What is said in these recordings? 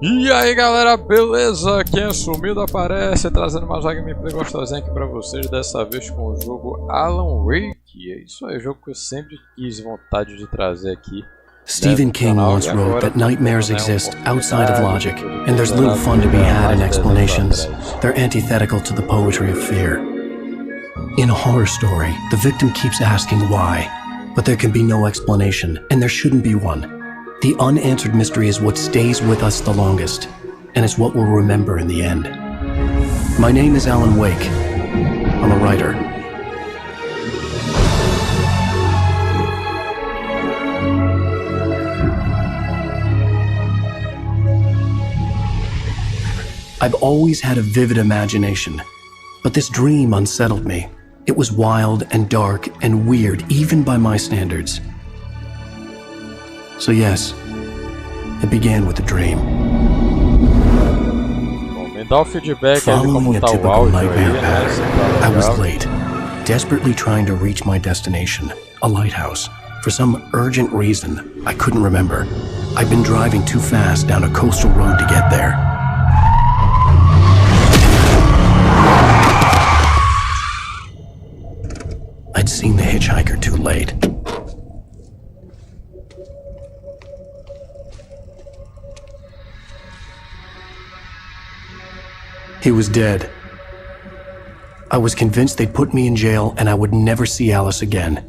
E aí galera, beleza? Quem é sumido aparece, trazendo mais uma gameplay gostosinha aqui pra vocês, dessa vez com o jogo Alan Wake. É isso aí, jogo que eu sempre quis vontade de trazer aqui. Stephen King once wrote that nightmares exist outside of logic, and there's little fun to be had in explanations. They're antithetical to the poetry of fear. In a horror story, the victim keeps asking why, but there can be no explanation, and there shouldn't be one. The unanswered mystery is what stays with us the longest, and it's what we'll remember in the end. My name is Alan Wake. I'm a writer. I've always had a vivid imagination, but this dream unsettled me. It was wild and dark and weird, even by my standards. So yes, it began with a dream. Following a typical nightmare pattern, I was late, desperately trying to reach my destination, a lighthouse. For some urgent reason, I couldn't remember. I'd been driving too fast down a coastal road to get there. I'd seen the hitchhiker too late. He was dead. I was convinced they'd put me in jail and I would never see Alice again.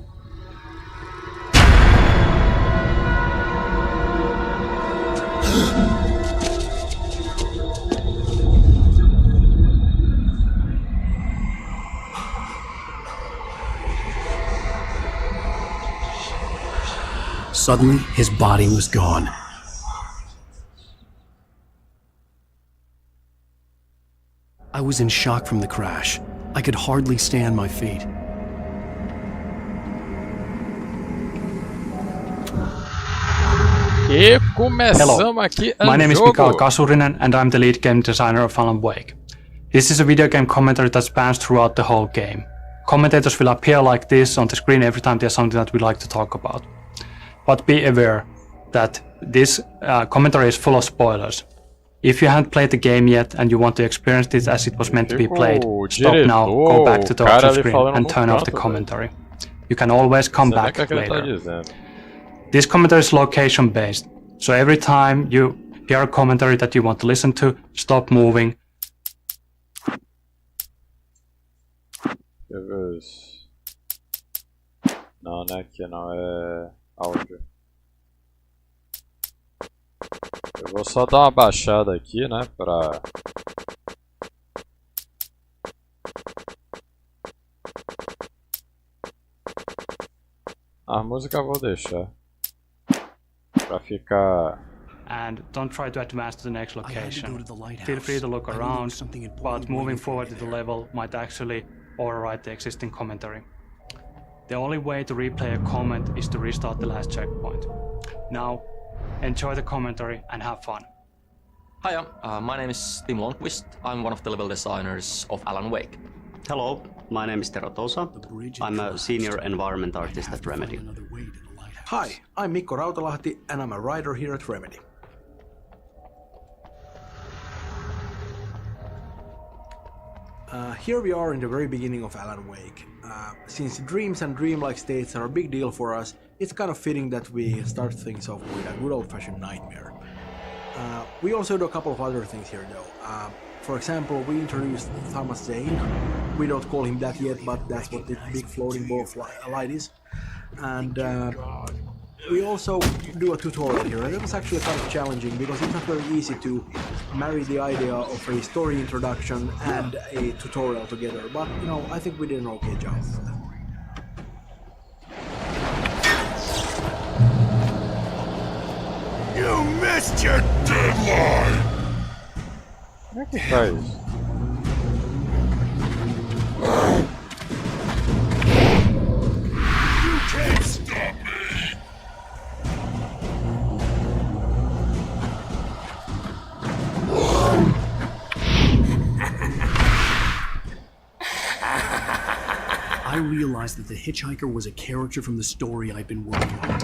Suddenly, his body was gone. I was in shock from the crash. I could hardly stand my feet. Hello, my name is Mikael Kasurinen and I'm the lead game designer of Alan Wake. This is a video game commentary that spans throughout the whole game. Commentators will appear like this on the screen every time there's something that we like to talk about. But be aware that this commentary is full of spoilers. If you haven't played the game yet and you want to experience this as it was meant to be played, stop now, go back to the option screen and turn off the commentary. You can always come back later. This commentary is location based, so every time you hear a commentary that you want to listen to, stop moving. Não, né? Aqui não é áudio. Eu vou só dar uma baixada aqui, né, pra... A música eu vou deixar. Pra ficar... And don't try to advance to the next location. Feel free to look around, but moving forward to the level might actually override the existing commentary. The only way to replay a comment is to restart the last checkpoint. Now, enjoy the commentary and have fun. Hiya, my name is Tim Lundqvist. I'm one of the level designers of Alan Wake. Hello, my name is Tero Tosa. I'm a senior environment artist at Remedy. Hi, I'm Mikko Rautalahti and I'm a writer here at Remedy. Here we are in the very beginning of Alan Wake. Since dreams and dreamlike states are a big deal for us, it's kind of fitting that we start things off with a good old-fashioned nightmare. We also do a couple of other things here though. For example, we introduced Thomas Zane. We don't call him that yet, but that's what the big floating ball light is. And we also do a tutorial here, and it was actually kind of challenging because it's not very easy to marry the idea of a story introduction and a tutorial together, but you know, I think we did an okay job of that. You missed your deadline! Nice. You can't stop me! I realized that the hitchhiker was a character from the story I'd been working on.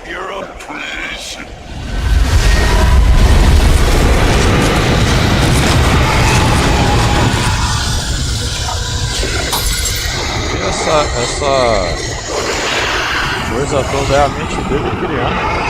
of your oppression. Essa coisa toda é a mente dele criando.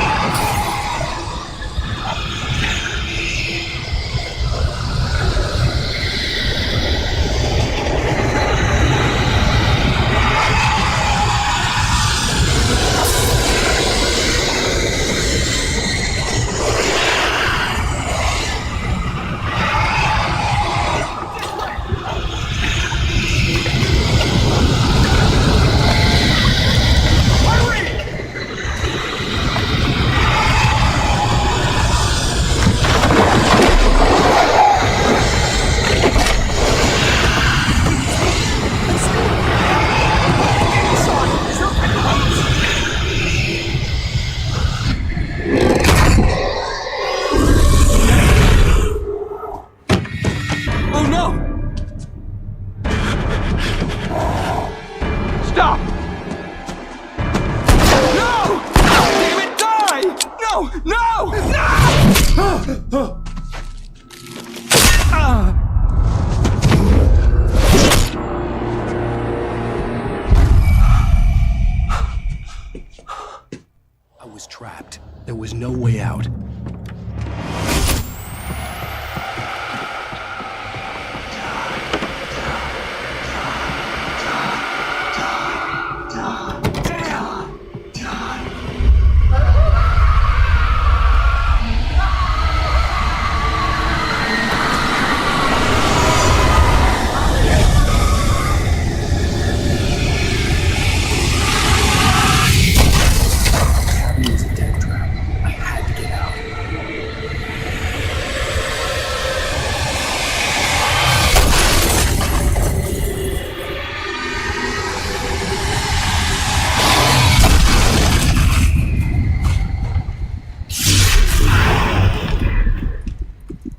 I was trapped. There was no way out.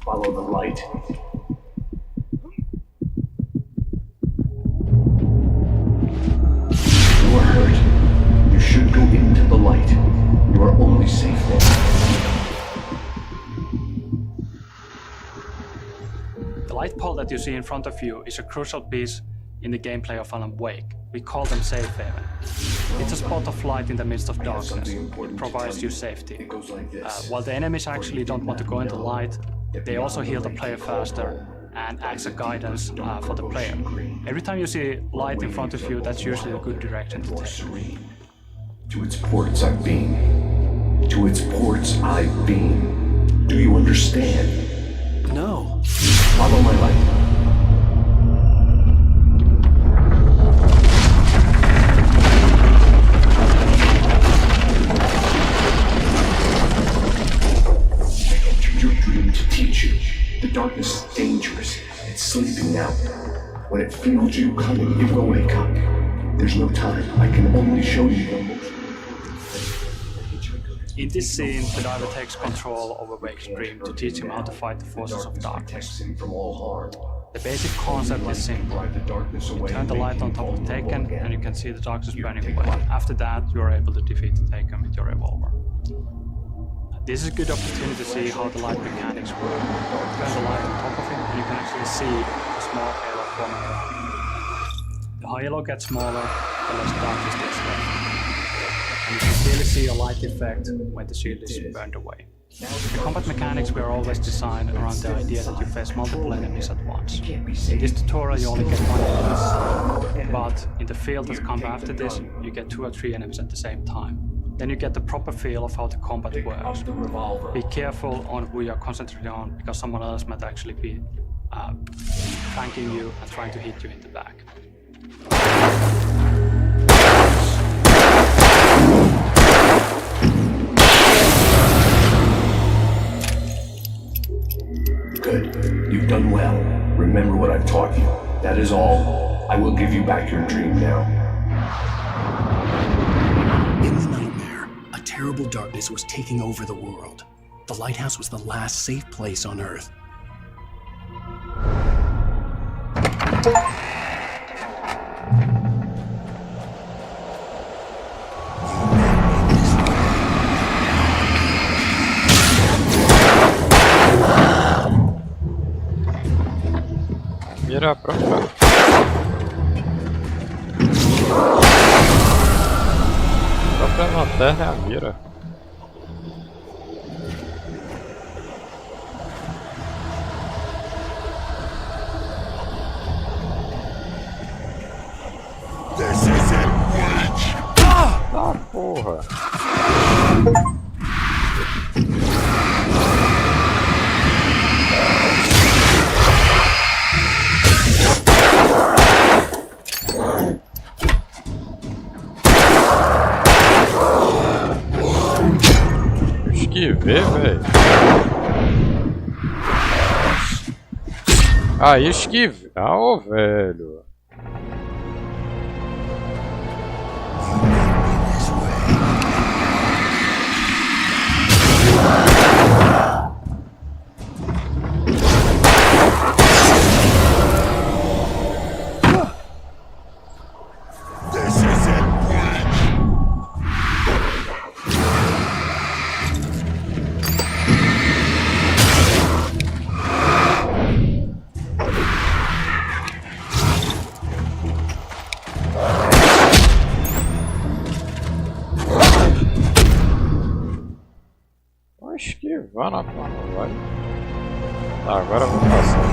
Follow the light. You are hurt. You should go into the light. You are only safe there. The light pole that you see in front of you is a crucial piece in the gameplay of Alan Wake. We call them safe haven. It's a spot of light in the midst of darkness. It provides you safety. While the enemies actually don't want to go into light, they also heal the player faster and acts as guidance for the player. Every time you see light in front of you, that's usually a good direction to take. To its ports I've been. To its ports I've been. Do you understand? No. Follow my light. The darkness is dangerous. It's sleeping now. When it feels you coming, it will wake up. There's no time. I can only show you the most. In this scene, the diver takes control over Wake's dream to teach him how to fight the forces of darkness. The basic concept is simple. You turn the light on top of Taken and you can see the darkness burning away. After that, you are able to defeat the Taken with your revolver. This is a good opportunity to see how the light mechanics work. Turn the light on top of him and you can actually see a small halo forming around him. The halo gets smaller, the less darkness gets left. And you can clearly see a light effect when the shield is burned away. The combat mechanics were always designed around the idea that you face multiple enemies at once. In this tutorial you only get one enemy, but in the field that comes after this, you get 2 or 3 enemies at the same time. Then you get the proper feel of how the combat works. Be careful on who you're concentrating on, because someone else might actually be flanking you and trying to hit you in the back. Good. You've done well. Remember what I've taught you. That is all. I will give you back your dream now. In the nightmare, a terrible darkness was taking over the world. The lighthouse was the last safe place on Earth. mira pronta. A própria lanterna é a mira. Ah, porra! Esquivei, velho. Aí esquivei. Ah, ô, velho. Esquivar na porra, vai. Tá, agora eu vou passar.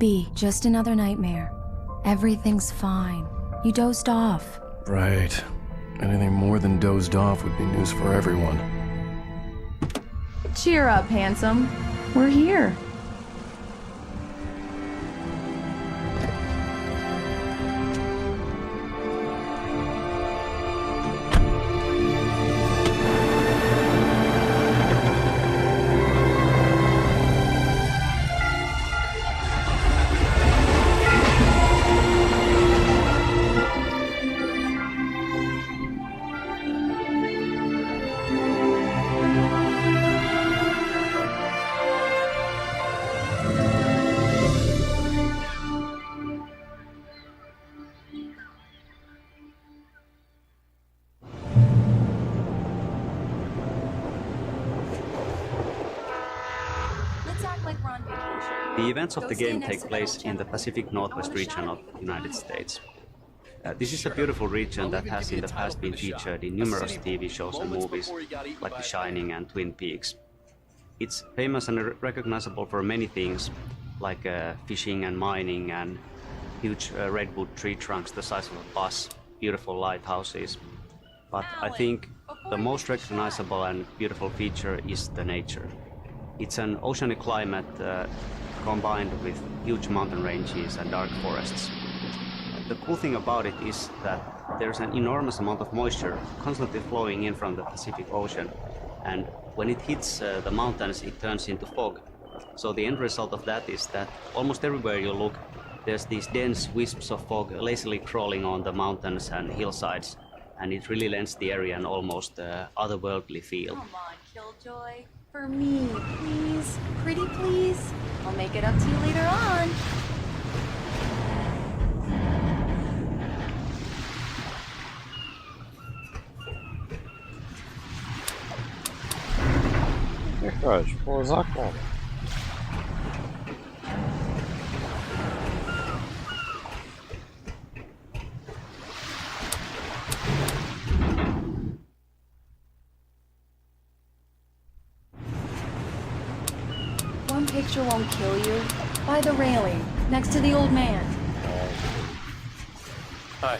be just another nightmare. Everything's fine. You dozed off. Right. Anything more than dozed off would be news for everyone. Cheer up, handsome. We're here. The events of the game take place in the Pacific Northwest region of the United States. This is a beautiful region that has in the past been featured in numerous TV shows and movies like The Shining and Twin Peaks. It's famous and recognizable for many things like fishing and mining and huge redwood tree trunks the size of a bus, beautiful lighthouses. But I think the most recognizable and beautiful feature is the nature. It's an oceanic climate combined with huge mountain ranges and dark forests. The cool thing about it is that there's an enormous amount of moisture constantly flowing in from the Pacific Ocean, and when it hits the mountains it turns into fog. So the end result of that is that almost everywhere you look there's these dense wisps of fog lazily crawling on the mountains and hillsides, and it really lends the area an almost otherworldly feel. Come on, Killjoy. For me, please. Pretty please. I'll make it up to you later on. Verdade, pousar como? One picture won't kill you. By the railing, next to the old man. Hi.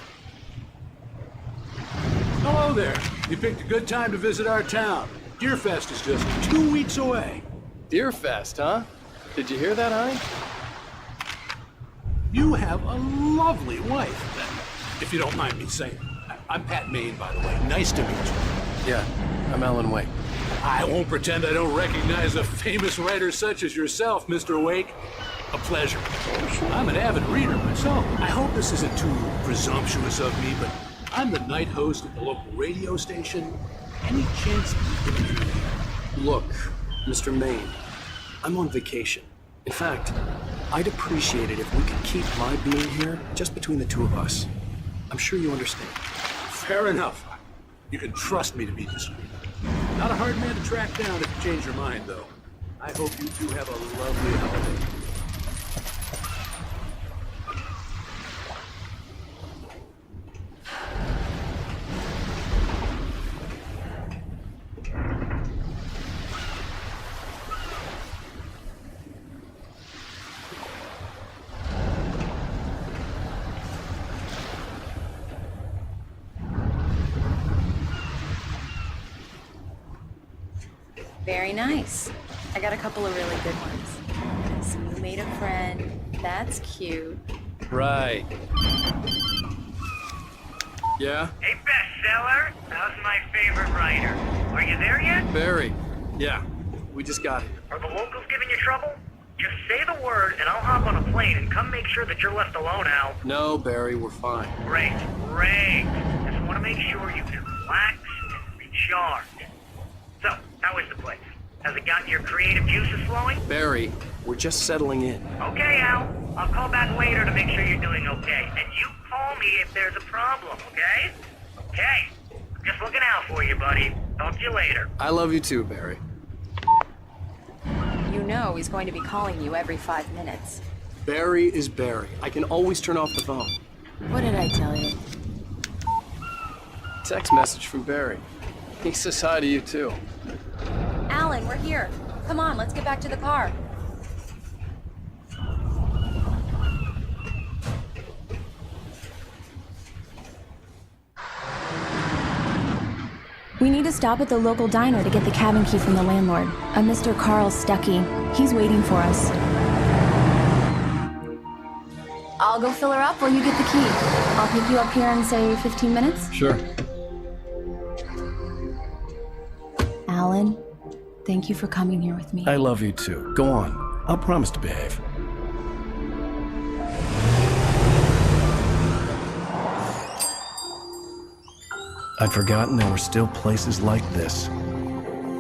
Hello there. You picked a good time to visit our town. Deerfest is just 2 weeks away. Deerfest, huh? Did you hear that, Hein? You have a lovely wife, if you don't mind me saying. I'm Pat Maine, by the way. Nice to meet you. Yeah, I'm Alan Wake. I won't pretend I don't recognize a famous writer such as yourself, Mr. Wake. A pleasure. I'm an avid reader myself. I hope this isn't too presumptuous of me, but I'm the night host at the local radio station. Any chance you can hear me? Look, Mr. Maine, I'm on vacation. In fact, I'd appreciate it if we could keep my being here just between the two of us. I'm sure you understand. Fair enough. You can trust me to be discreet. Not a hard man to track down if you change your mind, though. I hope you two have a lovely holiday. Very nice. I got a couple of really good ones. I see you made a friend. That's cute. Right. Yeah? Hey, bestseller. How's my favorite writer? Are you there yet? Barry. Yeah. We just got here. Are the locals giving you trouble? Just say the word and I'll hop on a plane and come make sure that you're left alone, Al. No, Barry, we're fine. Great. Just want to make sure you can relax and recharge. So, how is the place? Has it gotten your creative juices flowing? Barry, we're just settling in. Okay, Al. I'll call back later to make sure you're doing okay. And you call me if there's a problem, okay? Okay. Just looking out for you, buddy. Talk to you later. I love you too, Barry. You know he's going to be calling you every 5 minutes. Barry is Barry. I can always turn off the phone. What did I tell you? Text message from Barry. He says hi to you too. Alan, we're here. Come on, let's get back to the car. We need to stop at the local diner to get the cabin key from the landlord, a Mr. Carl Stuckey. He's waiting for us. I'll go fill her up while you get the key. I'll pick you up here in, say, 15 minutes? Sure. Alan, thank you for coming here with me. I love you too. Go on. I'll promise to behave. I'd forgotten there were still places like this.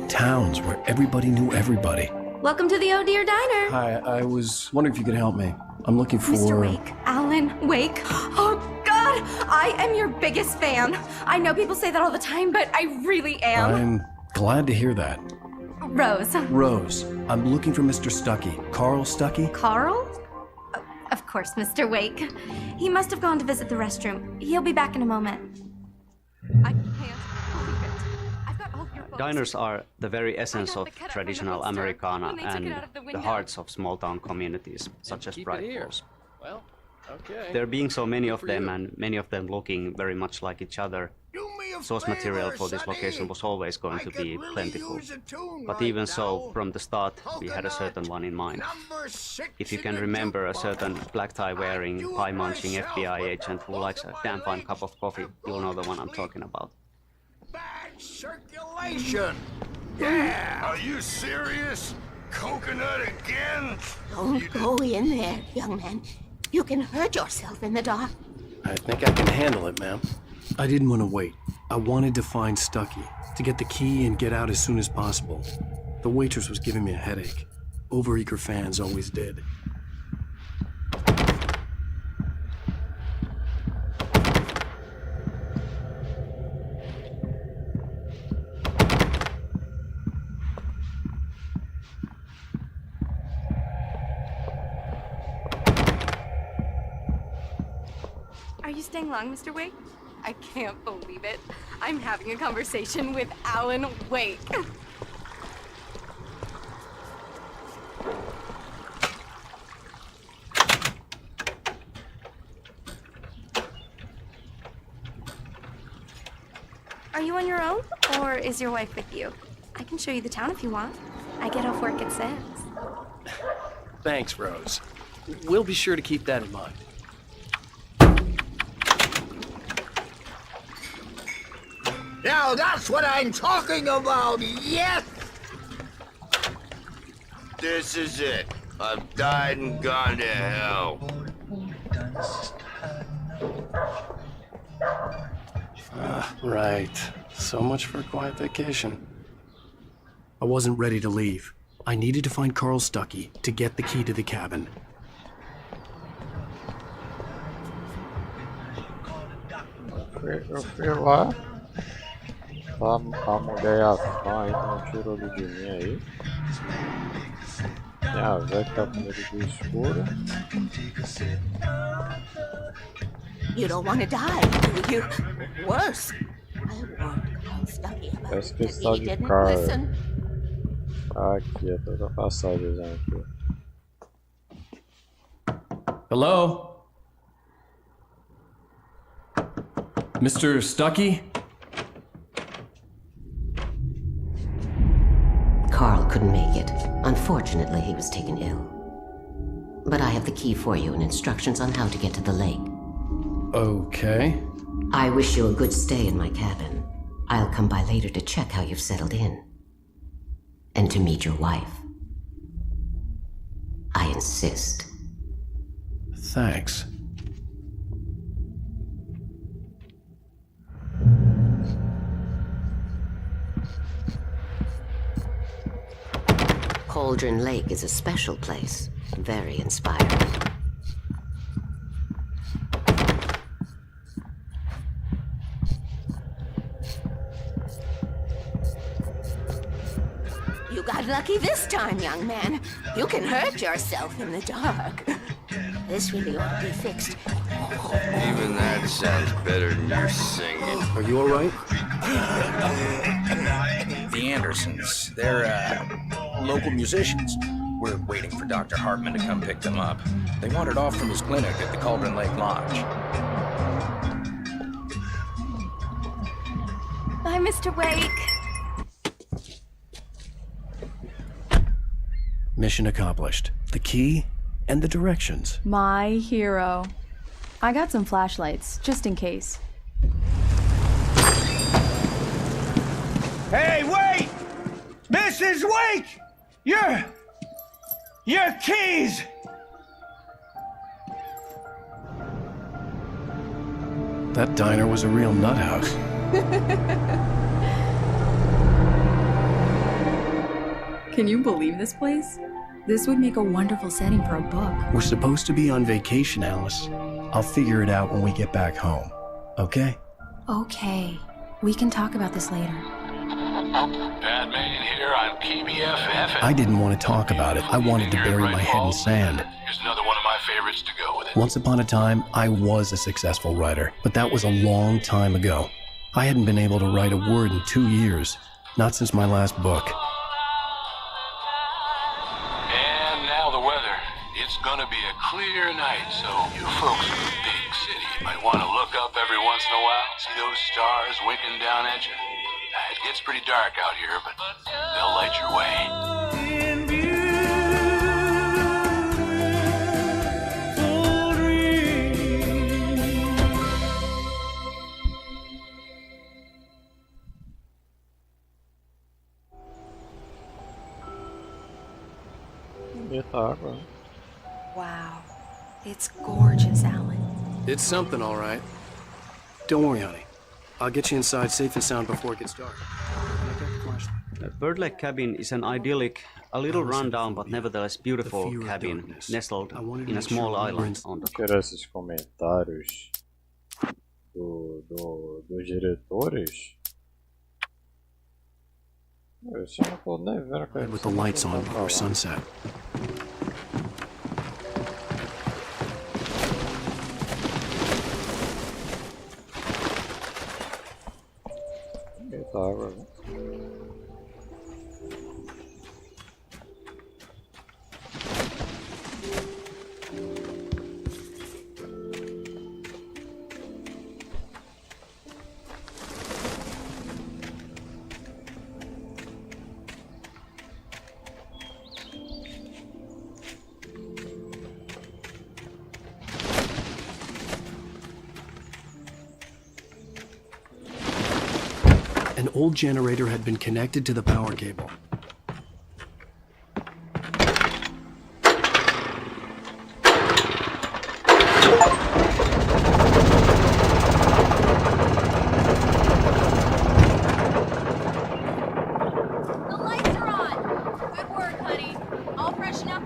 Towns where everybody knew everybody. Welcome to the Oh Dear Diner. Hi, I was wondering if you could help me. I'm looking for... Mr. Wake. Alan Wake. Oh, God! I am your biggest fan. I know people say that all the time, but I really am. I'm glad to hear that. Rose. Rose, I'm looking for Mr. Stuckey. Carl Stuckey? Carl? Of course, Mr. Wake. He must have gone to visit the restroom. He'll be back in a moment. I can't believe it. I've got all your books. Diners are the very essence of traditional Americana and the hearts of small-town communities, such as Bright Falls. Well, okay. There being so many of them, and many of them looking very much like each other, source material for this location was always going to be plentiful. But even so, from the start, we had a certain one in mind. If you can remember a certain black tie-wearing, pie-munching FBI agent who likes a damn fine cup of coffee, you'll know the one I'm talking about. Bad circulation! Yeah! Are you serious? Coconut again? Don't go in there, young man. You can hurt yourself in the dark. I think I can handle it, ma'am. I didn't want to wait. I wanted to find Stuckey, to get the key and get out as soon as possible. The waitress was giving me a headache. Overeager fans always did. Are you staying long, Mr. Wake? I can't believe it. I'm having a conversation with Alan Wake. Are you on your own, or is your wife with you? I can show you the town if you want. I get off work at 6. Thanks, Rose. We'll be sure to keep that in mind. Now that's what I'm talking about, yes! This is it. I've died and gone to hell. Right. So much for a quiet vacation. I wasn't ready to leave. I needed to find Carl Stuckey to get the key to the cabin. Eu fui lá. A mulher e a fã aí, não tirou de mim aí. Tem a velha que tá com medo do escuro. You don't want to die, do you? Worse. I warned Carl Stuckey about it, but he didn't listen. Aqui, é toda a passagem aqui. Hello? Mr. Stuckey? Carl couldn't make it. Unfortunately, he was taken ill. But I have the key for you and instructions on how to get to the lake. Okay. I wish you a good stay in my cabin. I'll come by later to check how you've settled in. And to meet your wife. I insist. Thanks. Cauldron Lake is a special place. Very inspiring. You got lucky this time, young man. You can hurt yourself in the dark. This really ought to be fixed. Even that sounds better than your singing. Are you alright? The Andersons. They're, local musicians. We're waiting for Dr. Hartman to come pick them up. They wandered off from his clinic at the Cauldron Lake Lodge. I'm Mr. Wake. Mission accomplished. The key and the directions. My hero. I got some flashlights, just in case. Hey, wait! Mrs. Wake! Your keys! That diner was a real nut house. Can you believe this place? This would make a wonderful setting for a book. We're supposed to be on vacation, Alice. I'll figure it out when we get back home. Okay? Okay. We can talk about this later. Batman here on PBFF. I didn't want to talk about it. I wanted to bury my head in sand. Here's another one of my favorites to go with it. Once upon a time, I was a successful writer, but that was a long time ago. I hadn't been able to write a word in 2 years. Not since my last book. And now the weather. It's gonna be a clear night, so you folks in the big city might want to look up every once in a while, see those stars winking down at you. It gets pretty dark out here, but they'll light your way. Wow. It's gorgeous, Alan. It's something, all right. Don't worry, honey. I'll get you inside safe and sound before it gets dark. Bird Lake Cabin is an idyllic, a little rundown but nevertheless beautiful cabin nestled in a small island on the coast. Esses comentários dos diretores. With the lights on before sunset. An old generator had been connected to the power cable.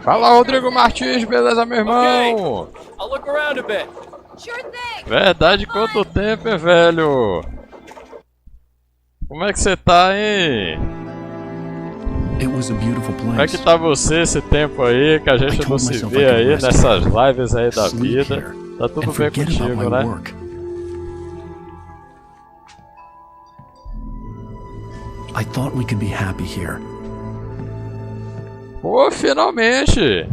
Fala, Rodrigo Martins, beleza, meu irmão? I'll look around a bit. Sure thing. Verdade, quanto tempo, hein, velho? Como é que você tá, hein? Como é que tá você esse tempo aí, que a gente não se vê aí nessas lives aí da vida? Tá tudo bem contigo, né? I thought we could be happy here. Pô, finalmente!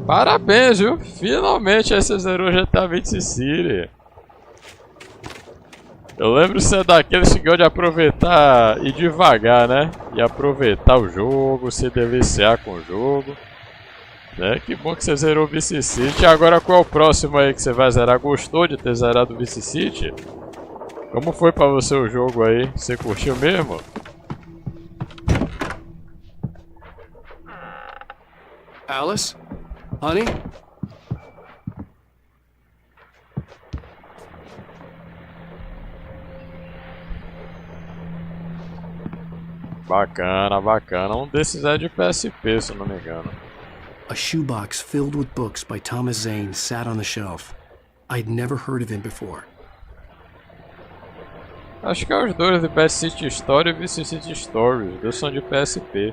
Parabéns, viu? Finalmente aí você zerou GTA Vice City. Eu lembro que você é daqueles que gosta de aproveitar e devagar, né? E aproveitar o jogo, se deliciar com o jogo. Né? Que bom que você zerou o Vice City. E agora qual é o próximo aí que você vai zerar? Gostou de ter zerado o Vice City? Como foi pra você o jogo aí? Você curtiu mesmo? Alice? Honey? Bacana, bacana. Um desses é de PSP, se não me engano. A shoebox filled with books by Thomas Zane sat on the shelf. I'd never heard of him before. Acho que é os dois de PS City Story e Vice City Stories. Os dois são de PSP.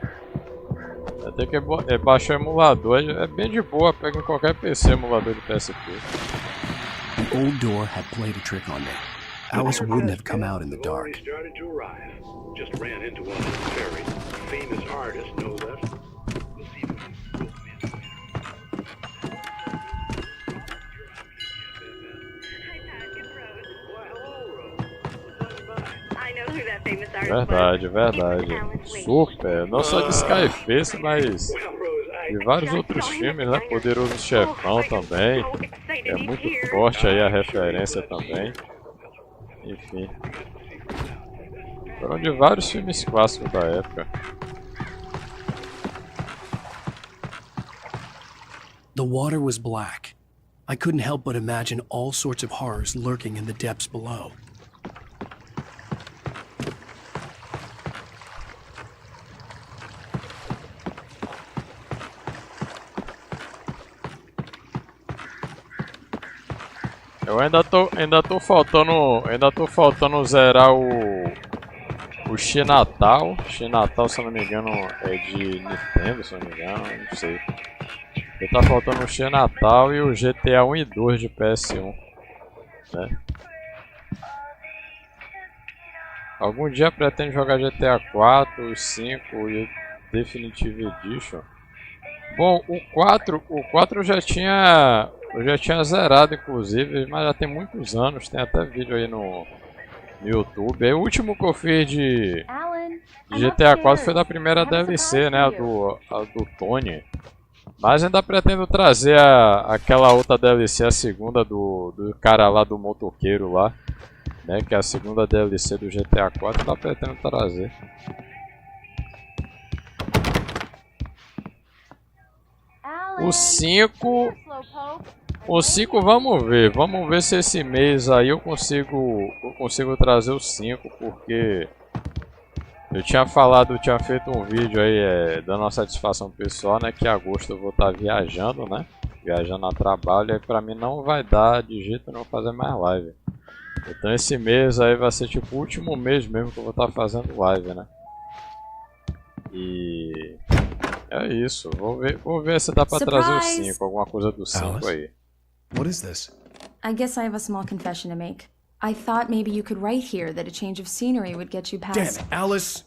Até que baixar o emulador, é bem de boa, pega em qualquer PC emulador de PSP. The old door had played a trick on me. Alice wouldn't have come out in the dark. Just ran into one of the very famous artists, no less. We'll see if I know Verdade, verdade. Super. Não só de Skyface, mas de vários outros filmes, né? Poderoso Chefão também. É muito forte aí a referência também. Enfim. Foram de vários filmes clássicos da época. The water was black. I couldn't help but imagine all sorts of horrors lurking in the depths below. Eu ainda tô faltando zerar o X-Natal. X-Natal, se eu não me engano, é de Nintendo, se eu não me engano, não sei. Tá faltando o X-Natal e o GTA 1 e 2 de PS1, né? Algum dia pretendo jogar GTA 4, 5 e Definitive Edition. Bom, o 4 eu já tinha zerado, inclusive, mas já tem muitos anos, tem até vídeo aí no YouTube. Aí, o último que eu fiz de GTA 4 foi da primeira DLC, né, a do Tony. Mas ainda pretendo trazer aquela outra DLC, a segunda do cara lá do motoqueiro lá, né, que é a segunda DLC do GTA 4, ainda pretendo trazer. O 5 vamos ver se esse mês aí eu consigo trazer o 5, porque eu tinha feito um vídeo aí dando uma satisfação pessoal, né, que em agosto eu vou estar viajando, né, viajando a trabalho, e aí pra mim não vai dar de jeito nenhum fazer mais live. Então esse mês aí vai ser tipo o último mês mesmo que eu vou estar fazendo live, né. E é isso, vou ver se dá pra trazer o 5, alguma coisa do 5 aí. What is this? I guess I have a small confession to make. I thought maybe you could write here that a change of scenery would get you past... Damn it, Alice!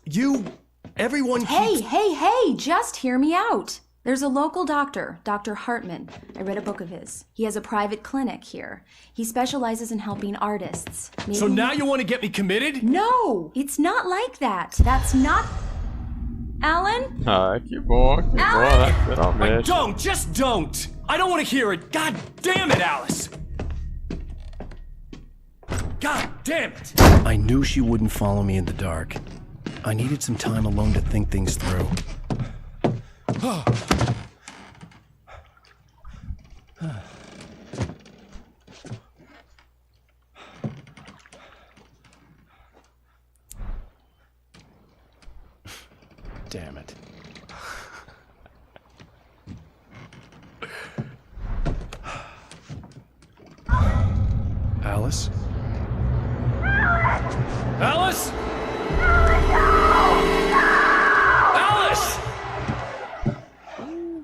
Everyone keeps... Hey, just hear me out! There's a local doctor, Dr. Hartman. I read a book of his. He has a private clinic here. He specializes in helping artists. Maybe... So now you want to get me committed? No! It's not like that. That's not... Alan? Ah, que bom, né? Finalmente. Just don't! I don't want to hear it! God damn it, Alice! God damn it! I knew she wouldn't follow me in the dark. I needed some time alone to think things through. Damn it. Alice? Alice? Alice!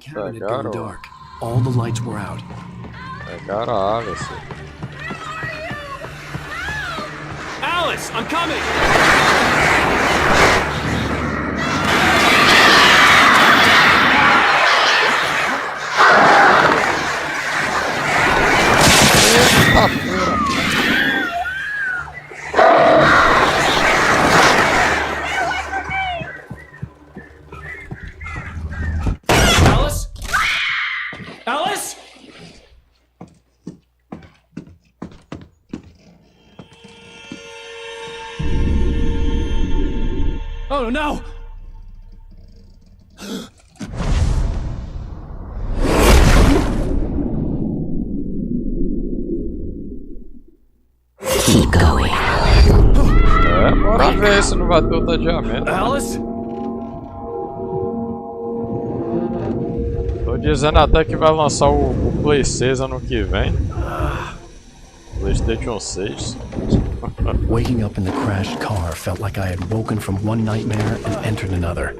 Cabin had gone dark. All the lights were out. Pegaram a Alice. Alice, I'm coming! Alice? Alice? Oh no! Bora ver se não vai ter outro adiamento. Alice? Tô dizendo até que vai lançar o Play 6 ano que vem. PlayStation 6. Waking up in the crashed car felt like I had woken from one nightmare and entered another.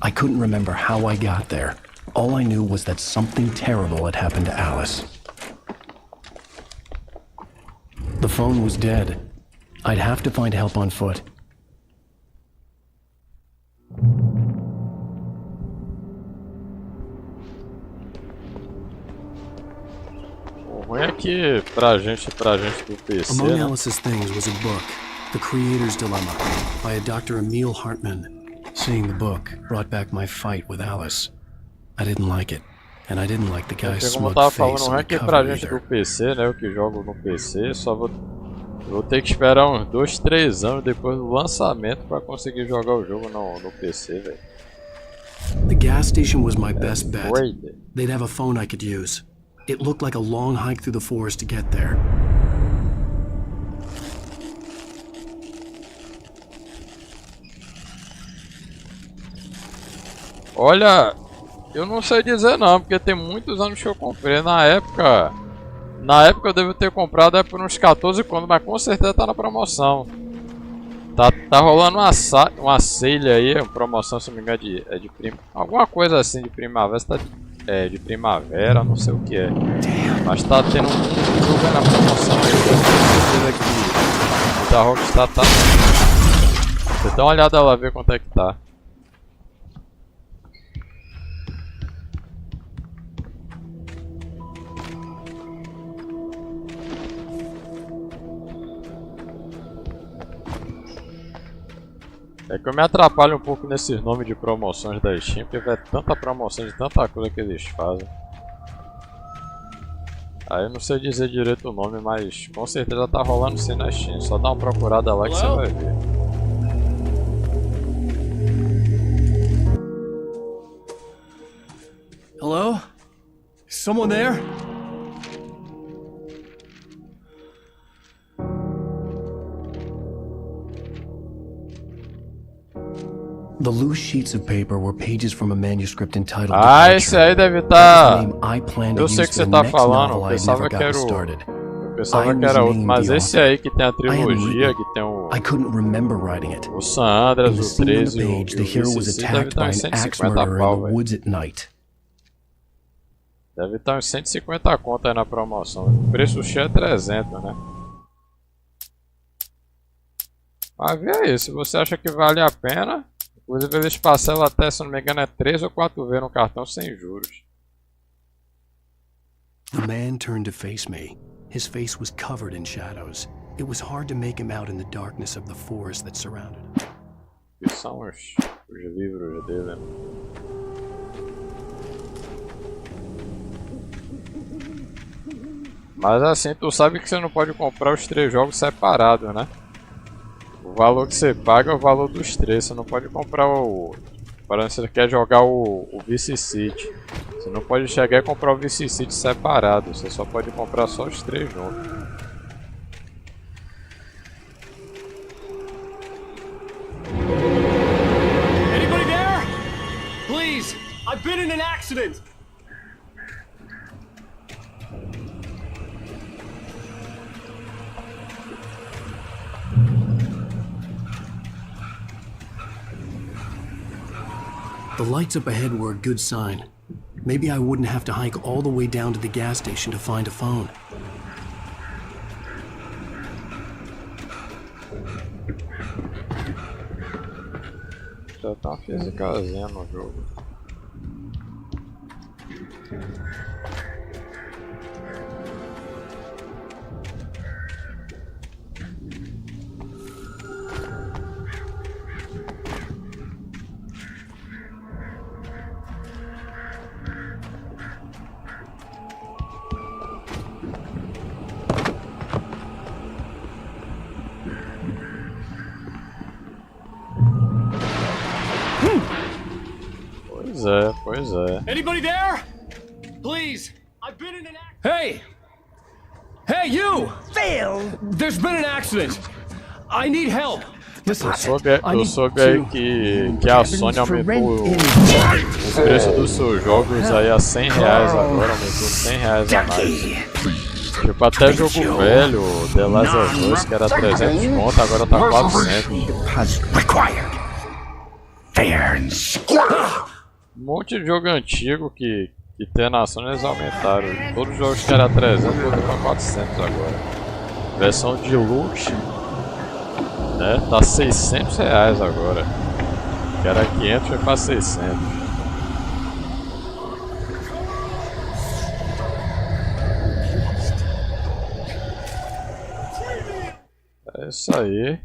I couldn't remember how I got there. All I knew was that something terrible had happened to Alice. The phone was dead. I'd have to find help on foot. O ruim é que pra gente do PC, Among né? Alice's things was a book, The Creator's Dilemma, by a Dr. Emil Hartman. Seeing the book brought back my fight with Alice. I didn't like it, and I didn't like the guy's smug face on the que pra cover gente do either. PC, né? Eu que jogo no PC, só vou ter que esperar uns 2, 3 anos depois do lançamento pra conseguir jogar o jogo no PC, velho. The gas station was my best bet. They'd have a phone I could use. It looked like a long hike through the forest to get there. Olha, eu não sei dizer não, porque tem muitos anos que eu comprei. Na época eu devo ter comprado por uns 14 contos, mas com certeza tá na promoção. Tá rolando uma sale aí, uma promoção, se não me engano, de alguma coisa assim de primavera, de primavera, não sei o que é. Mas tá tendo um jogo aí na promoção aí, com certeza que da Rockstar tá. Você dá uma olhada lá, ver quanto é que tá. É que eu me atrapalho um pouco nesses nomes de promoções da Steam, porque é tanta promoção de tanta coisa que eles fazem. Aí eu não sei dizer direito o nome, mas com certeza tá rolando sim na Steam. Só dá uma procurada lá que você vai ver. Hello? Is someone there? The loose sheets of paper were pages from a manuscript entitled esse aí deve estar. Eu sei que você tá falando, eu pensava que era outro, mas esse aí que tem a trilogia, que tem o San Andreas, o 13 e o VCC, deve estar uns 150 pau, velho. Deve estar uns 150 conto aí na promoção. O preço cheio é 300, né? Mas vê aí, se você acha que vale a pena. Inclusive eles parcelam até, se não me engano, é 3 ou 4 vezes no cartão sem juros. The man turned to face me. His face was covered in shadows. It was hard to make him out in the darkness of the forest that surrounded him. Que são os livros dele. Mas assim, tu sabe que você não pode comprar os 3 jogos separados, né? O valor que você paga é o valor dos 3, você não pode comprar o... Para você quer jogar o Vice City. Você não pode chegar e comprar o Vice City separado, você só pode comprar só os 3 juntos. Anybody there? Please, I've been in an accident. The lights up ahead were a good sign. Maybe I wouldn't have to hike all the way down to the gas station to find a phone. Já tá uma fisicazinha no jogo. Pois é. Anybody there? Please, I've been in an accident. Hey, you! Phil! There's been an accident. I need help. Listen, eu soube aí que a Sony aumentou o preço dos seus jogos aí a R$100 agora, aumentou R$100 a mais. Tipo, até jogo velho, The Last of Us, que era 300 conto, agora tá 400. Um monte de jogo antigo que tem na Sony, eles aumentaram. Todos os jogos que era 300 foram pra 400 agora. Versão Deluxe, né, tá R$600 agora. Que era 500, foi pra 600. É isso aí.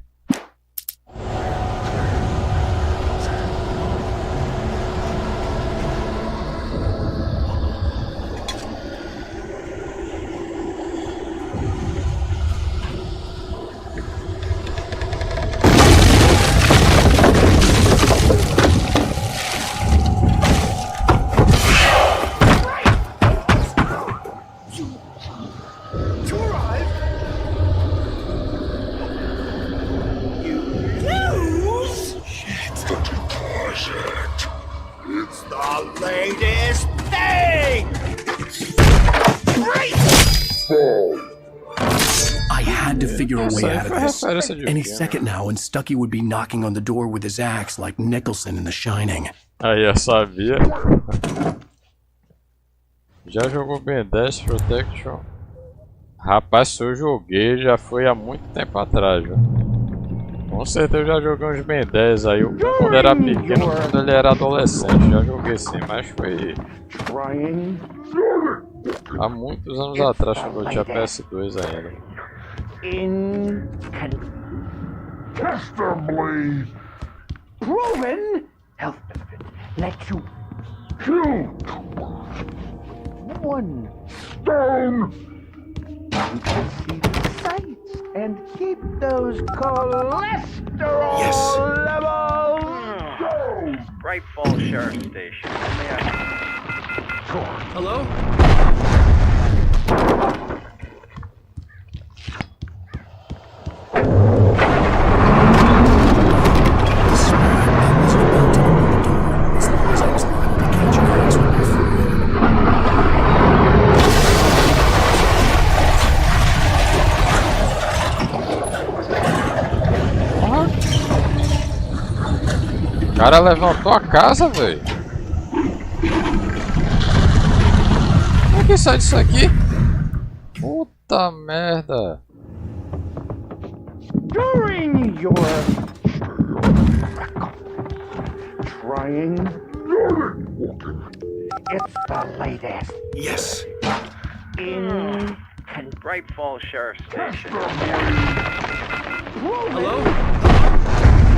I had to figure a way out of this. Any second now, and Stucky would be knocking on the door with his axe like Nicholson in The Shining. Aí, eu sabia. Já jogou Ben 10 Protection? Rapaz, se eu joguei, já foi há muito tempo atrás, viu? Com certeza eu já joguei uns Ben 10 aí, quando era pequeno, quando ele era adolescente, já joguei sim, mas foi há muitos anos atrás, quando eu tinha PS2 ainda. Incontestably proven health benefit lets you shoot 1 stone. You can see the sights and keep those cholesterol levels down. Bright Falls Sheriff Station. Hello? O cara levantou a casa, velho. Como é que sai disso aqui? Puta merda. During your trying, it's the latest. Yes. In Bright Falls Sheriff Station. Hello?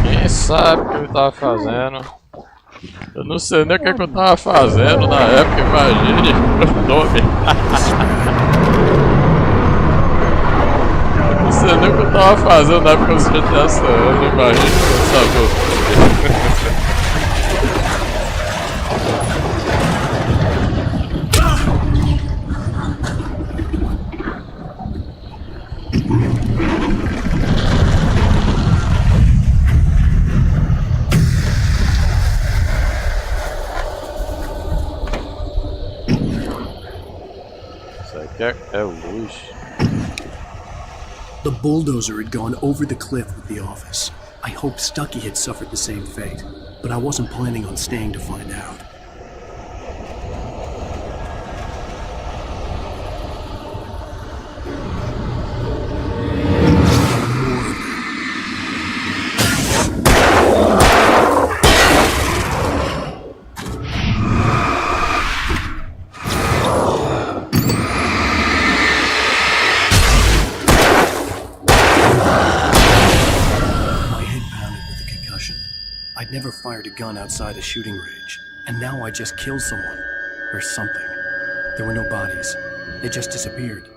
Quem sabe o que eu tava fazendo? Eu não sei nem o que eu tava fazendo na época, imagine o nome. Eu não sei nem o que eu tava fazendo na época que eu assisti essa ano, imagine eu saber o nome. The bulldozer had gone over the cliff with the office. I hoped Stucky had suffered the same fate, but I wasn't planning on staying to find out. I'd never fired a gun outside a shooting range, and now I just killed someone. Or something. There were no bodies. They just disappeared.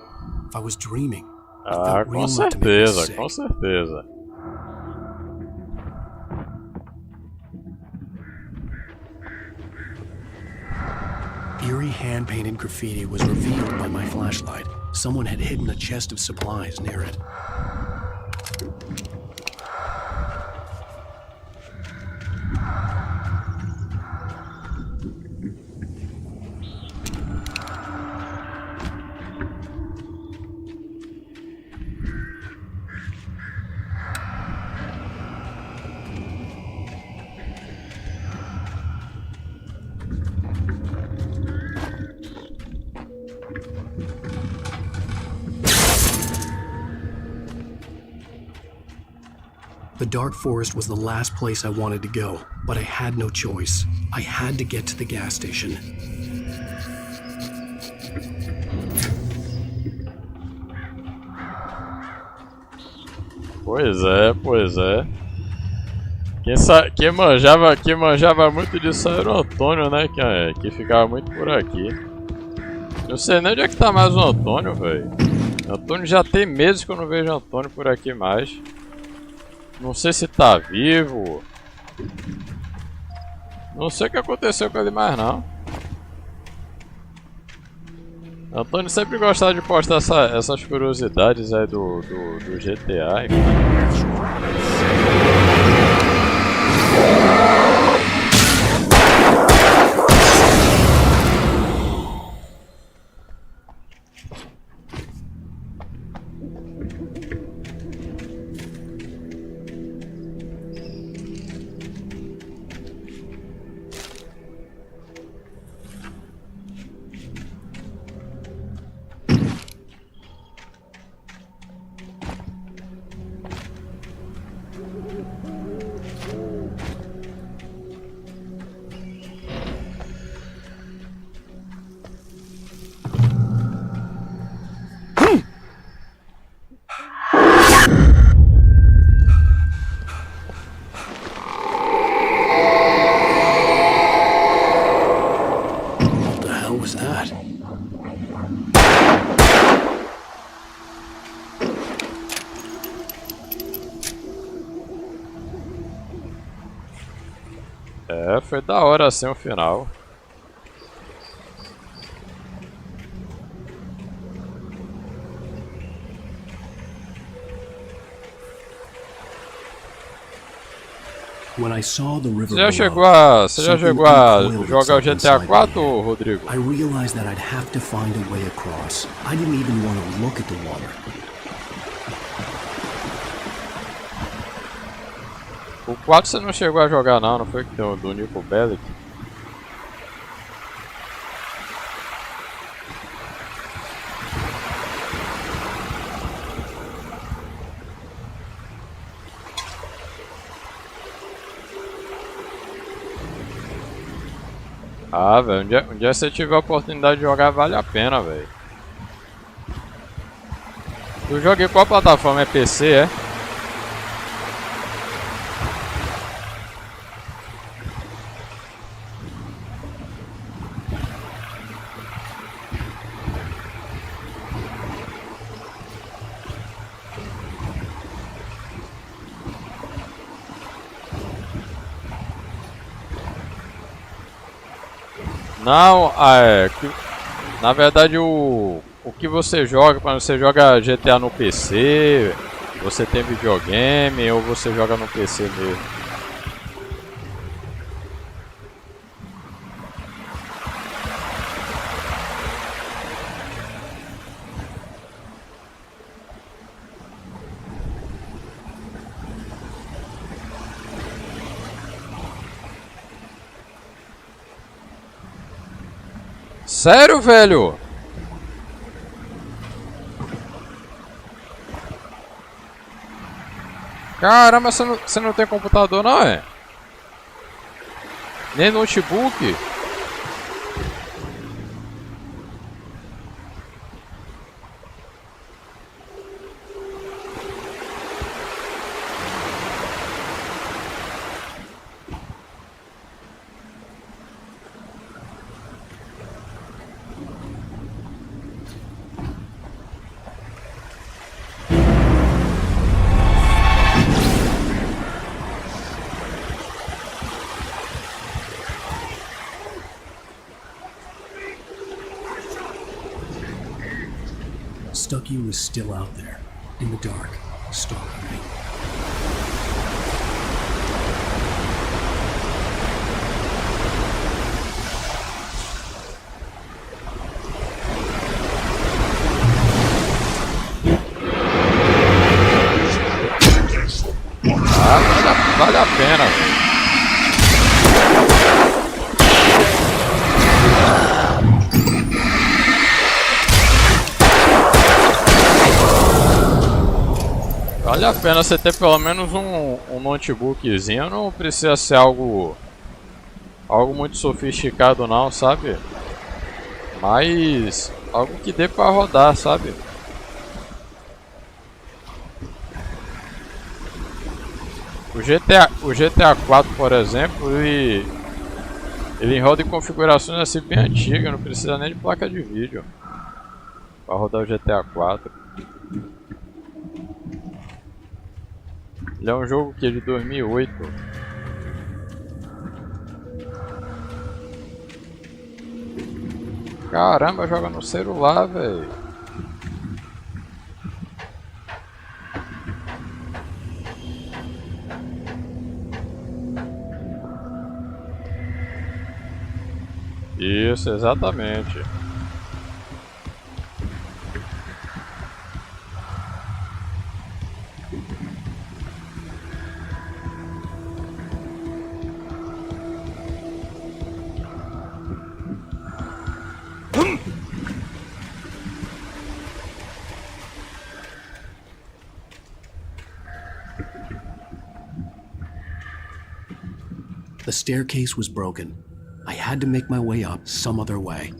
If I was dreaming, it felt real enough to make me sick. Com certeza. Eerie hand-painted graffiti was revealed by my flashlight. Someone had hidden a chest of supplies near it. The dark forest was the last place I wanted to go, but I had no choice. I had to get to the gas station. Pois é. Quem manjava muito disso era o Antônio, né? Que ficava muito por aqui. Não sei nem onde é que tá mais o Antônio, velho. Antônio já tem meses que eu não vejo Antônio por aqui mais. Não sei se tá vivo. Não sei o que aconteceu com ele mais não. Antônio sempre gostava de postar essas curiosidades aí do GTA, enfim. É, foi da hora assim o final. Você já chegou a jogar o GTA 4, Rodrigo? I realized that I'd have to find a way across. I didn't even want to look at the water. O 4 você não chegou a jogar não foi que tem do Nico Bellic? Ah, velho, um dia você tiver a oportunidade de jogar, vale a pena, velho. Tu joga em qual plataforma? É PC, é? Não, na verdade o que você joga, quando você joga GTA no PC, você tem videogame ou você joga no PC mesmo? Sério, velho? Caramba, você não tem computador não, é? Nem notebook? Stucky was still out there, in the dark, stalking me. Ah, vale a pena, velho. Vale a pena você ter pelo menos um notebookzinho, não precisa ser algo muito sofisticado não, sabe? Mas algo que dê pra rodar, sabe? O GTA 4, por exemplo, ele roda em configurações assim bem antigas, não precisa nem de placa de vídeo para rodar o GTA 4. Ele é um jogo que é de 2008. Caramba, joga no celular, velho. Isso, exatamente. The staircase was broken. I had to make my way up some other way.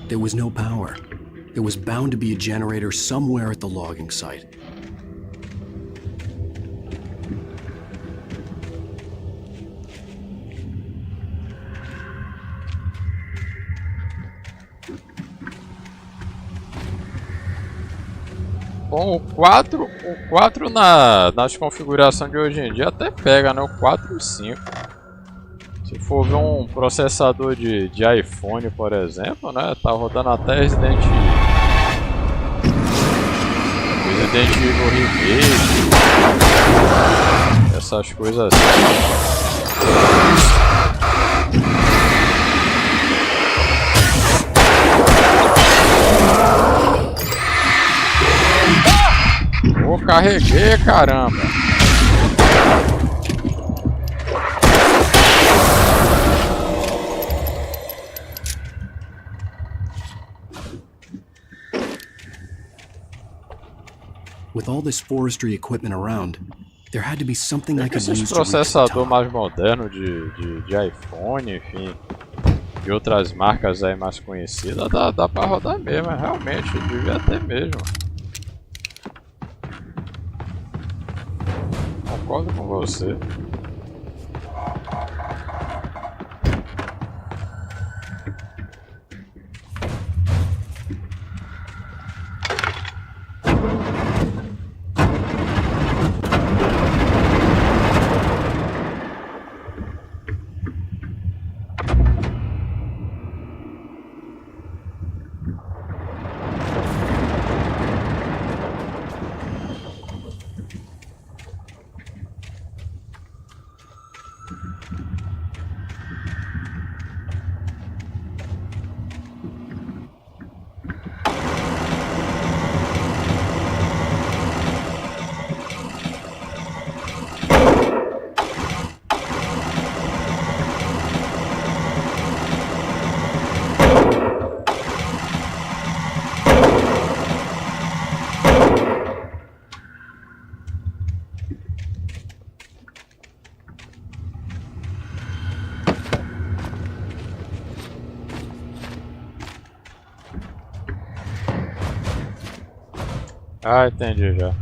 There was no power. There was bound to be a generator somewhere at the logging site. Bom, o 4 nas configurações de hoje em dia até pega, né? O 4 e o 5. Se for ver um processador de iPhone, por exemplo, né? Tá rodando até Resident Evil Remake. Essas coisas assim. Carreguei, caramba. With all this forestry equipment around, there had to be something I could use to processador mais moderno de iPhone, enfim, de outras marcas aí mais conhecidas, dá pra rodar mesmo, realmente, devia ter mesmo. Concordo com você. Ah, entendi já.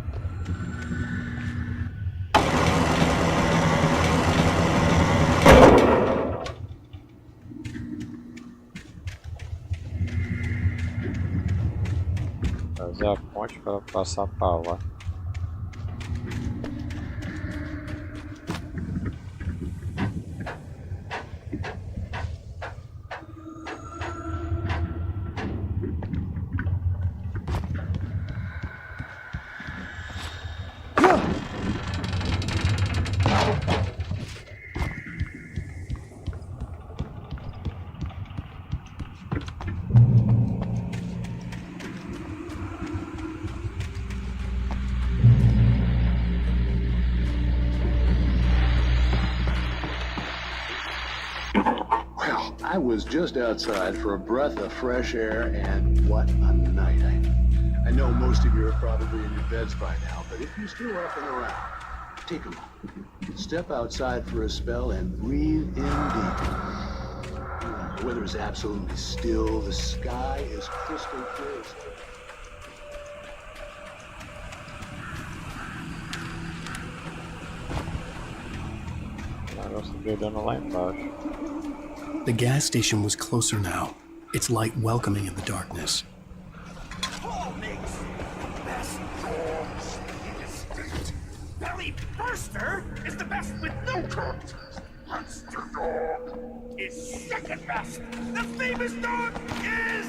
Fazer a ponte para passar para lá. I was just outside for a breath of fresh air, and what a night. I know most of you are probably in your beds by now, but if you're still up and around, Take a moment. Step outside for a spell and breathe in deep. The weather is absolutely still. The sky is crystal clear. The gas station was closer now, its light welcoming in the darkness. Belly Burster is the best with no coat. Monster Dog is second best. The famous dog is...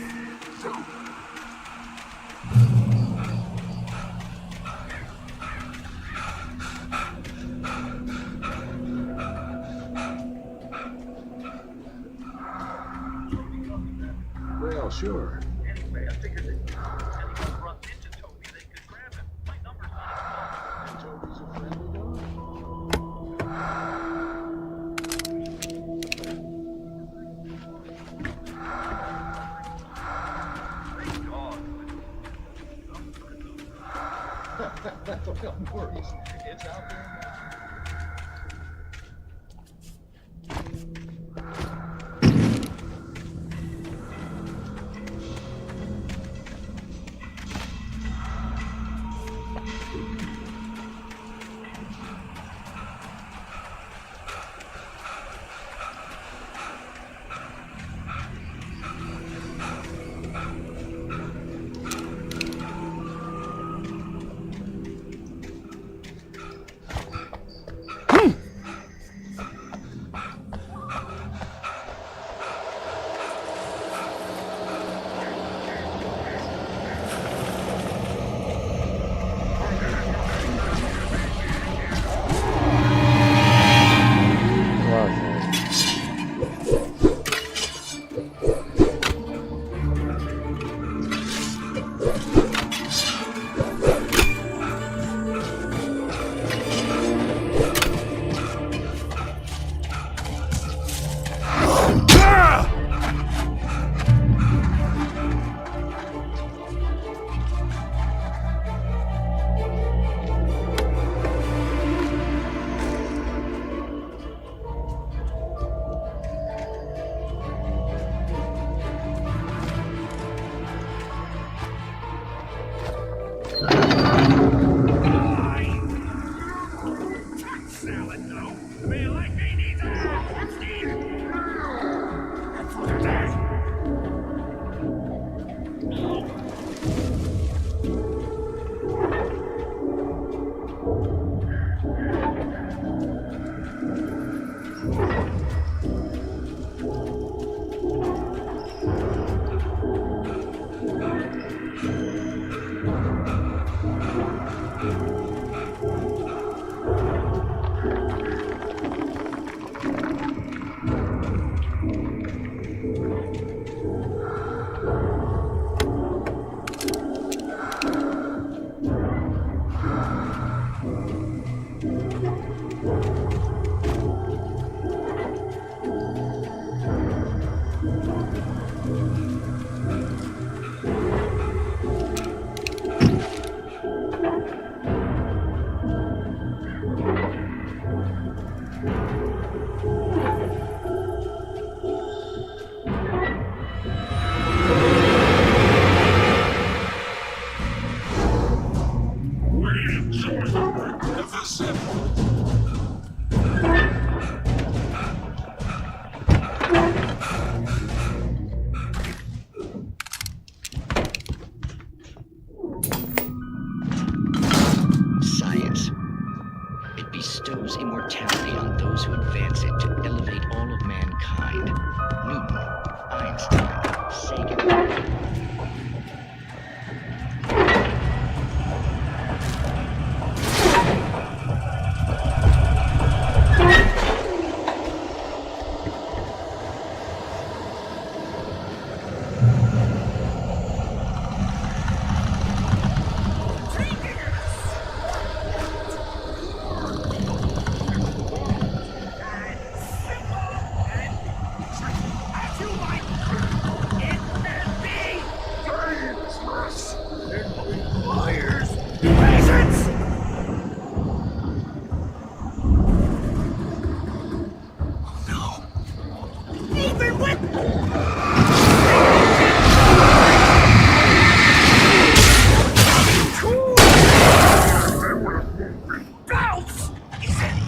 Well, sure. Anyway, I figured that if anyone runs into Toby, they could grab him. My number's on the phone. Toby's a friendly dog. No worries. It's out there now.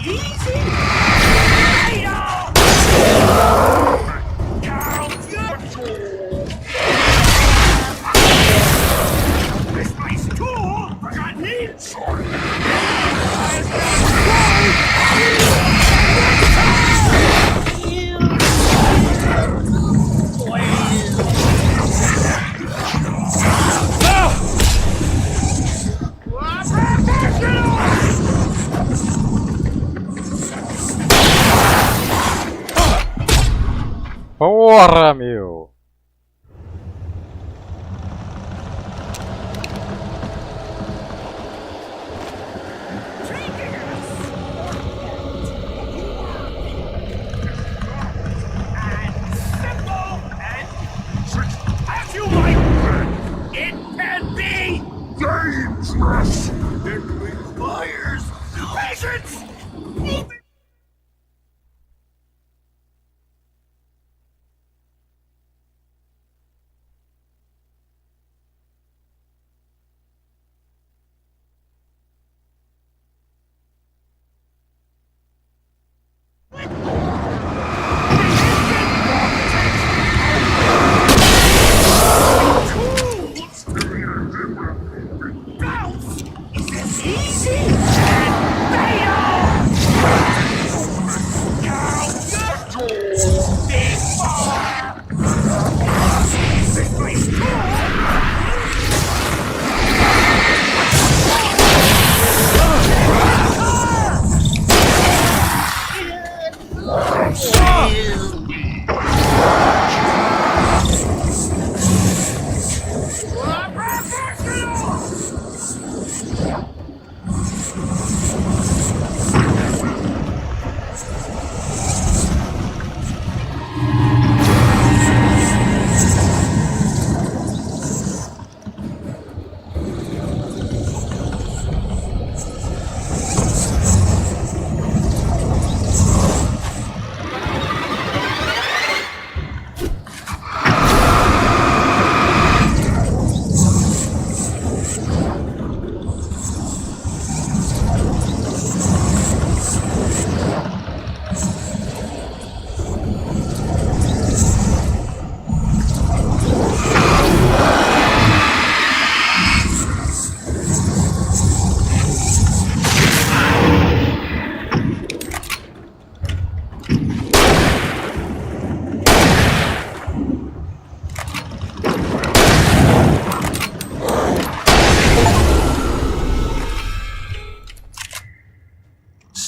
easy? This nice tool forgot me? Porra, meu! As you like, it can be dangerous. It requires patience.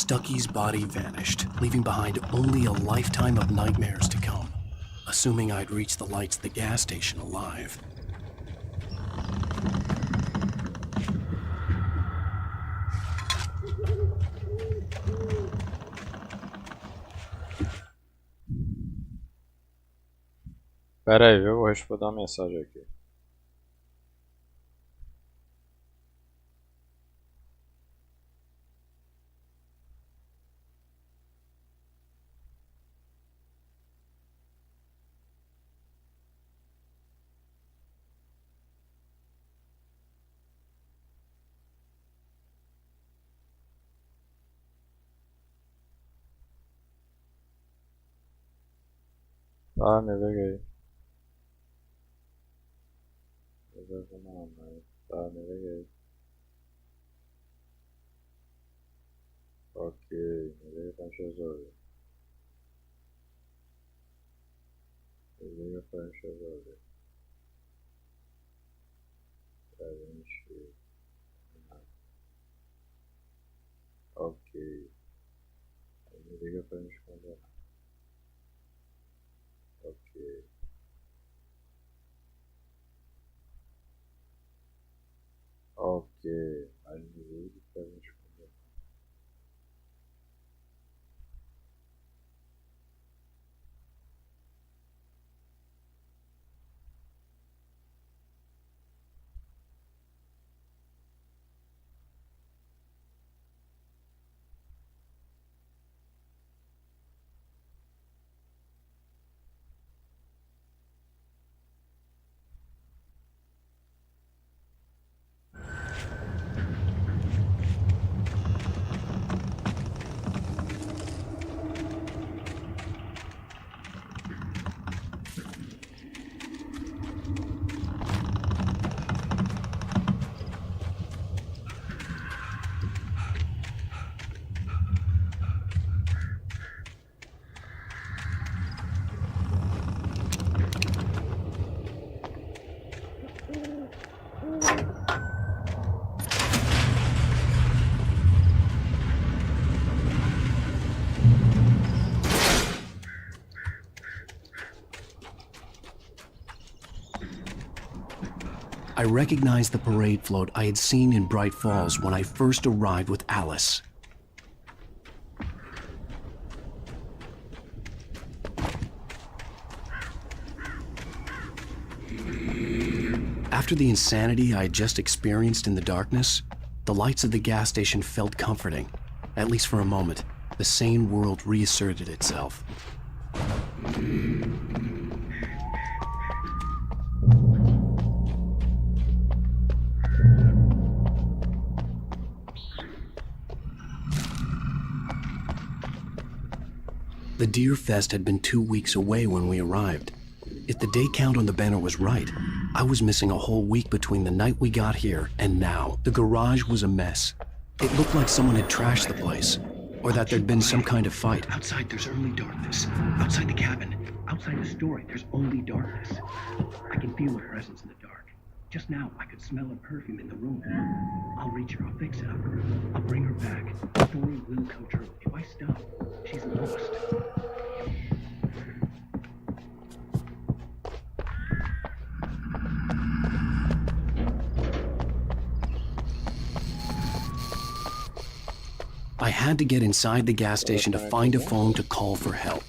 Stucky's body vanished, leaving behind only a lifetime of nightmares to come, assuming I'd reached the lights at the gas station alive. Pera aí, eu vou responder uma mensagem aqui. Tá, me liguei. Tá, me liguei. Ok, me liga pra gente resolver. Me liga pra gente resolver. Pra gente... Ok. Me liga pra gente combinar. Ok. Ok, mas me liga pra gente combinar. recognized the parade float I had seen in Bright Falls when I first arrived with Alice. After the insanity I had just experienced in the darkness, the lights of the gas station felt comforting. At least for a moment, the sane world reasserted itself. The Deer Fest had been 2 weeks away when we arrived. If the day count on the banner was right, I was missing a whole week between the night we got here and now. The garage was a mess. It looked like someone had trashed the place, or that there'd been some kind of fight. Outside, there's only darkness. Outside the cabin, outside the story, there's only darkness. I can feel her presence in the dark. Just now, I could smell her perfume in the room. I'll reach her, I'll fix it up. I'll bring her back. The story will come true. If I stop, she's lost. I had to get inside the gas station to find a phone to call for help.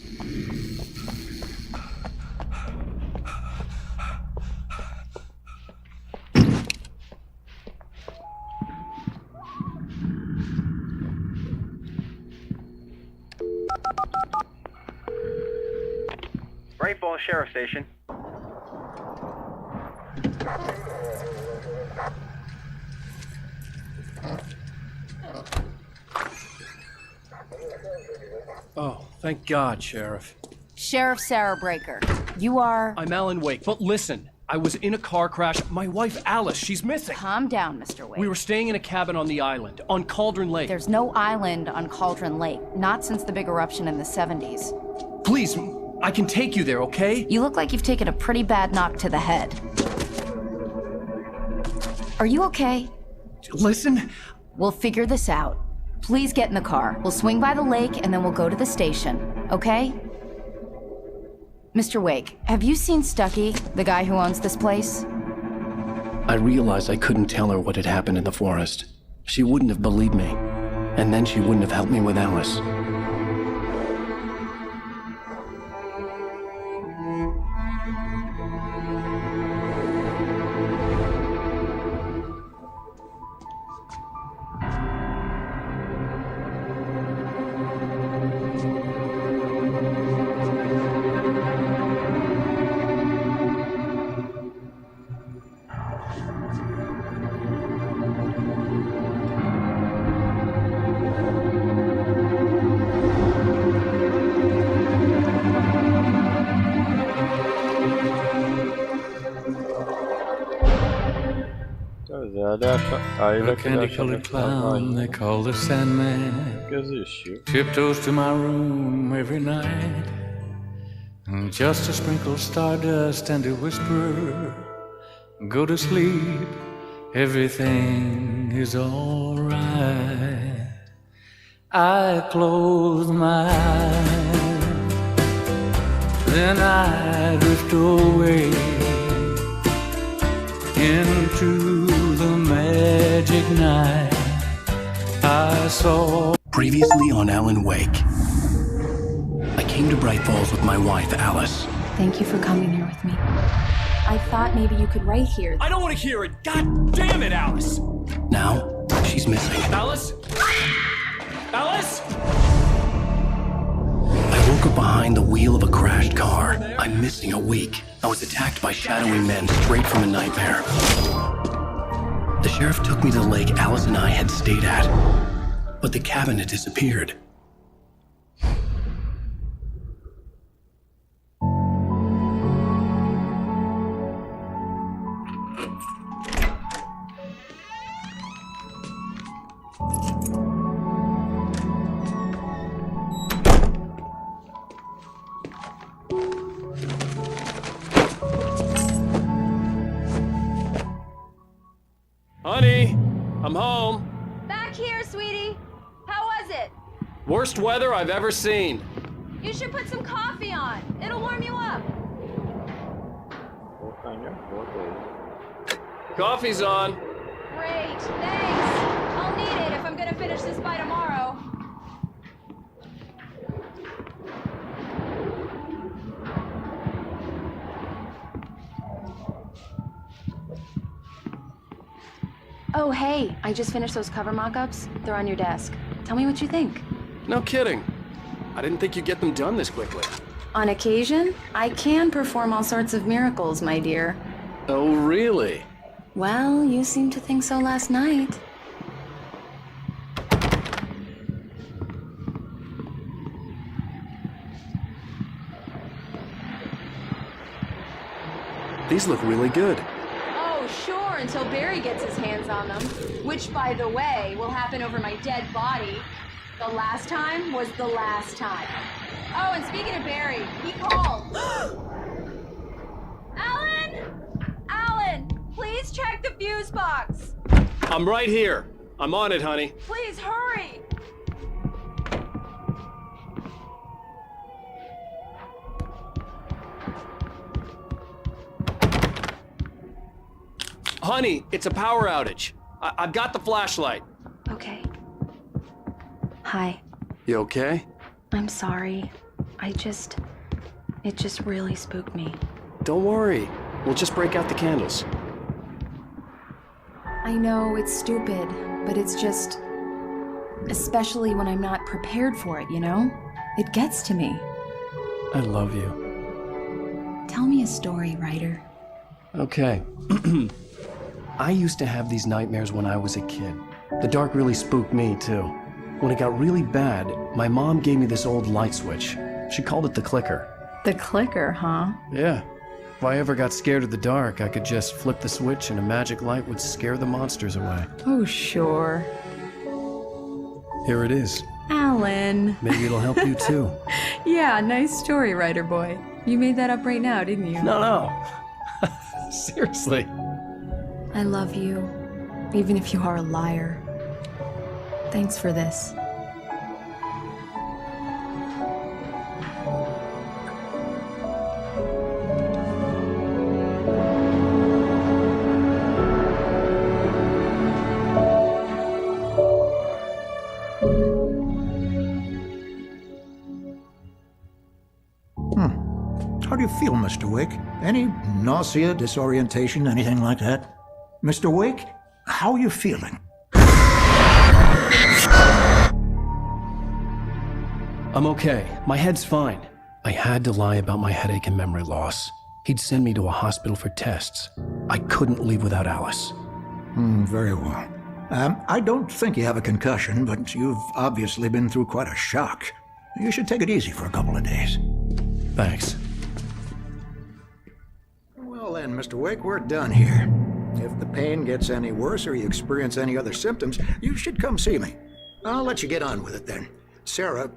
Bright Falls Sheriff Station. Oh, thank God, Sheriff. Sheriff Sarah Breaker. You are... I'm Alan Wake, but listen. I was in a car crash. My wife, Alice, she's missing. Calm down, Mr. Wake. We were staying in a cabin on the island, on Cauldron Lake. There's no island on Cauldron Lake, not since the big eruption in the 70s. Please, I can take you there, okay? You look like you've taken a pretty bad knock to the head. Are you okay? Listen. We'll figure this out. Please get in the car. We'll swing by the lake and then we'll go to the station, okay? Mr. Wake, have you seen Stucky, the guy who owns this place? I realized I couldn't tell her what had happened in the forest. She wouldn't have believed me, and then she wouldn't have helped me with Alice. A candy-colored clown they call the Sandman tiptoes to my room every night, just to sprinkle stardust and to whisper, go to sleep, everything is alright. I close my eyes, then I drift away into the magic night I saw. Previously on Alan Wake. I came to Bright Falls with my wife, Alice. Thank you for coming here with me. I thought maybe you could write here. I don't want to hear it! God damn it, Alice! Now, she's missing. Alice? Alice? I woke up behind the wheel of a crashed car. I'm missing a week. I was attacked by shadowy men straight from a nightmare. The sheriff took me to the lake Alice and I had stayed at, but the cabin had disappeared. Honey, I'm home. Back here, sweetie. How was it? Worst weather I've ever seen. You should put some coffee on. It'll warm you up. Coffee's on. Great, thanks. I'll need it if I'm gonna finish this by tomorrow. Oh, hey, I just finished those cover mock-ups. They're on your desk. Tell me what you think. No kidding. I didn't think you'd get them done this quickly. On occasion, I can perform all sorts of miracles, my dear. Oh, really? Well, you seemed to think so last night. These look really good. Oh, sure, until Barry gets his hands on them. Which, by the way, will happen over my dead body. The last time was the last time. Oh, and speaking of Barry, he called. Alan! Alan, please check the fuse box. I'm right here. I'm on it, honey. Please hurry. Honey, it's a power outage. I've got the flashlight. Okay. Hi. You okay? I'm sorry. It just really spooked me. Don't worry. We'll just break out the candles. I know it's stupid, but it's just... especially when I'm not prepared for it, you know? It gets to me. I love you. Tell me a story, writer. Okay. I used to have these nightmares when I was a kid. The dark really spooked me, too. When it got really bad, my mom gave me this old light switch. She called it the clicker. The clicker, huh? Yeah. If I ever got scared of the dark, I could just flip the switch and a magic light would scare the monsters away. Oh, sure. Here it is. Alan. Maybe it'll help you, too. Yeah, nice story, writer boy. You made that up right now, didn't you? No. Seriously. I love you, even if you are a liar. Thanks for this. How do you feel, Mr. Wake? Any nausea, disorientation, anything like that? Mr. Wake, how are you feeling? I'm okay. My head's fine. I had to lie about my headache and memory loss. He'd send me to a hospital for tests. I couldn't leave without Alice. Very well. I don't think you have a concussion, but you've obviously been through quite a shock. You should take it easy for a couple of days. Thanks. Well then, Mr. Wake, we're done here. If the pain gets any worse or you experience any other symptoms, you should come see me. I'll let you get on with it then. Sarah,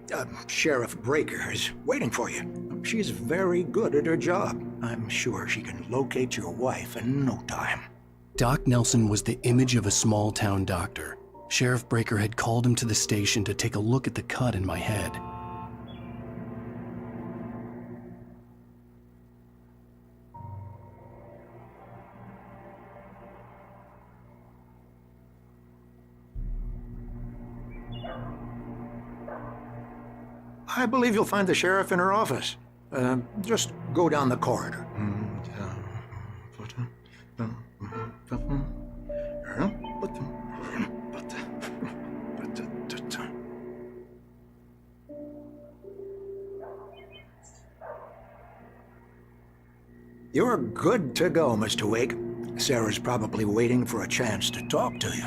Sheriff Breaker, is waiting for you. She's very good at her job. I'm sure she can locate your wife in no time. Doc Nelson was the image of a small-town doctor. Sheriff Breaker had called him to the station to take a look at the cut in my head. I believe you'll find the sheriff in her office. Just go down the corridor. You're good to go, Mr. Wake. Sarah's probably waiting for a chance to talk to you.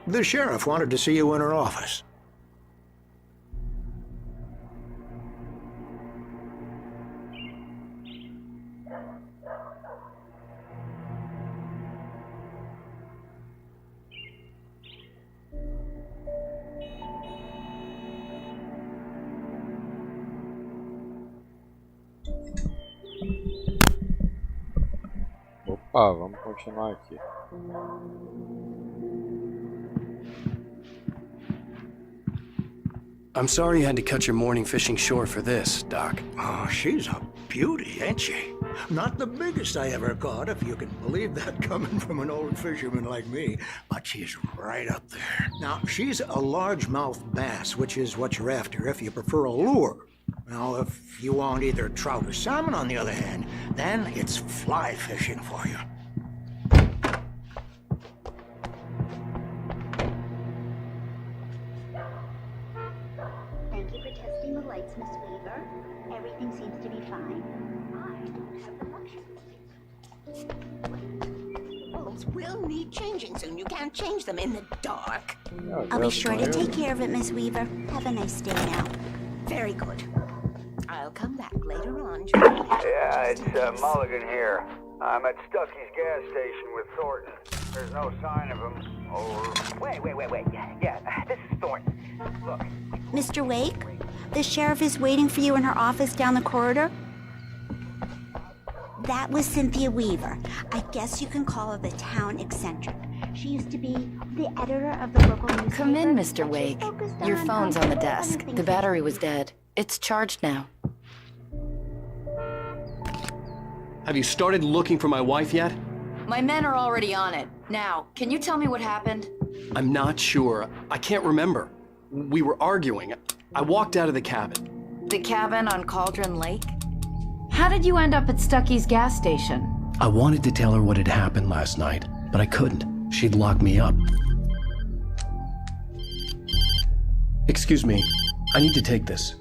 The sheriff wanted to see you in her office. Opa, vamos continuar aqui. I'm sorry you had to cut your morning fishing short for this, Doc. Oh, she's a beauty, ain't she? Not the biggest I ever caught, if you can believe that coming from an old fisherman like me, but she's right up there. Now, she's a largemouth bass, which is what you're after if you prefer a lure. Now, if you want either trout or salmon, on the other hand, then it's fly fishing for you. Thank you for testing the lights, Miss Weaver. Everything seems to be fine. I don't have the luxury. Bulbs will need changing soon. You can't change them in the dark. I'll be sure to take care of it, Miss Weaver. Have a nice day now. Very good. I'll come back later on. Yeah, it's Mulligan here. I'm at Stucky's gas station with Thornton. There's no sign of him. Over. Wait. Yeah, this is Thornton. Look. Mr. Wake, the sheriff is waiting for you in her office down the corridor. That was Cynthia Weaver. I guess you can call her the town eccentric. She used to be the editor of the local newspaper. Come in, Mr. Wake. Your phone's on the desk. The battery was dead. It's charged now. Have you started looking for my wife yet? My men are already on it. Now, can you tell me what happened? I'm not sure. I can't remember. We were arguing. I walked out of the cabin. The cabin on Cauldron Lake? How did you end up at Stucky's gas station? I wanted to tell her what had happened last night, but I couldn't. She'd lock me up. Excuse me, I need to take this.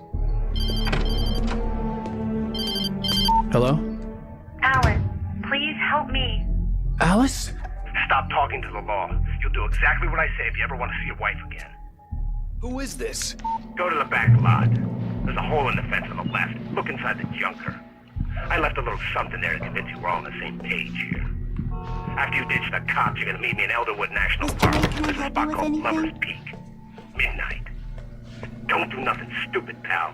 Hello? Alice, please help me. Alice? Stop talking to the law. You'll do exactly what I say if you ever want to see your wife again. Who is this? Go to the back lot. There's a hole in the fence on the left. Look inside the junker. I left a little something there to convince you we're all on the same page here. After you ditch the cops, you're gonna meet me in Elderwood National Park. There's a spot called Lover's Peak. Midnight. Don't do nothing stupid, pal.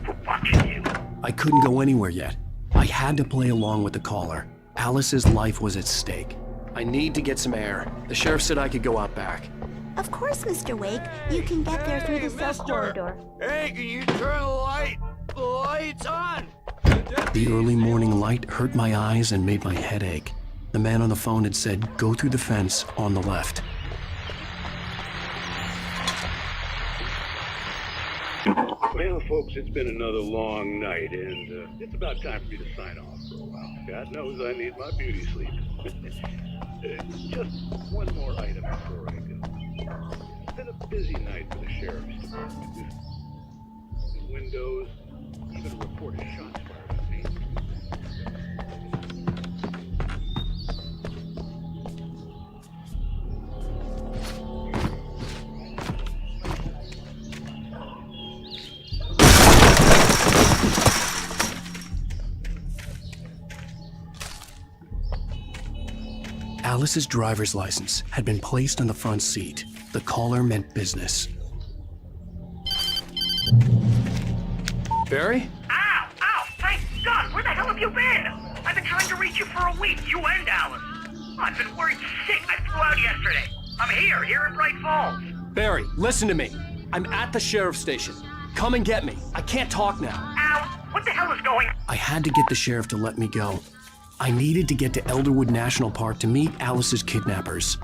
We're watching you. I couldn't go anywhere yet. I had to play along with the caller. Alice's life was at stake. I need to get some air. The sheriff said I could go out back. Of course, Mr. Wake. You can get there through the south corridor. Hey, can you turn the light? The light's on! The early morning light hurt my eyes and made my head ache. The man on the phone had said, go through the fence on the left. Well, folks, it's been another long night, and it's about time for me to sign off for a while. God knows I need my beauty sleep. Just one more item before I go. It's been a busy night for the sheriff's department. The windows, even a report of shots fired at me. Alice's driver's license had been placed on the front seat. The caller meant business. Barry? Ow! Thank God! Where the hell have you been? I've been trying to reach you for a week, you and Alice. I've been worried sick. I flew out yesterday. I'm here in Bright Falls. Barry, listen to me. I'm at the sheriff's station. Come and get me. I can't talk now. Ow! What the hell is going on? I had to get the sheriff to let me go. I needed to get to Elderwood National Park to meet Alice's kidnappers.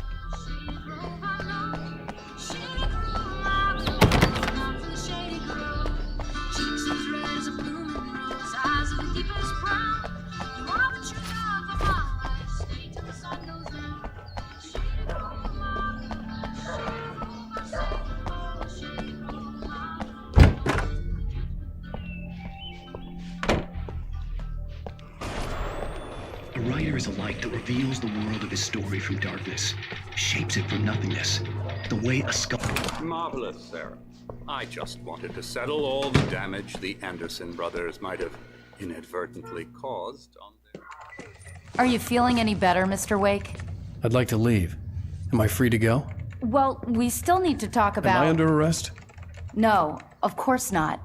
A writer is a light that reveals the world of his story from darkness, shapes it from nothingness, the way a sculptor... Marvelous, Sarah. I just wanted to settle all the damage the Anderson brothers might have inadvertently caused on their... Are you feeling any better, Mr. Wake? I'd like to leave. Am I free to go? Well, we still need to talk about... Am I under arrest? No, of course not.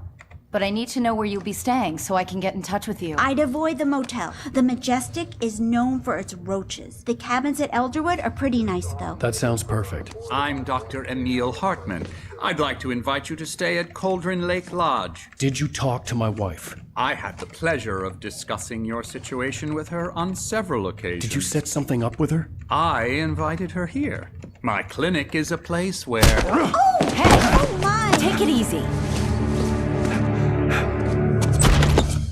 but I need to know where you'll be staying so I can get in touch with you. I'd avoid the motel. The Majestic is known for its roaches. The cabins at Elderwood are pretty nice, though. That sounds perfect. I'm Dr. Emil Hartman. I'd like to invite you to stay at Cauldron Lake Lodge. Did you talk to my wife? I had the pleasure of discussing your situation with her on several occasions. Did you set something up with her? I invited her here. My clinic is a place where... Oh, hey! Oh, my! Take it easy.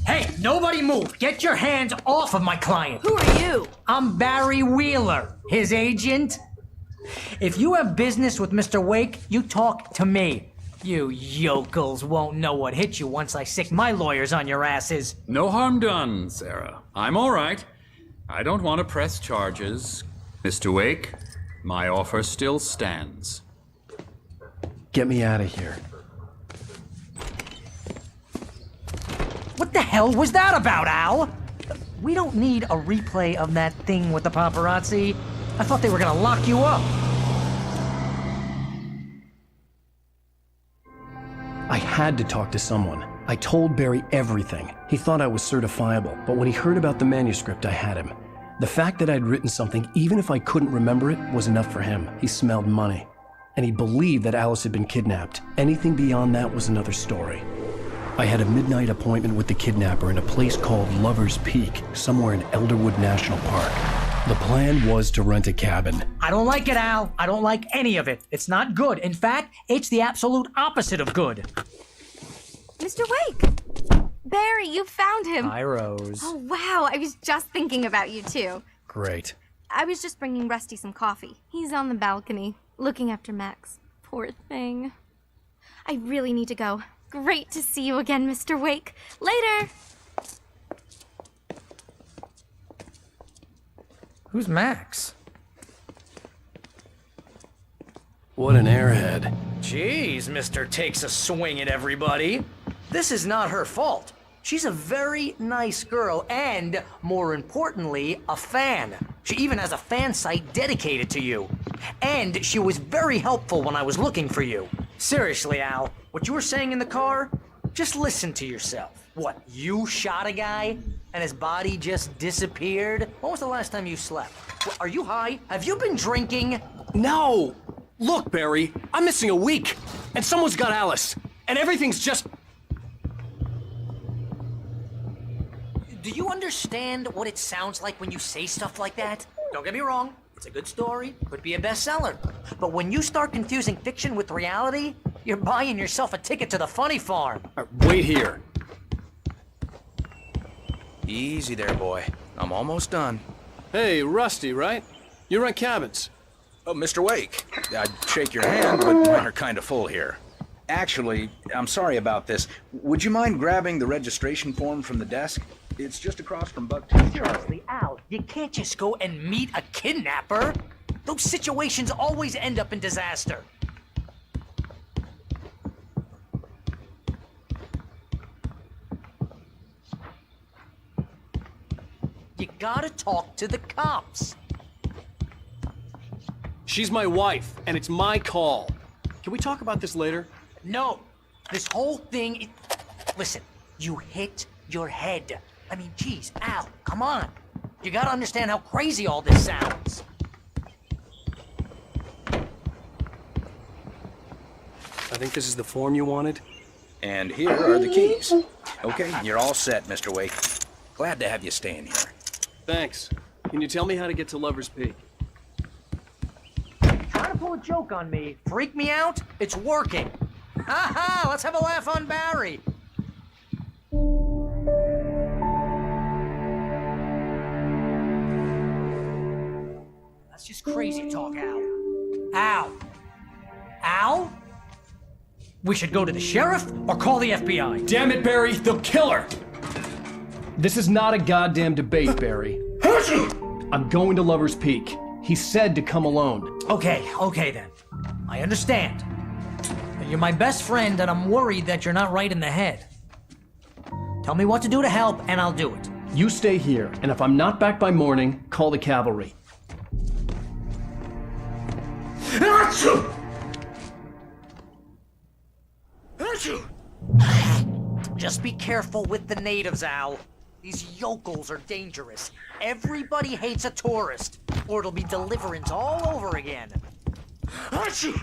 Hey, nobody move! Get your hands off of my client! Who are you? I'm Barry Wheeler, his agent. If you have business with Mr. Wake, you talk to me. You yokels won't know what hit you once I sick my lawyers on your asses. No harm done, Sarah. I'm all right. I don't want to press charges. Mr. Wake, my offer still stands. Get me out of here. What the hell was that about, Al? We don't need a replay of that thing with the paparazzi. I thought they were gonna lock you up. I had to talk to someone. I told Barry everything. He thought I was certifiable, but when he heard about the manuscript, I had him. The fact that I'd written something, even if I couldn't remember it, was enough for him. He smelled money. And he believed that Alice had been kidnapped. Anything beyond that was another story. I had a midnight appointment with the kidnapper in a place called Lover's Peak, somewhere in Elderwood National Park. The plan was to rent a cabin. I don't like it, Al. I don't like any of it. It's not good. In fact, it's the absolute opposite of good. Mr. Wake! Barry, you found him! Hi, Rose. Oh, wow. I was just thinking about you, too. Great. I was just bringing Rusty some coffee. He's on the balcony, looking after Max. Poor thing. I really need to go. Great to see you again, Mr. Wake. Later! Who's Max? What an airhead. Jeez, Mr. Takes a swing at everybody. This is not her fault. She's a very nice girl and, more importantly, a fan. She even has a fan site dedicated to you. And she was very helpful when I was looking for you. Seriously, Al, what you were saying in the car, just listen to yourself. What, you shot a guy and his body just disappeared? When was the last time you slept? What, are you high? Have you been drinking? No! Look, Barry, I'm missing a week, and someone's got Alice, and everything's just... Do you understand what it sounds like when you say stuff like that? Don't get me wrong, it's a good story, could be a bestseller. But when you start confusing fiction with reality, you're buying yourself a ticket to the funny farm. Wait here. Easy there, boy. I'm almost done. Hey, Rusty, right? You rent cabins. Oh, Mr. Wake. I'd shake your hand, but mine are kind of full here. Actually, I'm sorry about this. Would you mind grabbing the registration form from the desk? It's just across from Buck 2 Charlie. Seriously, Al, you can't just go and meet a kidnapper. Those situations always end up in disaster. You gotta talk to the cops. She's my wife, and it's my call. Can we talk about this later? No, this whole thing... Listen, you hit your head. I mean, geez, Al, come on. You gotta understand how crazy all this sounds. I think this is the form you wanted. And here are the keys. Okay, you're all set, Mr. Wake. Glad to have you staying here. Thanks. Can you tell me how to get to Lover's Peak? Trying to pull a joke on me, freak me out? It's working. Ha-ha, let's have a laugh on Barry. That's just crazy talk, Al. Al? Al? We should go to the sheriff or call the FBI. Damn it, Barry, they'll kill her! This is not a goddamn debate, Barry. I'm going to Lover's Peak. He said to come alone. Okay then. I understand. You're my best friend and I'm worried that you're not right in the head. Tell me what to do to help and I'll do it. You stay here, and if I'm not back by morning, call the cavalry. Achoo! Achoo! Just be careful with the natives, Al. These yokels are dangerous. Everybody hates a tourist, or it'll be Deliverance all over again. Achoo!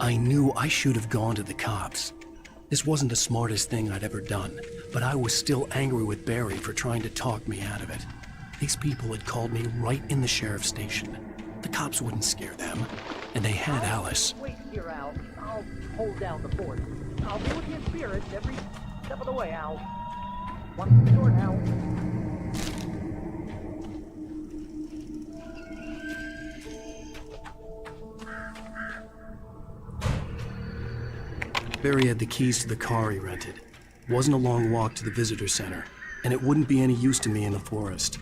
I knew I should have gone to the cops. This wasn't the smartest thing I'd ever done, but I was still angry with Barry for trying to talk me out of it. These people had called me right in the sheriff's station. The cops wouldn't scare them, and they had Alice. Wait here, Al. I'll hold down the fort. I'll be with you in spirit every step of the way, Al. One short, Al. Barry had the keys to the car he rented. It wasn't a long walk to the visitor center, and it wouldn't be any use to me in the forest.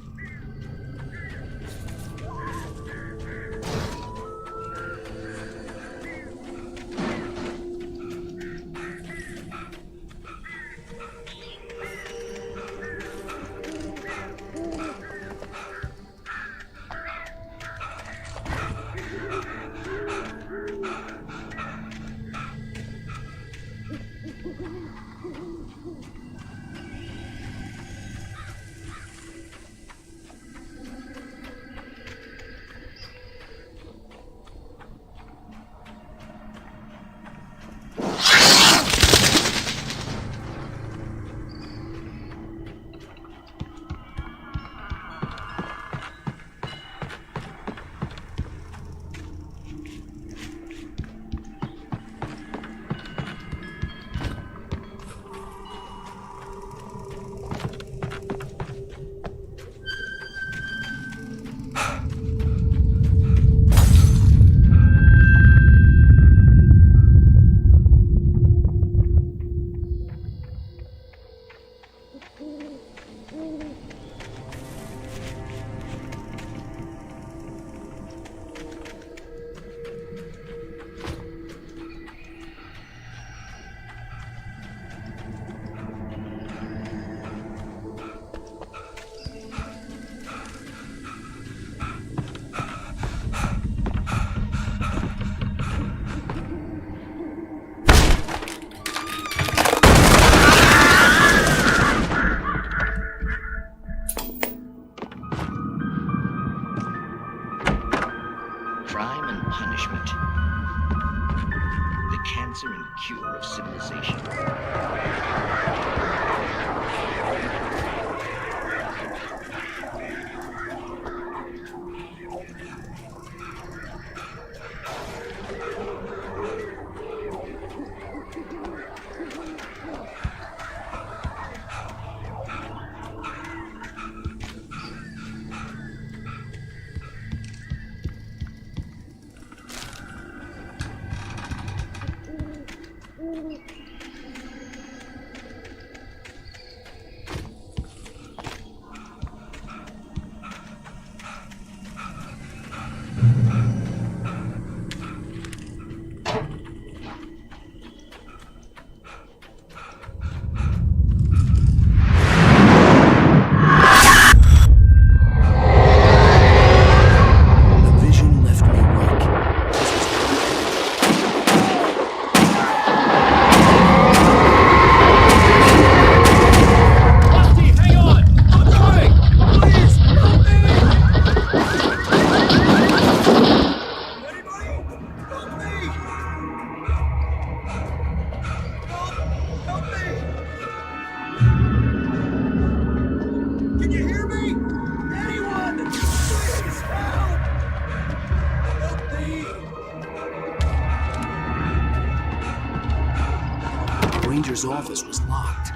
ranger's office was locked.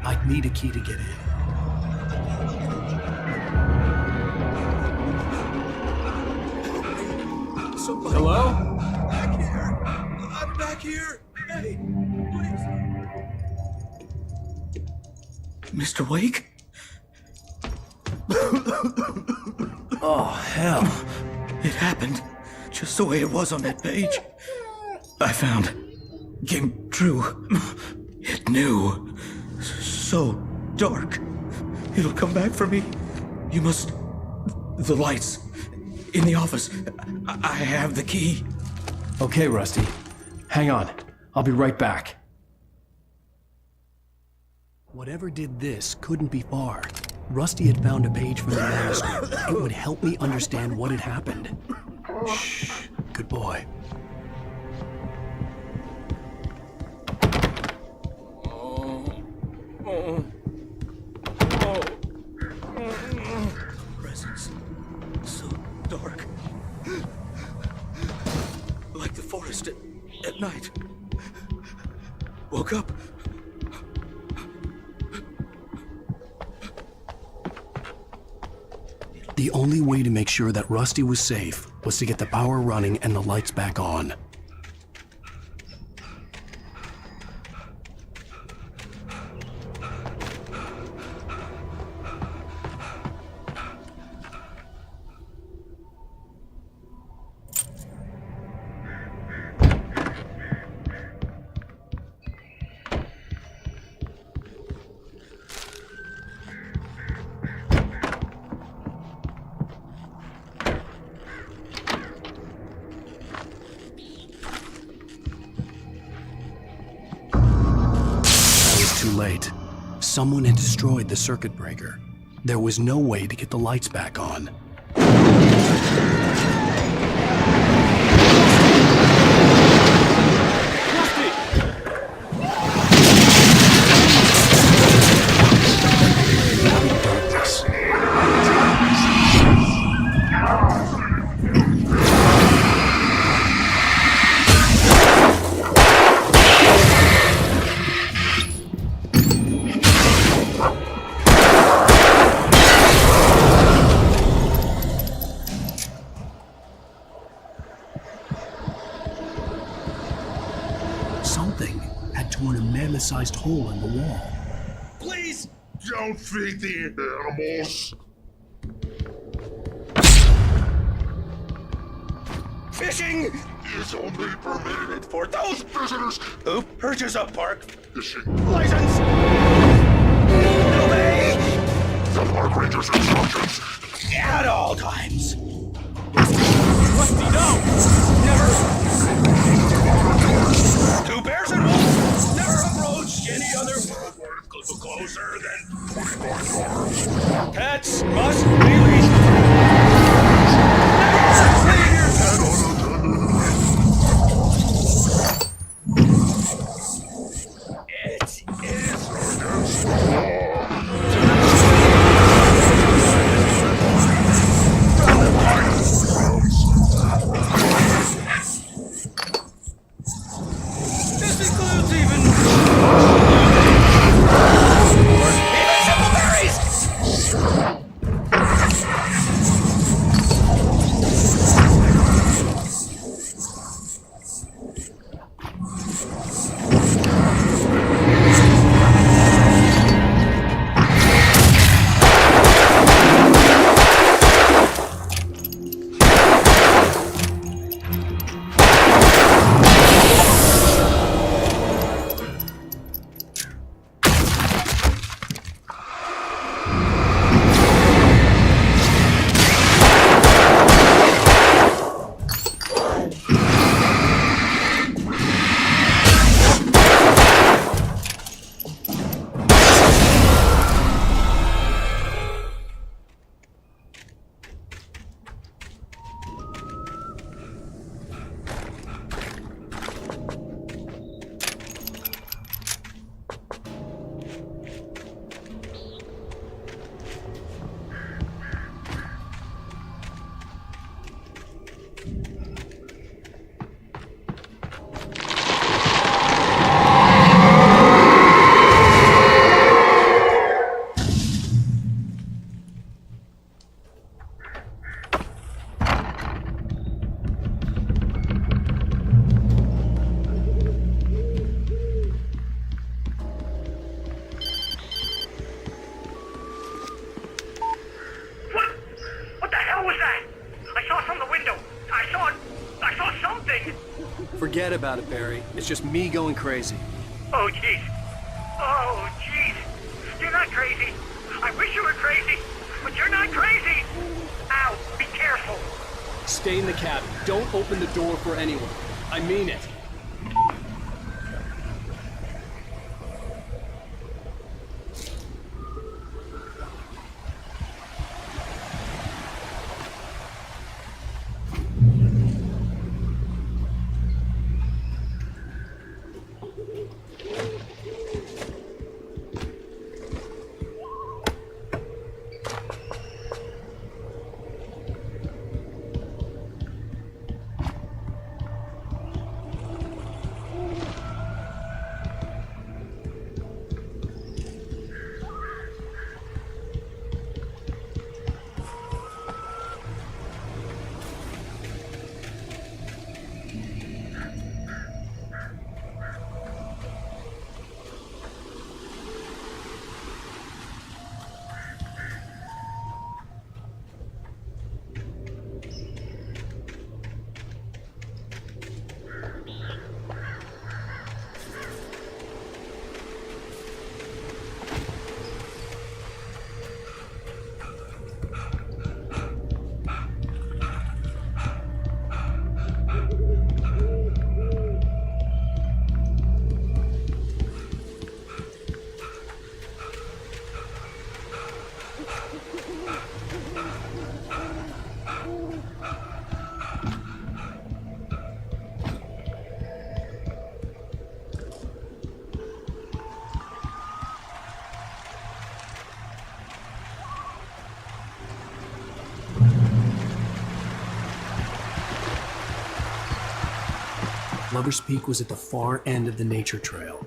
I'd need a key to get in. Somebody. Hello? Back here. I'm back here. Hey, please. Mr. Wake? Oh, hell. It happened just the way it was on that page. I found. Came true. It knew. So dark. It'll come back for me. You must. The lights. In the office. I have the key. Okay, Rusty. Hang on. I'll be right back. Whatever did this couldn't be far. Rusty had found a page from the manuscript. It would help me understand what had happened. Shh. Good boy. Presence. So dark. Like the forest at night. Woke up. The only way to make sure that Rusty was safe was to get the power running and the lights back on. Too late. Someone had destroyed the circuit breaker. There was no way to get the lights back on. Something had torn a mammoth-sized hole in the wall. Please don't feed the animals. Fishing is only permitted for those visitors who purchase a park fishing license. Obey the park ranger's instructions at all times. Rusty, no! Never! Two bears and wolves never approach any other closer than 25 yards. Cats must be released. It is against the law. Forget about it, Barry. It's just me going crazy. Oh, jeez. Oh, jeez. You're not crazy. I wish you were crazy, but you're not crazy. Ow, be careful. Stay in the cabin. Don't open the door for anyone. I mean it. Lover's Peak was at the far end of the nature trail.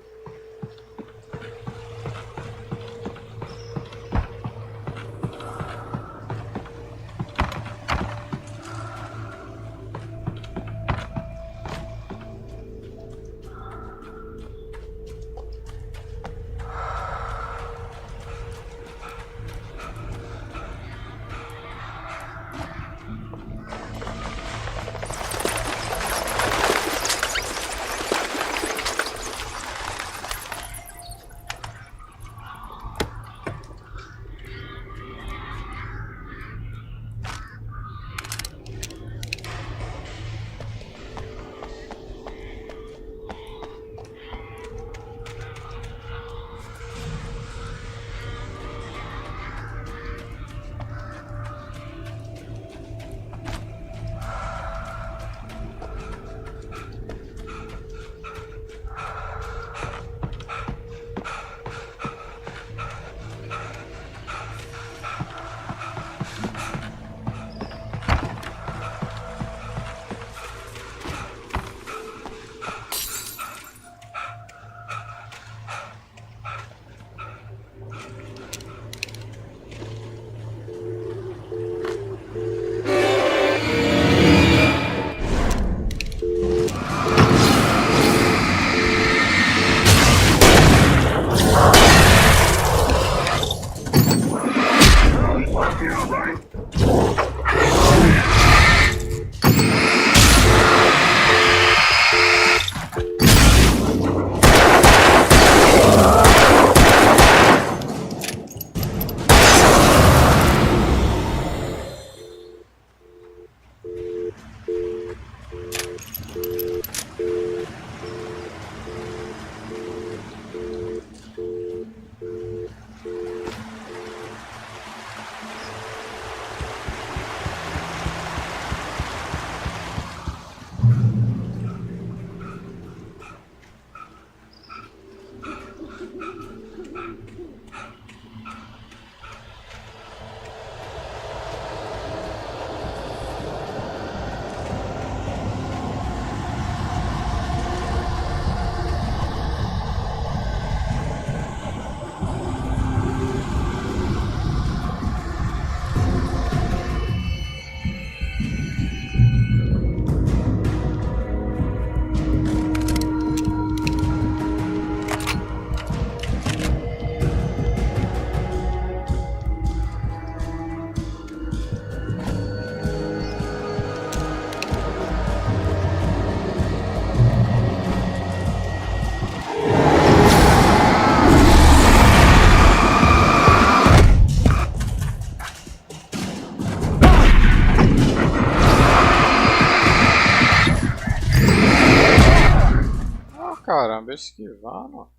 caramba, esquivando.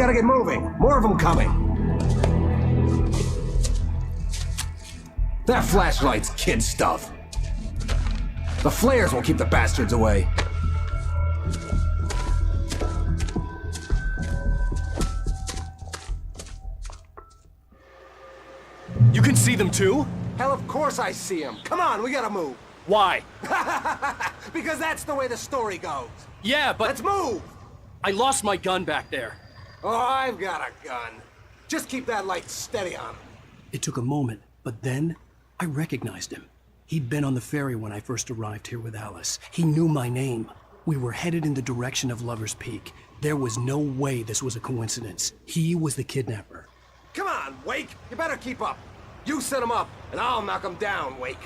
gotta get moving. More of them coming. That flashlight's kid stuff. The flares will keep the bastards away. You can see them too? Hell, of course I see them. Come on, we gotta move. Why? Because that's the way the story goes. Yeah, but... Let's move! I lost my gun back there. Oh, I've got a gun. Just keep that light steady on him. It took a moment, but then I recognized him. He'd been on the ferry when I first arrived here with Alice. He knew my name. We were headed in the direction of Lover's Peak. There was no way this was a coincidence. He was the kidnapper. Come on, Wake! You better keep up. You set him up, and I'll knock him down, Wake.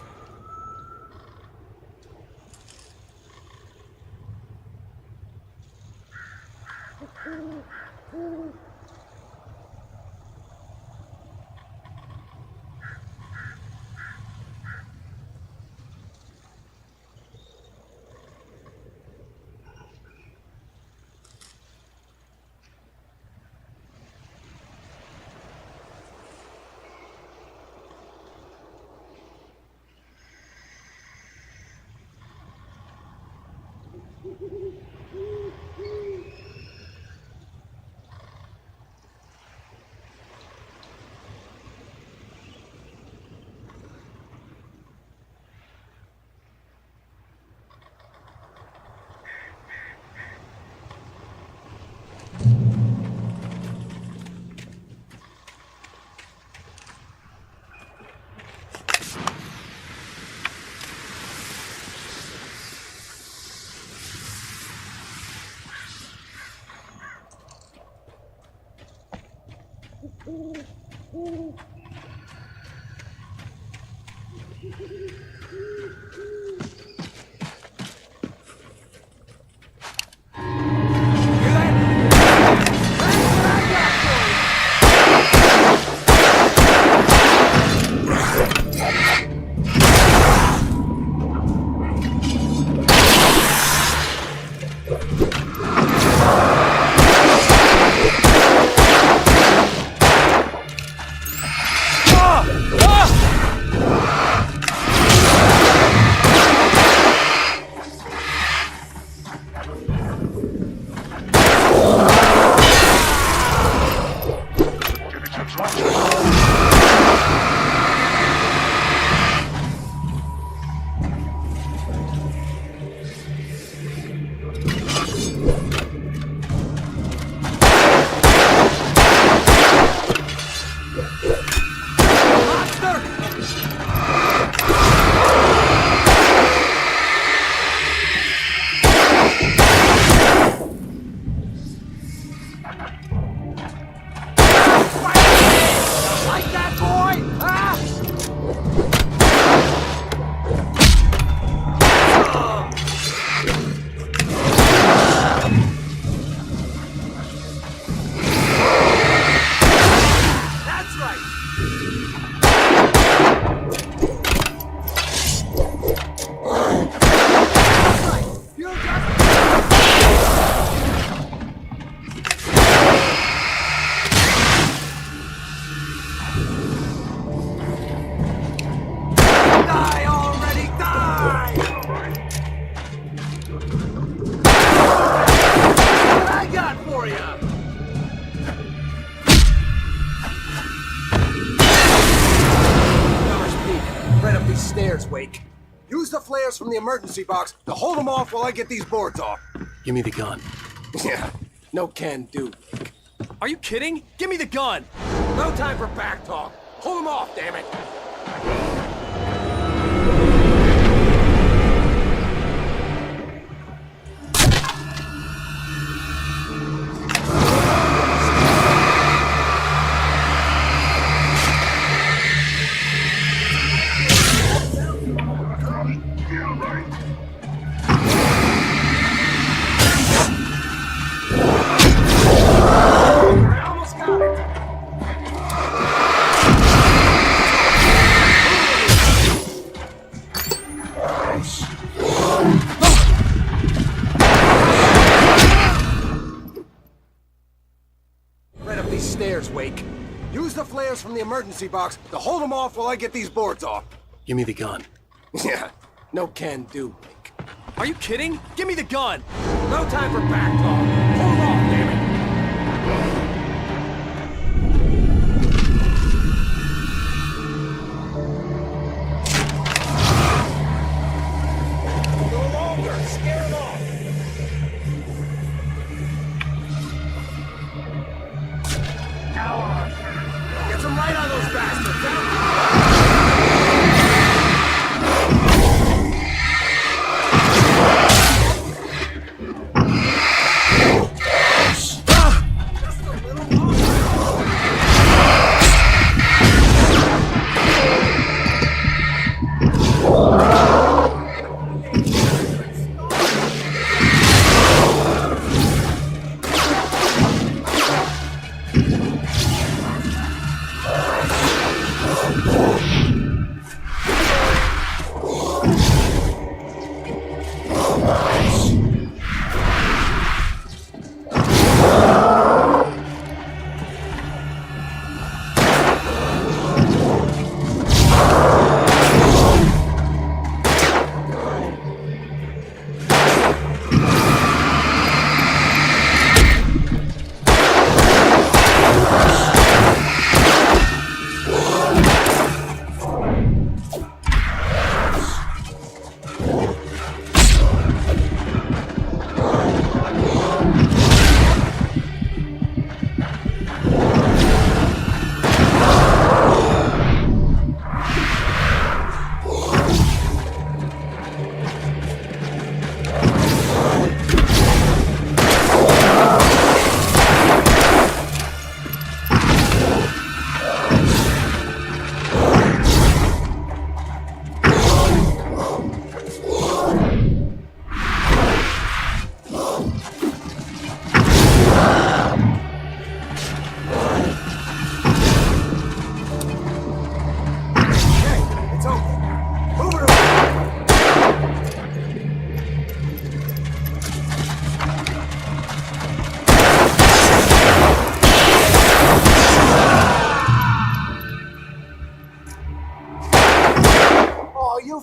Wake. Use the flares from the emergency box to hold them off while I get these boards off. Give me the gun. Yeah, no can do. Are you kidding? Give me the gun! No time for back talk. Hold them off, damn it! Wake. Use the flares from the emergency box to hold them off while I get these boards off. Give me the gun. Yeah, no can do, Wake. Are you kidding? Give me the gun! No time for back talk. Hold off, damn it! A little longer. Scare them off. Get some light on those bastards,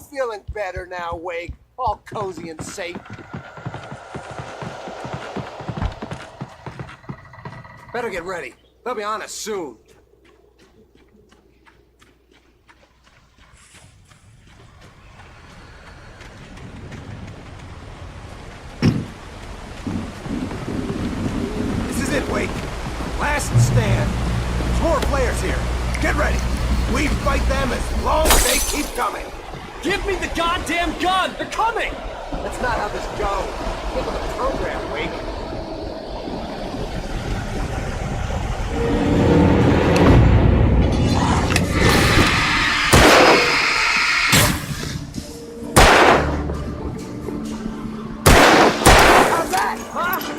feeling better now, Wake. All cozy and safe. Better get ready. They'll be on us soon. This is it, Wake. Last stand. There's more players here. Get ready. We fight them as long as they keep coming. Give me the goddamn gun! They're coming! That's not how this goes. Get with the program, Wake. How's that, huh?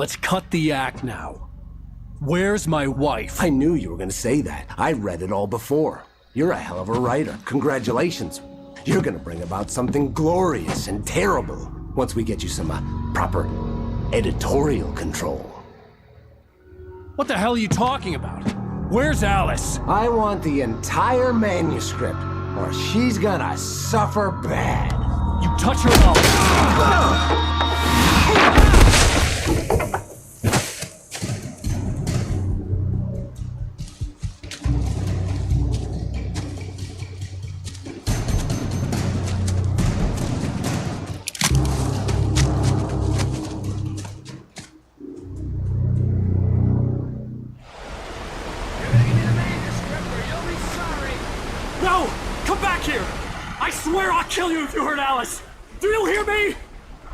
let's cut the act now. Where's my wife? I knew you were gonna say that. I read it all before. You're a hell of a writer. Congratulations. You're gonna bring about something glorious and terrible once we get you some proper editorial control. What the hell are you talking about? Where's Alice? I want the entire manuscript, or she's gonna suffer bad. You touch her and I'll... No! Come back here! I swear I'll kill you if you hurt Alice! Do you hear me?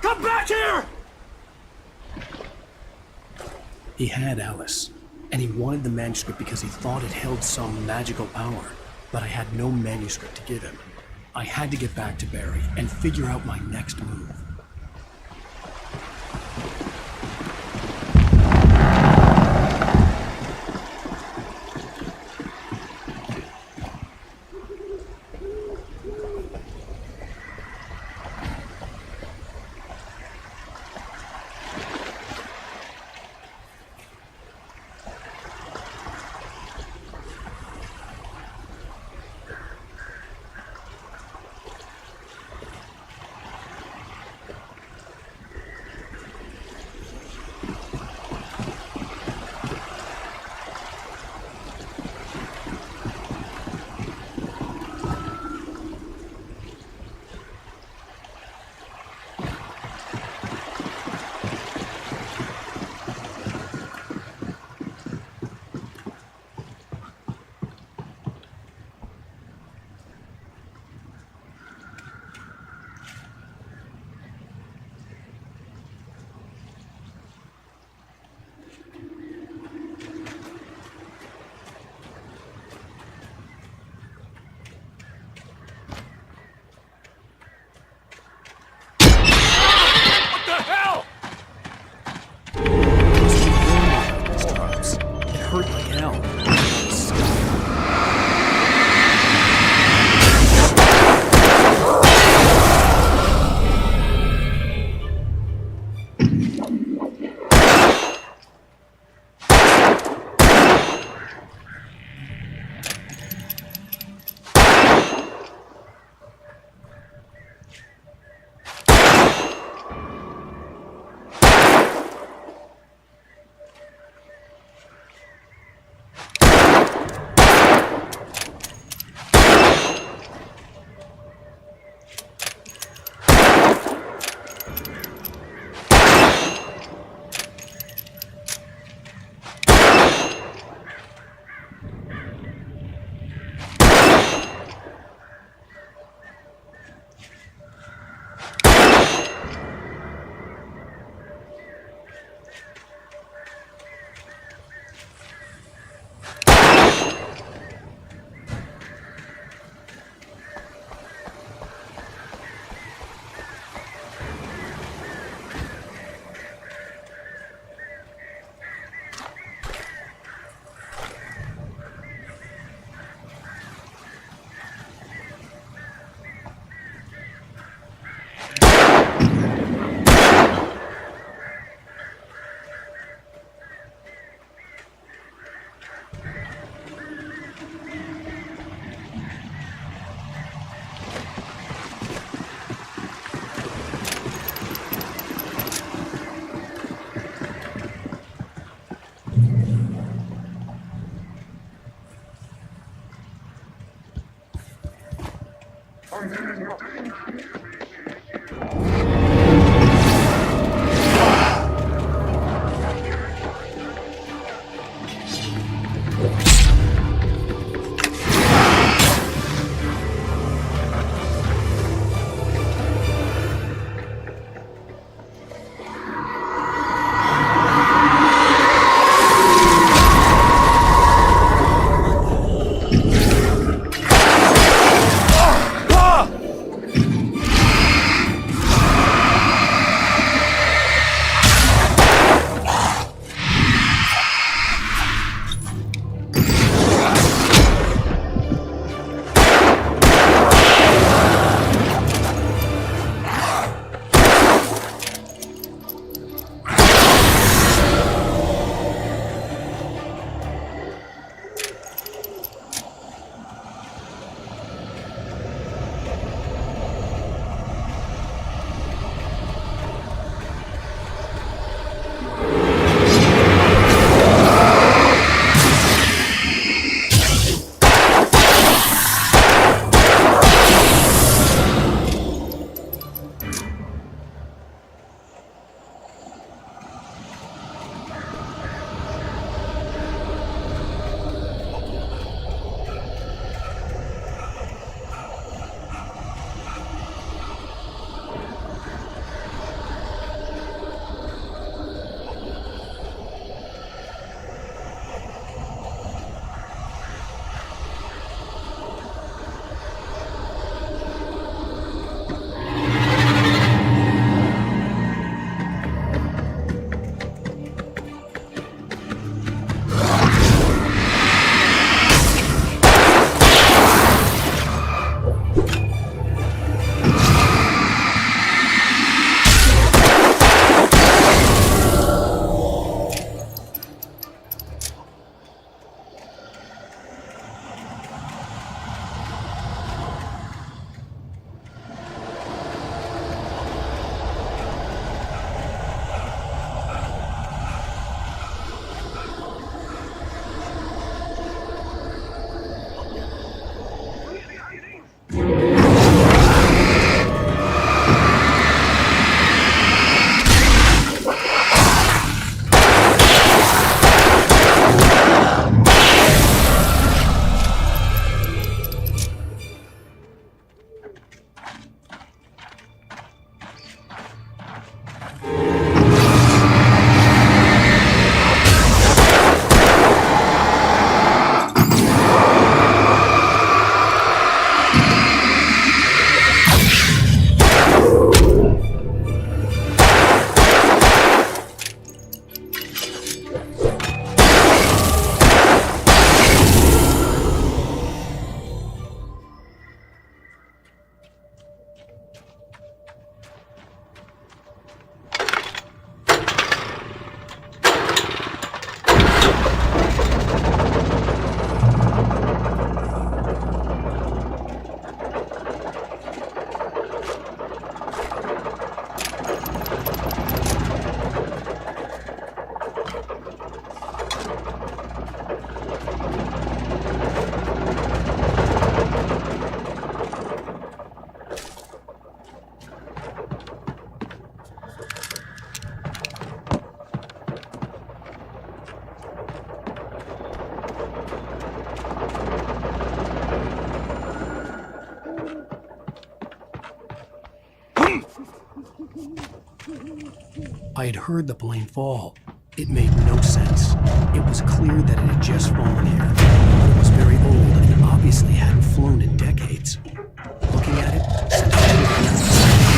Come back here! He had Alice, and he wanted the manuscript because he thought it held some magical power. But I had no manuscript to give him. I had to get back to Barry and figure out my next move. I had heard the plane fall. It made no sense. It was clear that it had just fallen here, but it was very old and obviously hadn't flown in decades. Looking at it, sent a shiver down my spine.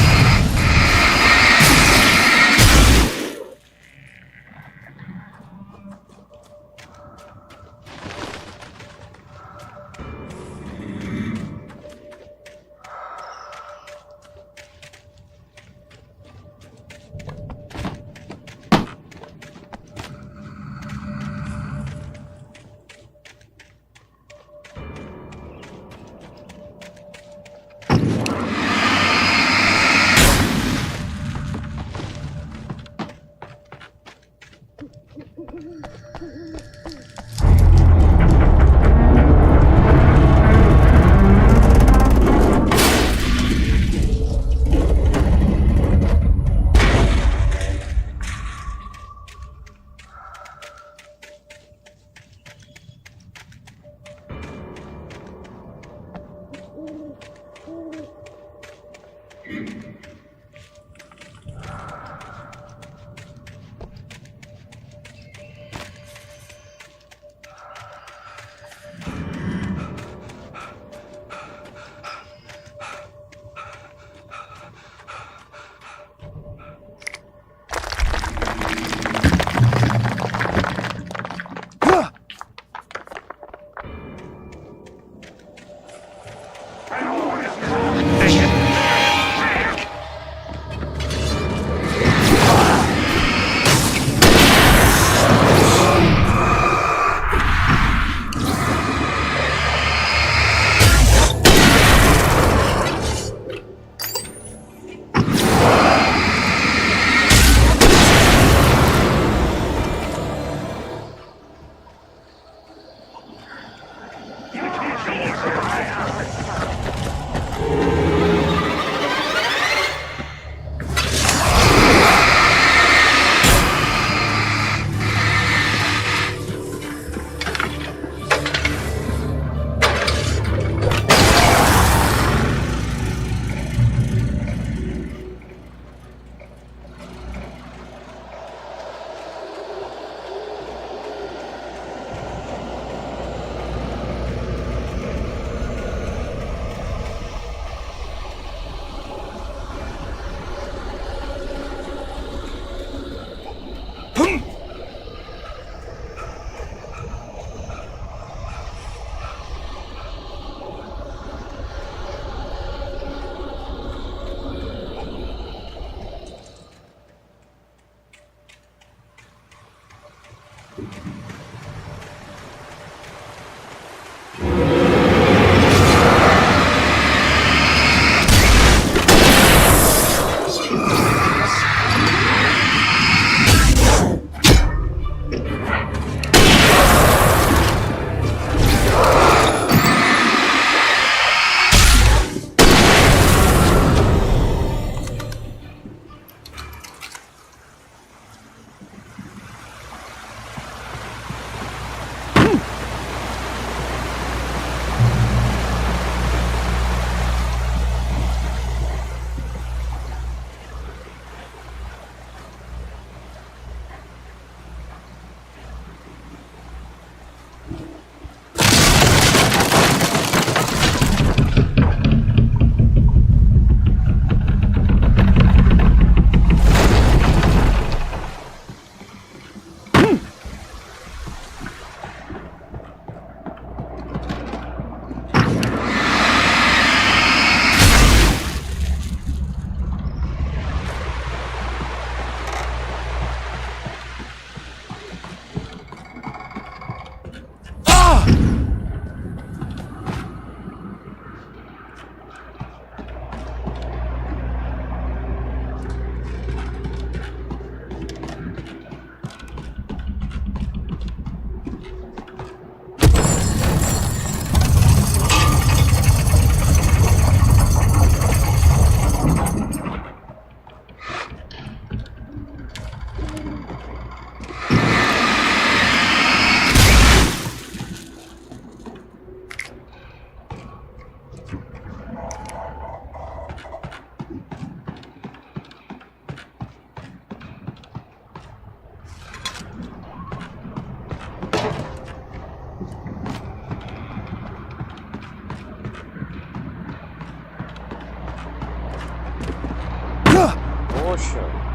Poxa.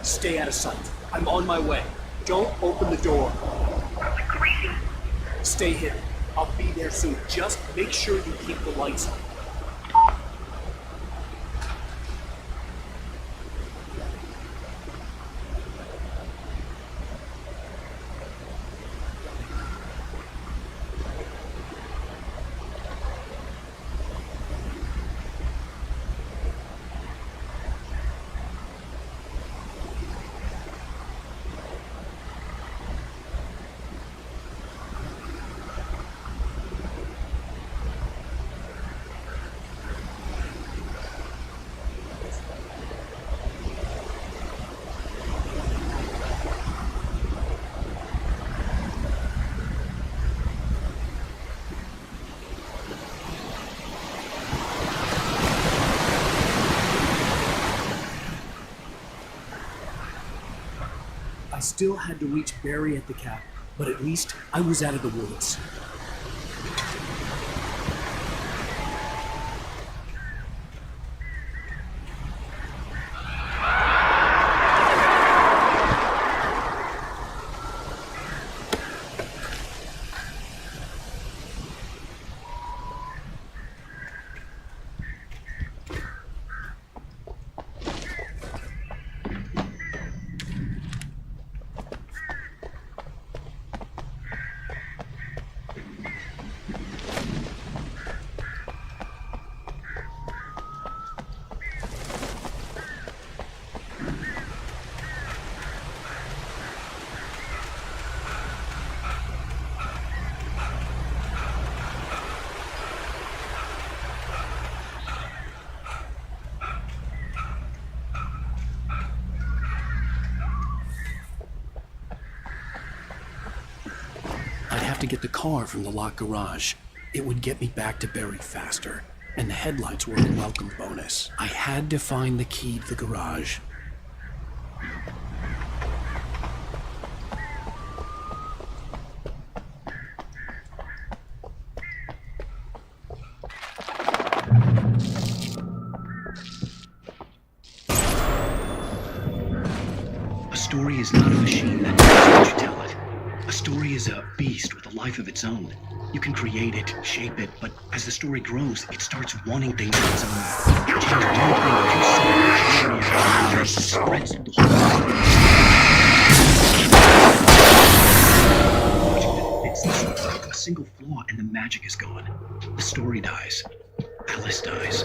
Stay out of sight. I'm on my way. Don't open the door. Are you crazy? Stay hidden. I'll be there soon. Just make sure you keep the lights on. I still had to reach Barry at the cabin, but at least I was out of the woods. To get the car from the locked garage. It would get me back to Barry faster, and the headlights were a welcome bonus. I had to find the key to the garage. A story is not a machine that does what you tell it. A story is a beast with a life of its own. You can create it, shape it, but as the story grows, it starts wanting things of its own. Change one thing too subtle, it spreads through the whole story. It's a single flaw and the magic is gone. The story dies. Alice dies.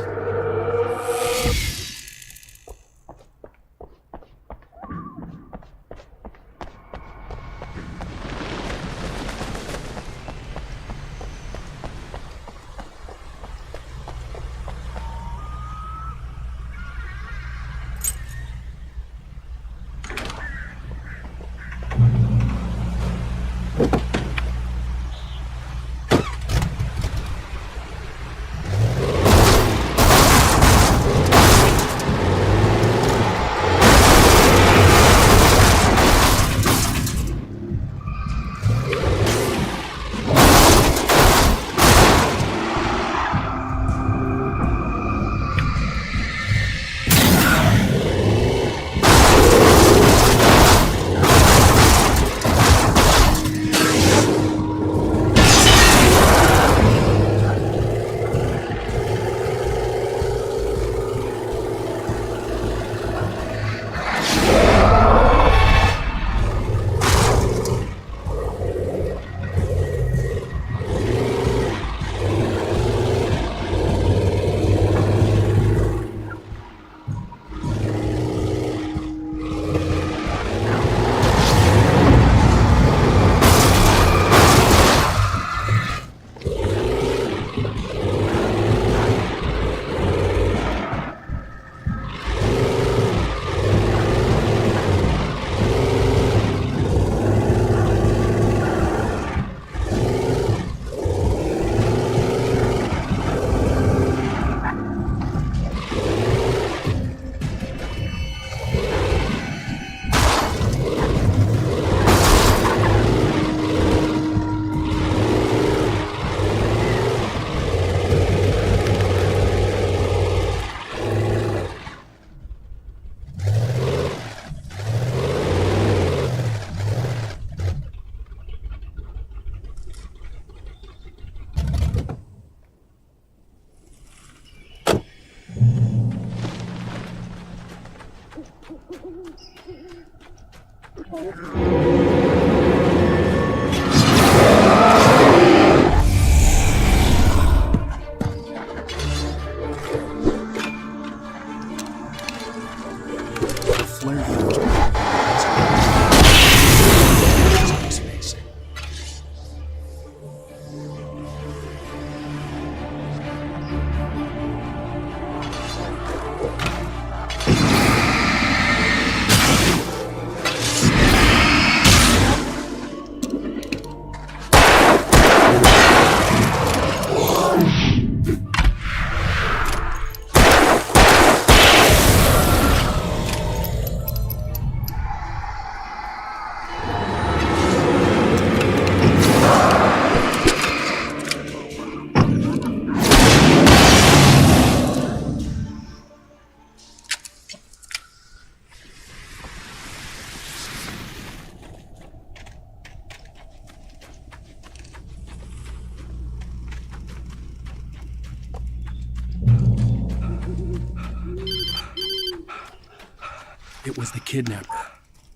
It was the kidnapper.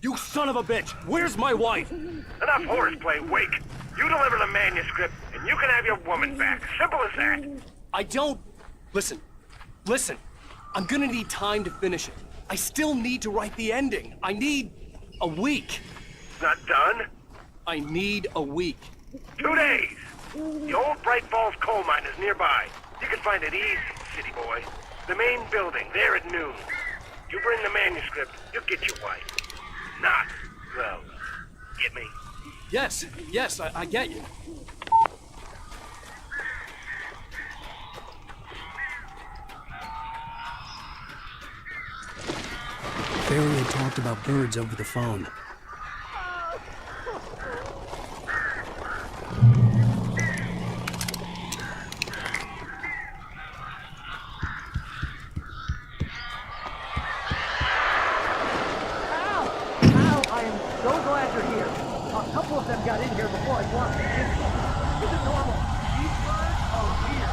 You son of a bitch! Where's my wife? Enough horseplay, Wake. You deliver the manuscript, and you can have your woman back. Simple as that. I don't... Listen. I'm gonna need time to finish it. I still need to write the ending. I need a week. Not done? I need a week. 2 days. The old Bright Falls coal mine is nearby. You can find it easy, city boy. The main building, there at noon. You bring the manuscript, you'll get your wife. Not, well, get me? Yes, I get you. Barry had talked about birds over the phone. Got in here before I blocked the kitchen. Is it normal? These birds are weird.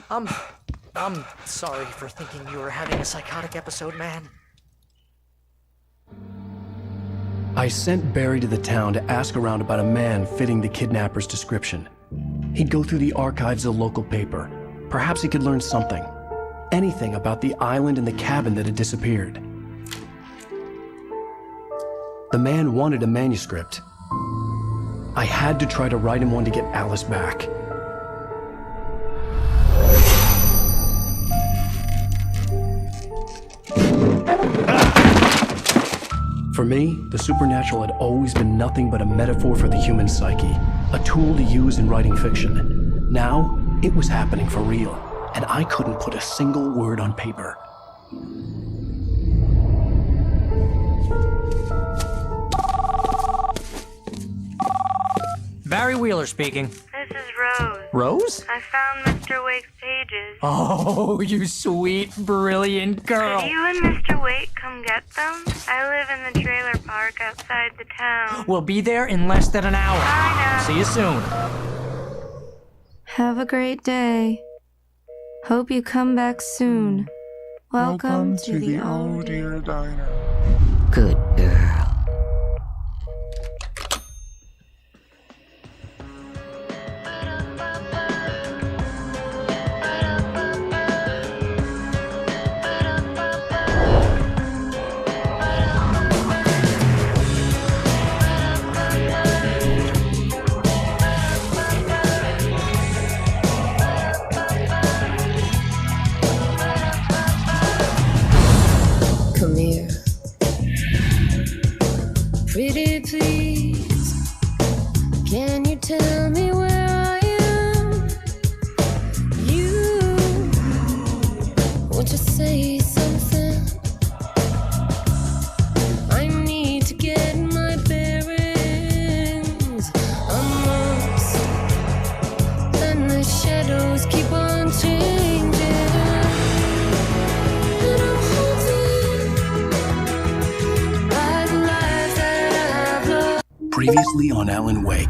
I'm sorry for thinking you were having a psychotic episode, man. I sent Barry to the town to ask around about a man fitting the kidnapper's description. He'd go through the archives of the local paper. Perhaps he could learn something. Anything about the island and the cabin that had disappeared. The man wanted a manuscript. I had to try to write him one to get Alice back. For me, the supernatural had always been nothing but a metaphor for the human psyche, a tool to use in writing fiction. Now, it was happening for real, and I couldn't put a single word on paper. Barry Wheeler speaking. This is Rose. Rose? I found Mr. Wake's pages. Oh, you sweet, brilliant girl. Could you and Mr. Wake come get them? I live in the trailer park outside the town. We'll be there in less than an hour. Bye now. See you soon. Have a great day. Hope you come back soon. Welcome to the Oh Dear Diner. Good girl. Come here. Pretty please, can you tell me where I am? You, won't you say something? I need to get my bearings amongst, and the shadows keep on changing. And I'm Previously on Alan Wake,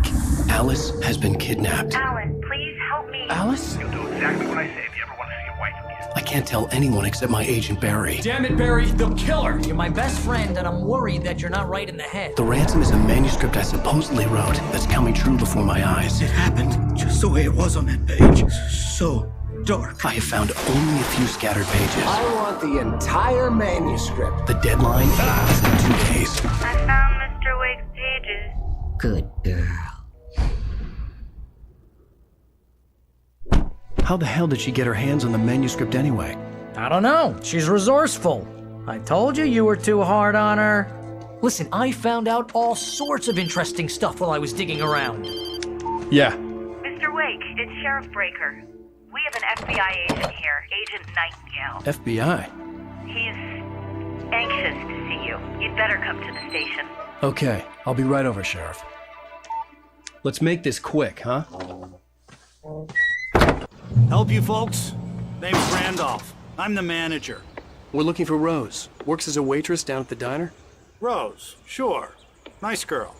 Alice has been kidnapped. Alan, please help me. Alice? You'll do exactly what I say if you ever want to see your wife again. I can't tell anyone except my agent Barry. Damn it, Barry, they'll kill her! You're my best friend, and I'm worried that you're not right in the head. The ransom is a manuscript I supposedly wrote that's coming true before my eyes. It happened just the way it was on that page. So dark. I have found only a few scattered pages. I want the entire manuscript. The deadline is in 2 days. I found Mr. Wake's pages. Good girl. How the hell did she get her hands on the manuscript anyway? I don't know. She's resourceful. I told you were too hard on her. Listen, I found out all sorts of interesting stuff while I was digging around. Yeah. Mr. Wake, it's Sheriff Breaker. We have an FBI agent here, Agent Nightingale. FBI? He's anxious to see you. You'd better come to the station. Okay, I'll be right over, Sheriff. Let's make this quick, huh? Help you folks? Name's Randolph. I'm the manager. We're looking for Rose. Works as a waitress down at the diner. Rose, sure. Nice girl.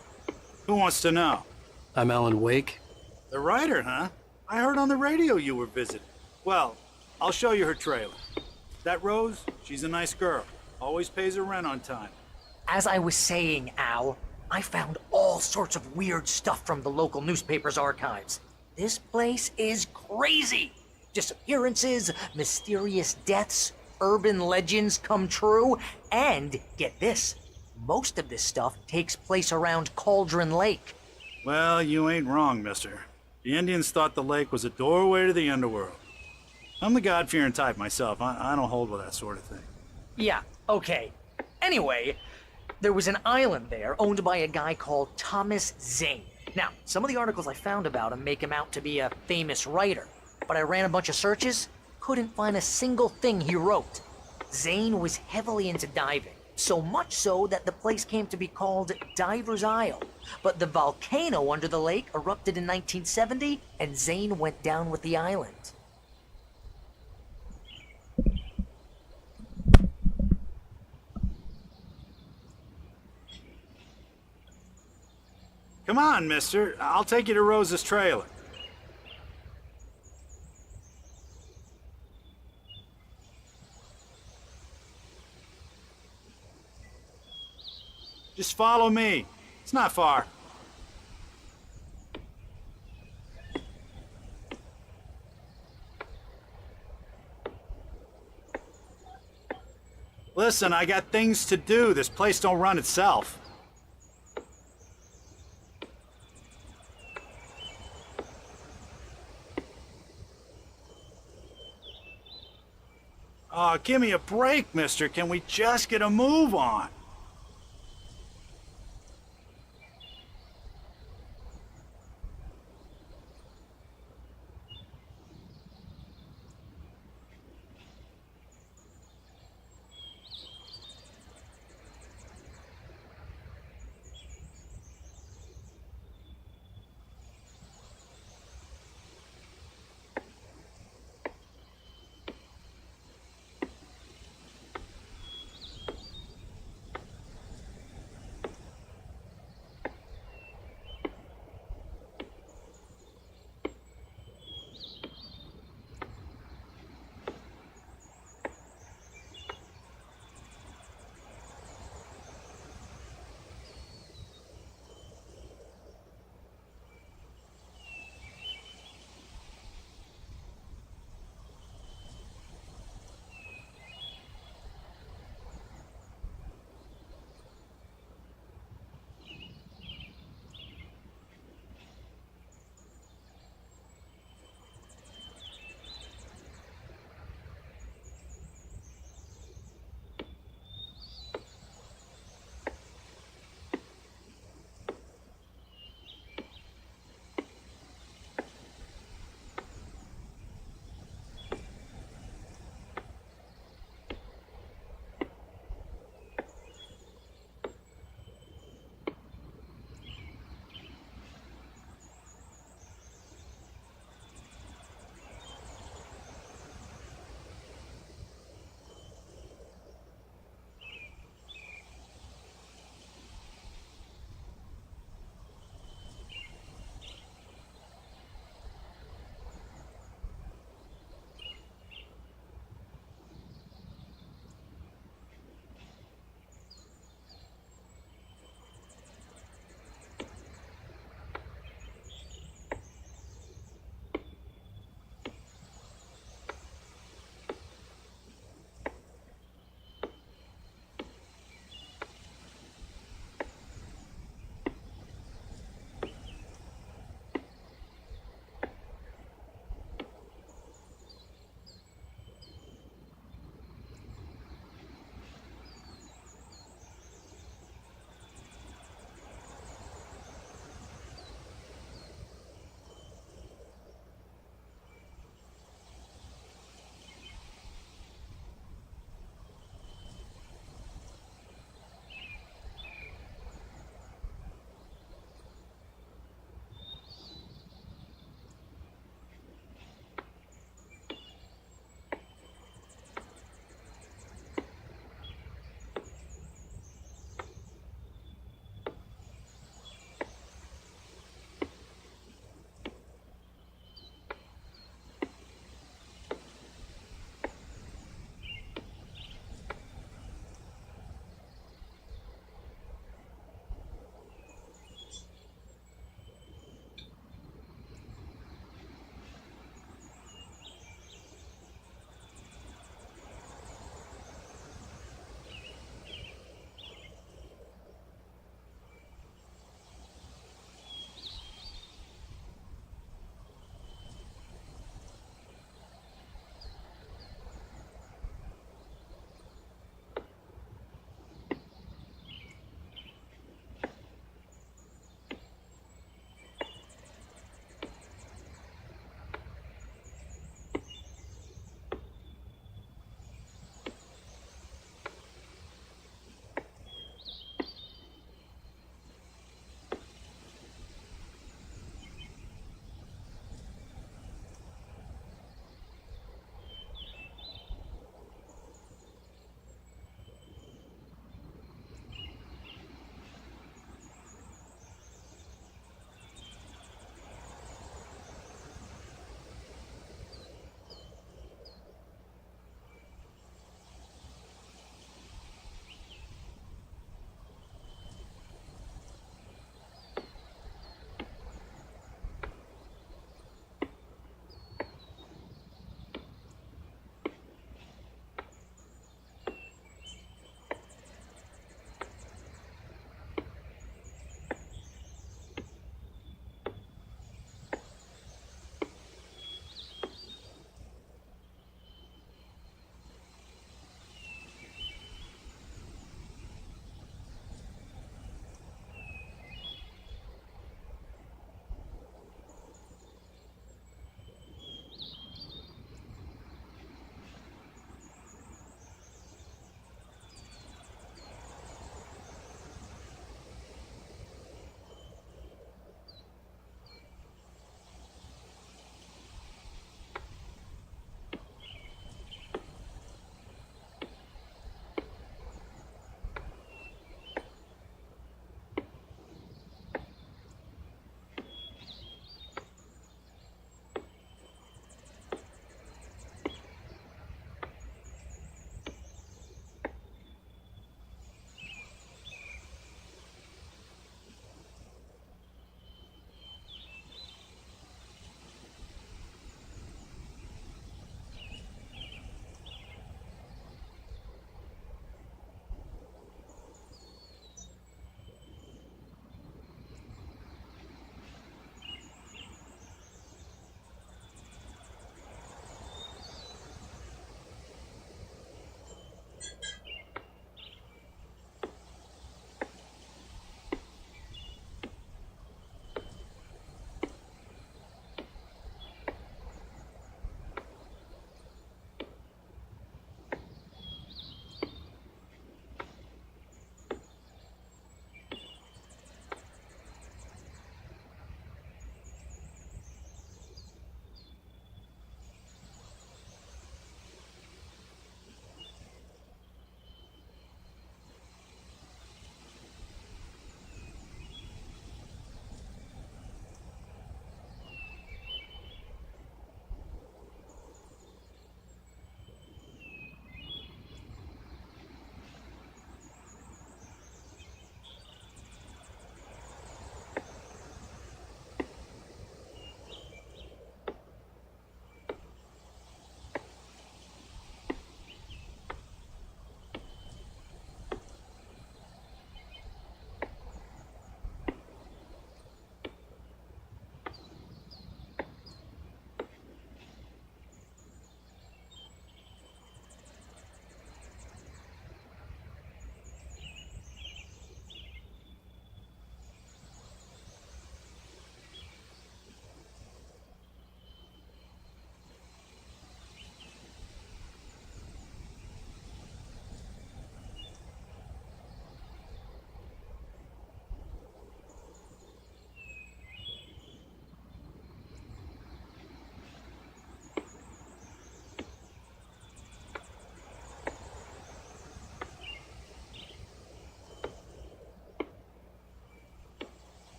Who wants to know? I'm Alan Wake. The writer, huh? I heard on the radio you were visiting. Well, I'll show you her trailer. That Rose, she's a nice girl. Always pays her rent on time. As I was saying, Al, I found all sorts of weird stuff from the local newspaper's archives. This place is crazy. Disappearances, mysterious deaths, urban legends come true, and get this, most of this stuff takes place around Cauldron Lake. Well, you ain't wrong, mister. The Indians thought the lake was a doorway to the underworld. I'm the God-fearing type myself. I don't hold with that sort of thing. Yeah, okay. Anyway, there was an island there owned by a guy called Thomas Zane. Now, some of the articles I found about him make him out to be a famous writer, but I ran a bunch of searches, couldn't find a single thing he wrote. Zane was heavily into diving, so much so that the place came to be called Diver's Isle. But the volcano under the lake erupted in 1970, and Zane went down with the island. Come on, mister. I'll take you to Rose's trailer. Just follow me. It's not far. Listen, I got things to do. This place don't run itself. Oh, give me a break, mister. Can we just get a move on?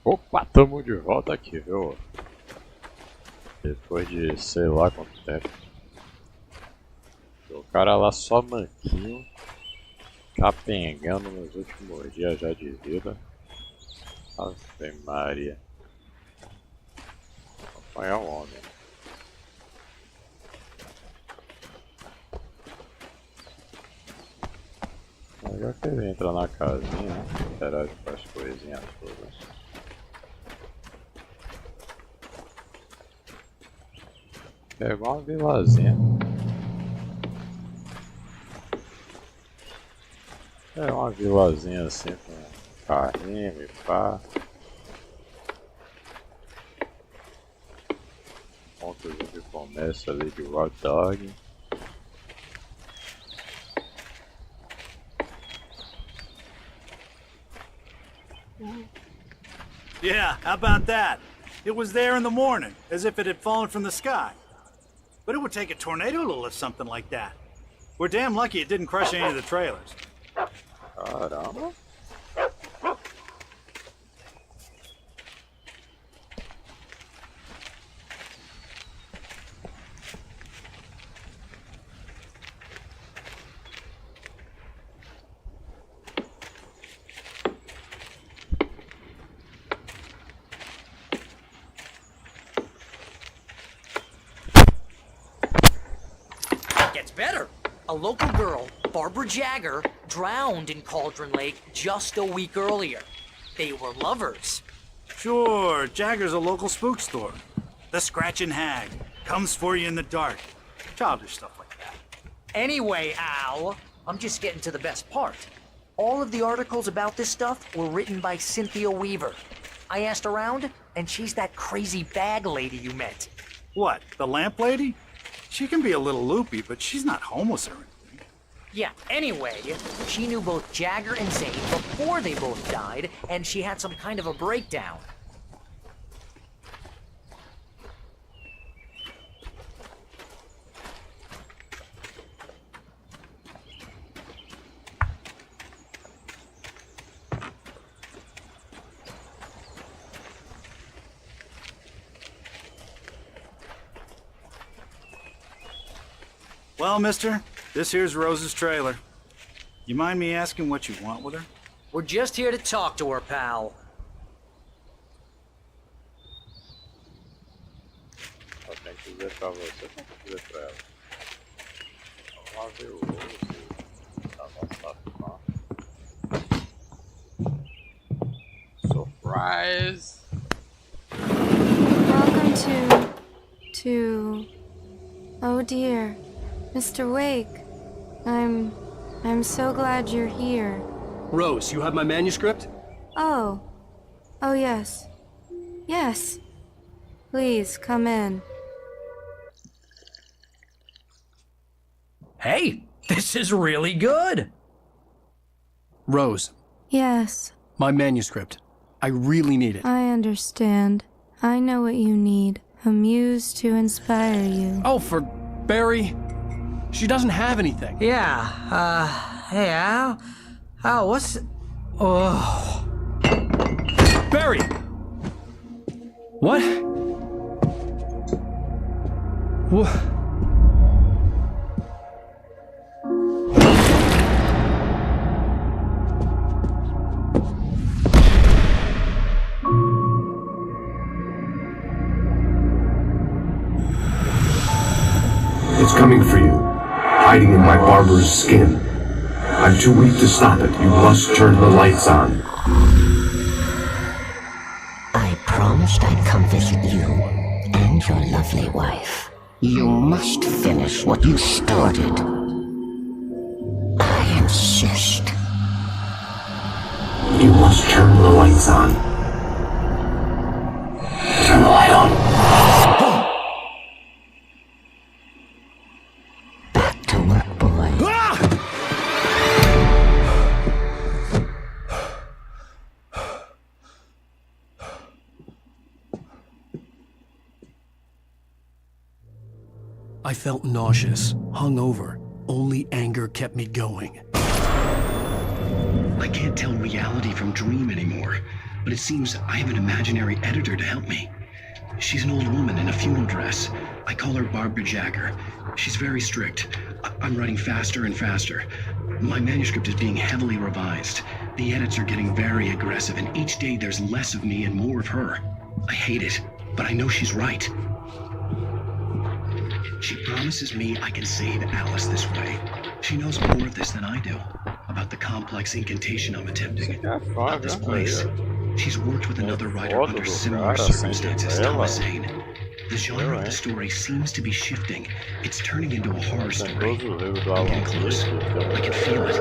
Opa, tamo de volta aqui, viu? Depois de sei lá quanto tempo. O cara lá só manquinho, capengando nos últimos dias já de vida. Ave Maria. Acompanhar o homem. Já que ele entra na casinha, né? Interage com as coisinhas todas. Pegou uma vilazinha. É uma vilazinha assim com carrinho e pá. Ponto de comércio ali de hot dog. Yeah, how about that? It was there in the morning, as if it had fallen from the sky. But it would take a tornado to lift something like that. We're damn lucky it didn't crush any of the trailers. Caramba. Gets better. A local girl, Barbara Jagger, drowned in Cauldron Lake just a week earlier. They were lovers. Sure, Jagger's a local spook store. The Scratchin' Hag comes for you in the dark. Childish stuff like that. Anyway, Al, I'm just getting to the best part. All of the articles about this stuff were written by Cynthia Weaver. I asked around, and she's that crazy bag lady you met. What, the lamp lady? She can be a little loopy, but she's not homeless or anything. Yeah, anyway, she knew both Jagger and Zane before they both died, and she had some kind of a breakdown. Well, mister, this here's Rose's trailer. You mind me asking what you want with her? We're just here to talk to her, pal. Eu tenho que dizer pra você, eu tenho que dizer pra ela. Vamos lá ver o Rose. Tá bom, Surprise! Welcome to... Oh dear, Mr. Wake. I'm so glad you're here. Rose, you have my manuscript? Oh. Oh yes. Yes. Please, come in. Hey, this is really good. Rose, Yes, my manuscript. I really need it. I understand. I know what you need. A muse to inspire you. Oh, for Barry? She doesn't have anything. Yeah, hey, Al? Al, what's... Oh... Barry! What? What? It's coming for you, hiding in my barber's skin. I'm too weak to stop it. You must turn the lights on. I promised I'd come visit you and your lovely wife. You must finish what you started. I insist. You must turn the lights on. Turn the light on. Back to work, boy. I felt nauseous, hungover. Only anger kept me going. I can't tell reality from dream anymore. but it seems I have an imaginary editor to help me. She's an old woman in a funeral dress. I call her Barbara Jagger. She's very strict. I'm writing faster and faster. My manuscript is being heavily revised. The edits are getting very aggressive, and each day there's less of me and more of her. I hate it, but I know she's right. She promises me I can save Alice this way. She knows more of this than I do, about the complex incantation I'm attempting, about this place. She's worked with another writer under similar circumstances, Thomas Zane. The genre of the story seems to be shifting. It's turning into a horror story. I'm getting close. I can feel it.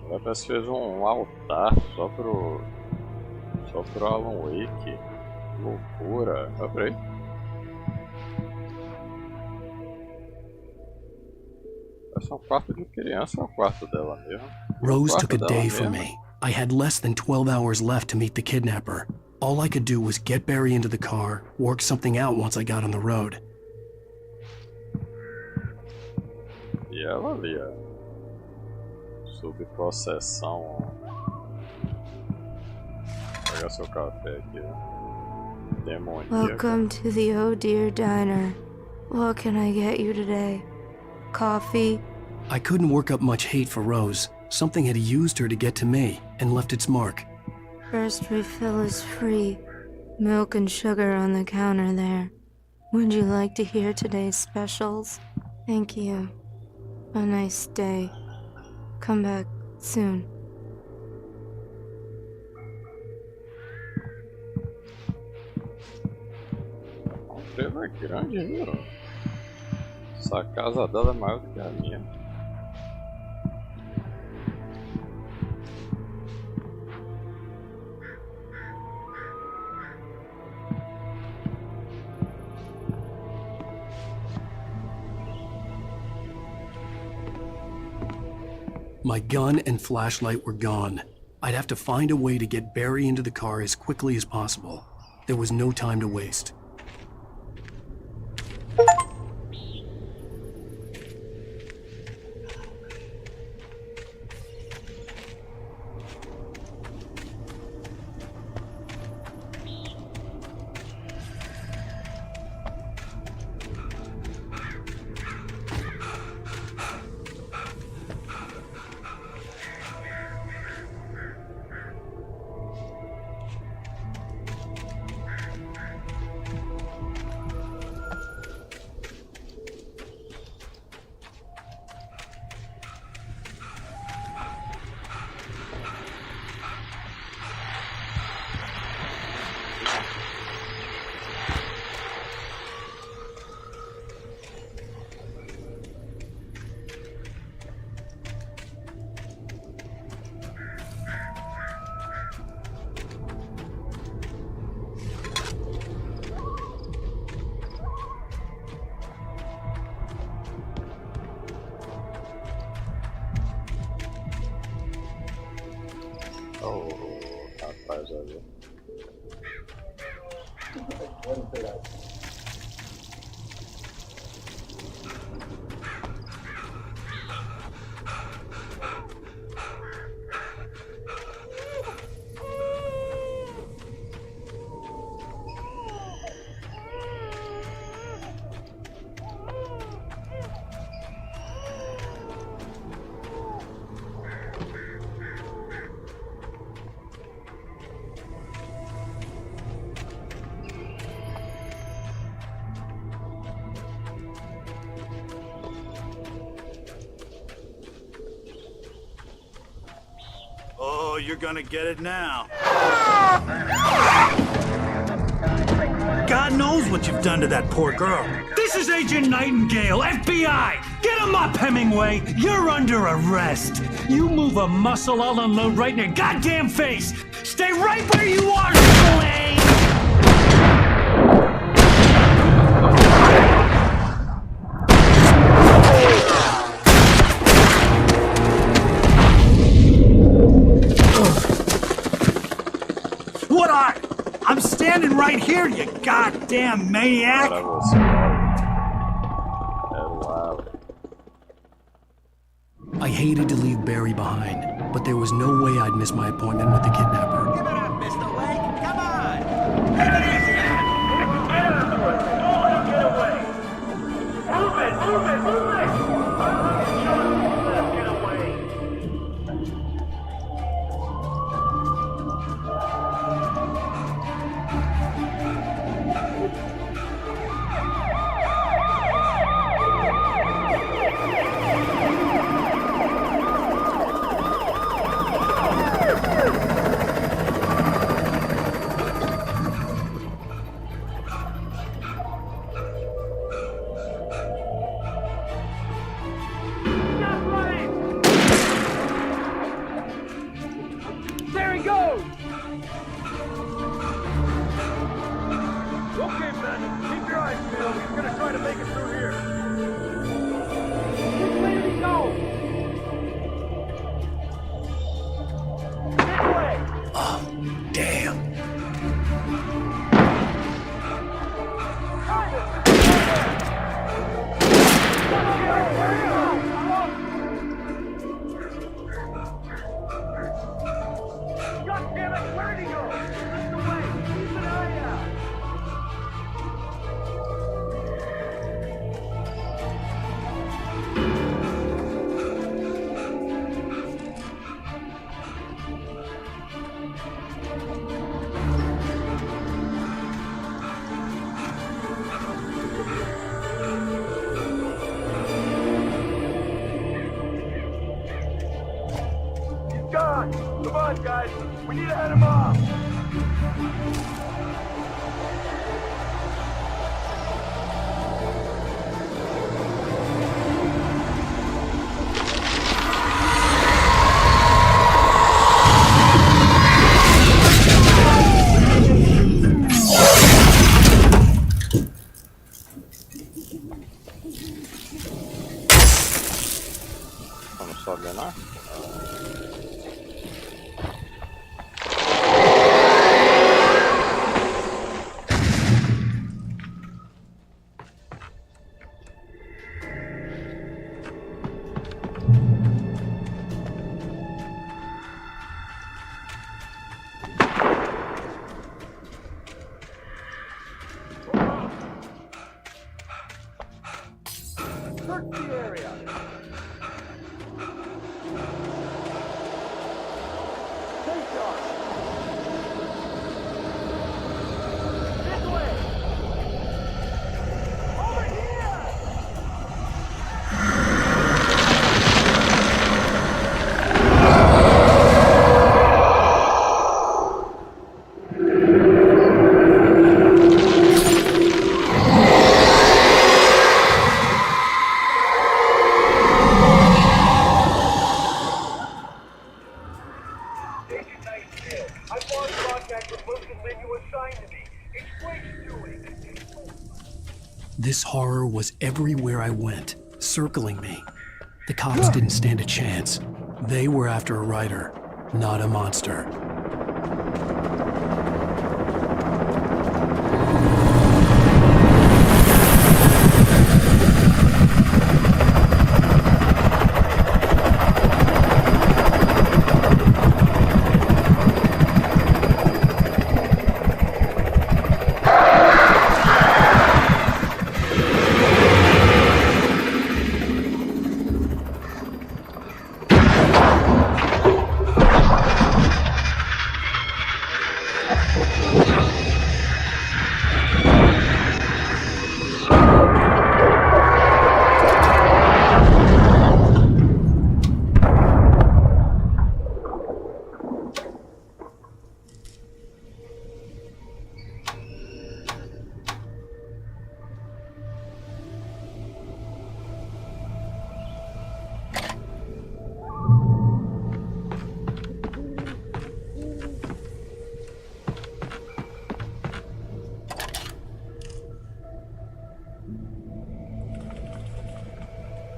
Ela parece que fez altar só pro Alan Wake. Que loucura. Ah, peraí. Esse é um quarto de criança ou é um quarto dela mesmo? Rose took a day from me. I had less than 12 hours left to meet the kidnapper. All I could do was get Barry into the car, work something out once I got on the road. E ela ali, ó. Sob possessão. Vou pegar seu café aqui, ó. Demoníaca. Welcome to the Oh Dear Diner. What can I get you today? Coffee? I couldn't work up much hate for Rose. Something had used her to get to me and left its mark. First refill is free. Milk and sugar on the counter there. Would you like to hear today's specials? Thank you. A nice day. Come back soon. Ela é grande, viu? Essa casa dela é maior do que a minha. My gun and flashlight were gone. I'd have to find a way to get Barry into the car as quickly as possible. There was no time to waste. Oh, rapaz, olha. Oh, you're gonna get it now. God knows what you've done to that poor girl. This is Agent Nightingale, FBI! Get him up, Hemingway! You're under arrest! You move a muscle, I'll unload right in your goddamn face! Stay right where you are, Slade! What are? I'm standing right here, you goddamn maniac! I hated to leave Barry behind, but there was no way I'd miss my appointment with the kidnapper. Give it up, Mr. Wake. Come on. Take it easy now. Get after it. Don't let him get away. Move it, move it, move it. Get away. There he goes! Okay, man. Keep your eyes peeled. He's gonna try to make it through here. Which way did he go? This way! Oh, damn. God damn it! Where did he go? This way! Keep an eye out! He's gone! Come on, guys! We need to head him off! Vamos só ordenar. Search the area! Take off! This way! Over here! I've lost contact with most of the men you assigned to me. It's Wake's doing. This horror was everywhere I went, circling me. The cops didn't stand a chance. They were after a writer, not a monster.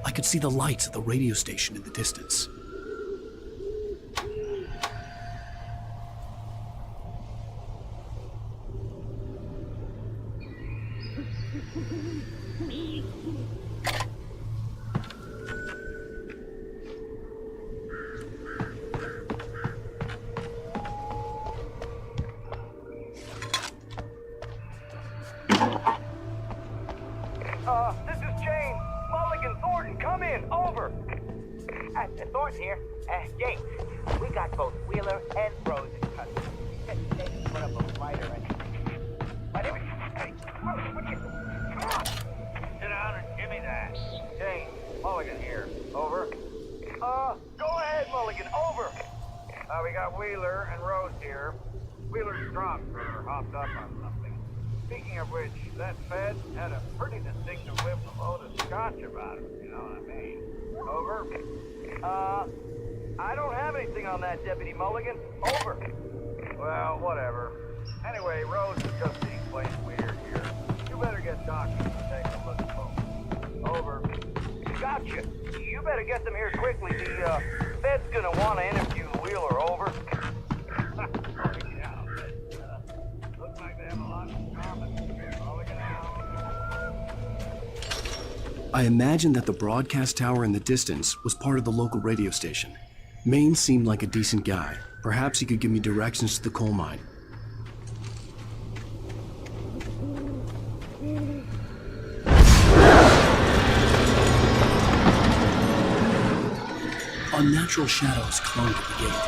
I could see the lights of the radio station in the distance. This is James. Mulligan, Thornton, come in. Over. Thornton here. James, we got both Wheeler and Rose in custody. They put up a fight or anything. But anyway, hey, what are you doing? Come on. Sit down and give me that. James, Mulligan here. Over. Go ahead, Mulligan. Over. We got Wheeler and Rose here. Wheeler's drunk or hopped up on something. Speaking of which, that Fed had a pretty distinctive whiff of load of scotch about him, you know what I mean? Over. I don't have anything on that, Deputy Mulligan. Over. Well, whatever. Anyway, Rose is just being plain weird here. You better get doctors to take a look at both. Over. Gotcha. You better get them here quickly. The Fed's gonna want to interview Wheeler. Over. Yeah, but, looks like they have a lot in common. Mulligan out. I imagined that the broadcast tower in the distance was part of the local radio station. Maine seemed like a decent guy. Perhaps he could give me directions to the coal mine. Unnatural shadows clung to the gate.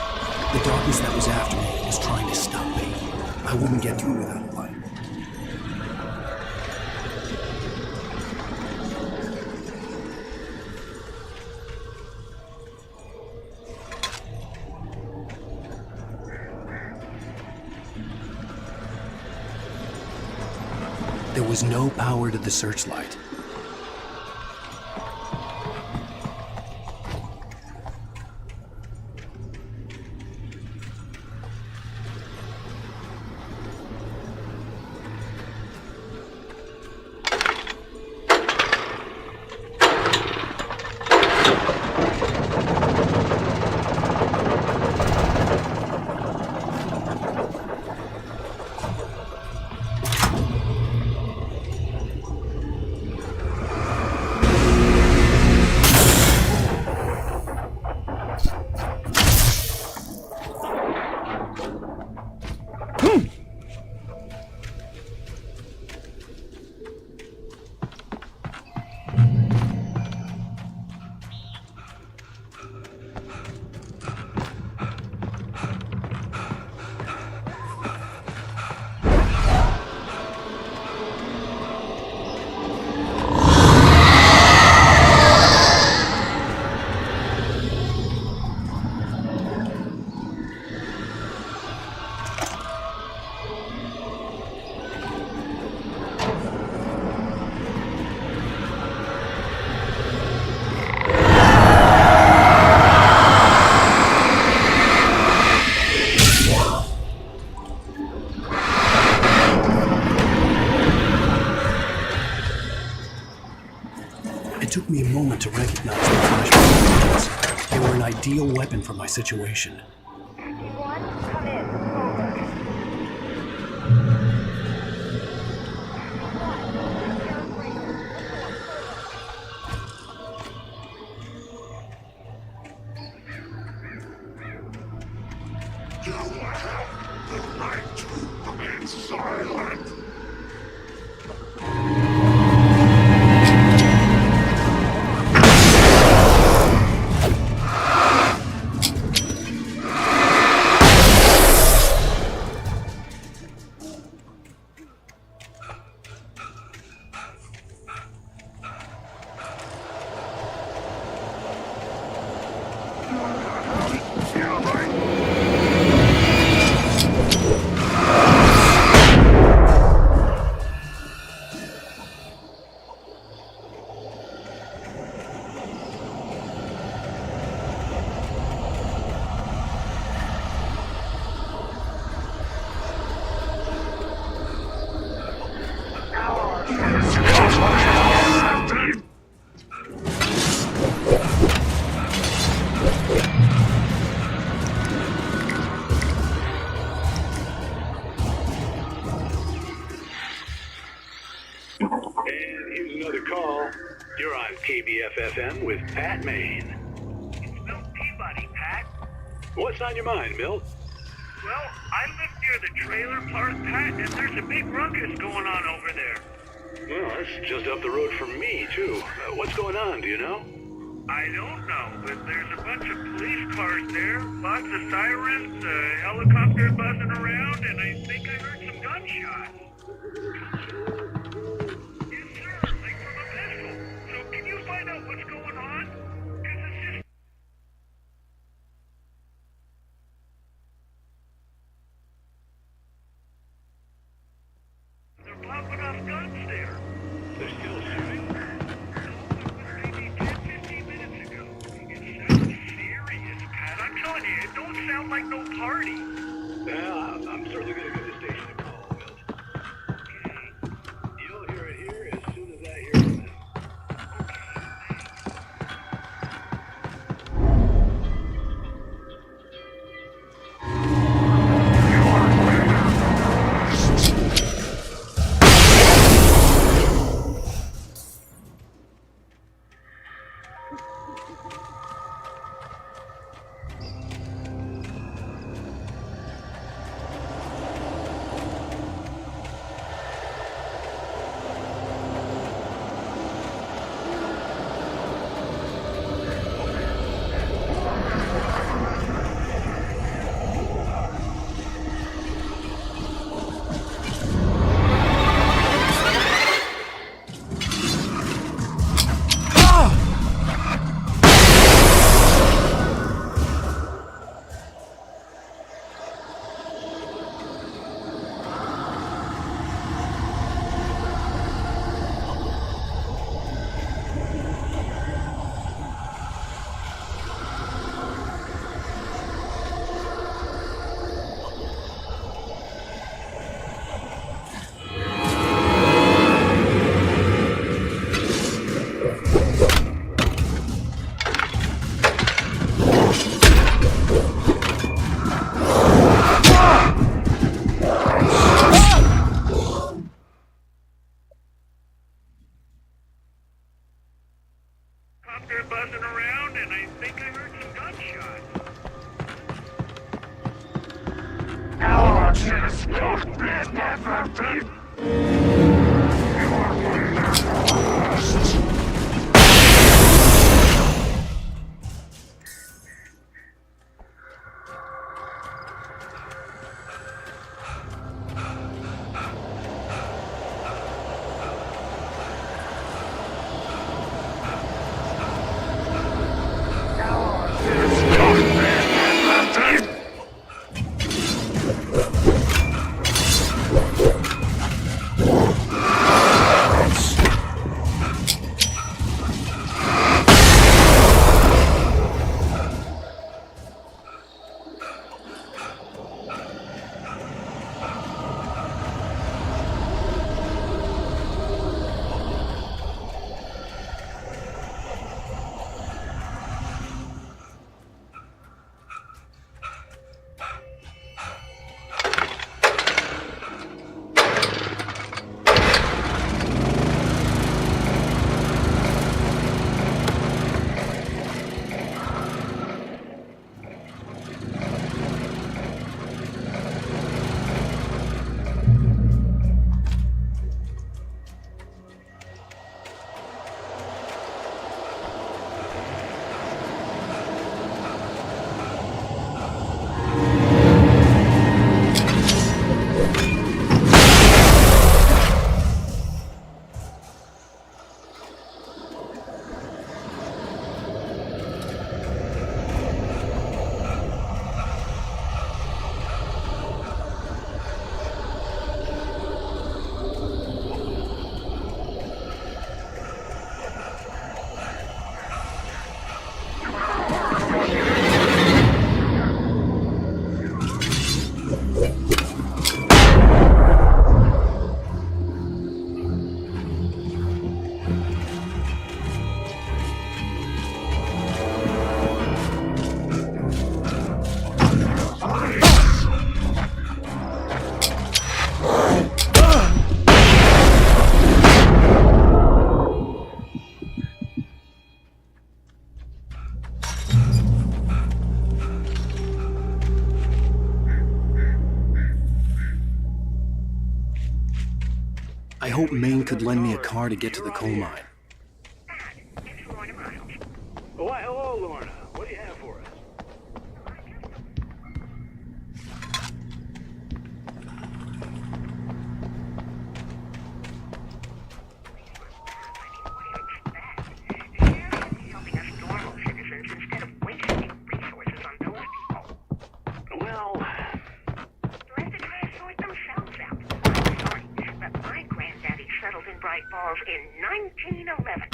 The darkness that was after me was trying to stop me. I wouldn't get through without a light. There was no power to the searchlight. It took me a moment to recognize the flashbang images. They were an ideal weapon for my situation. You're on KBFFM with Pat Maine. It's Milt Peabody, Pat. What's on your mind, Milt? Well, I live near the trailer park, Pat, and there's a big ruckus going on over there. Well, that just up the road from me, too. What's going on, do you know? I don't know, but there's a bunch of police cars there, lots of sirens, a helicopter buzzing around, and I think I heard some gunshots. Yes, sir, like from a pistol. So can you find out what's going on? Because it's just... They're popping off guns there. They're still shooting? I'm telling you, it don't sound like no party. Well, I'm certainly going to give the station a call, Milt. You'll hear it here as soon as I hear from them. They're buzzing around, and I think I heard some gunshots. hoped Maine could lend me a car to get to the coal mine. Why, hello, Lorna. What do you have for us? In 1911.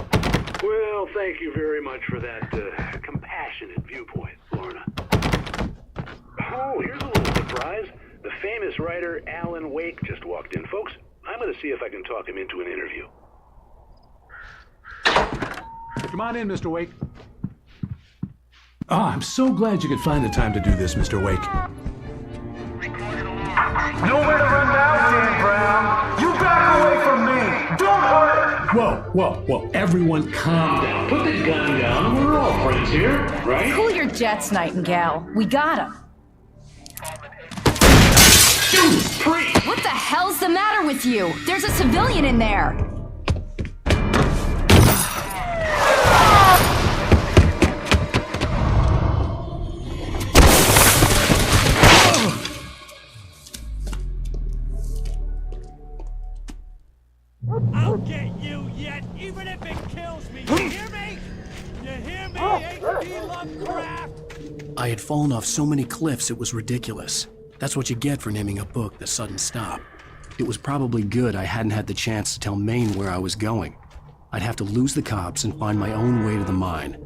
Well, thank you very much for that compassionate viewpoint, Lorna. Oh, here's a little surprise. The famous writer Alan Wake just walked in. Folks, I'm going to see if I can talk him into an interview. Come on in, Mr. Wake. I'm so glad you could find the time to do this, Mr. Wake. Nowhere to run now, Dan Brown. You back away from me. Don't hurt. Whoa. Everyone calm down. Put the gun down. We're all friends here, right? Cool your jets, Nightingale. We got him. What the hell's the matter with you? There's a civilian in there. I'll get you yet, even if it kills me. You hear me? You hear me, H.P. Lovecraft? I had fallen off so many cliffs it was ridiculous. That's what you get for naming a book The Sudden Stop. It was probably good I hadn't had the chance to tell Maine where I was going. I'd have to lose the cops and find my own way to the mine.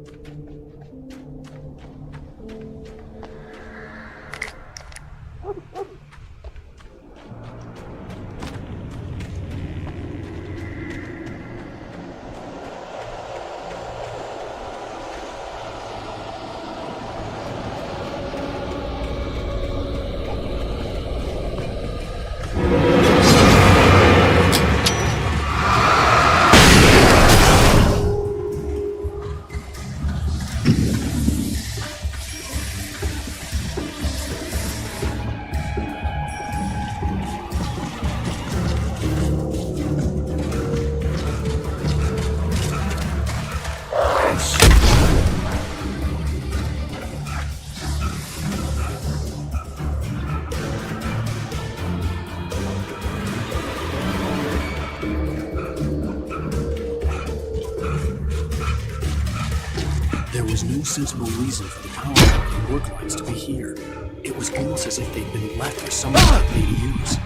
There was no sensible reason for the power and work lights to be here. It was almost as if they'd been left for someone like me to use.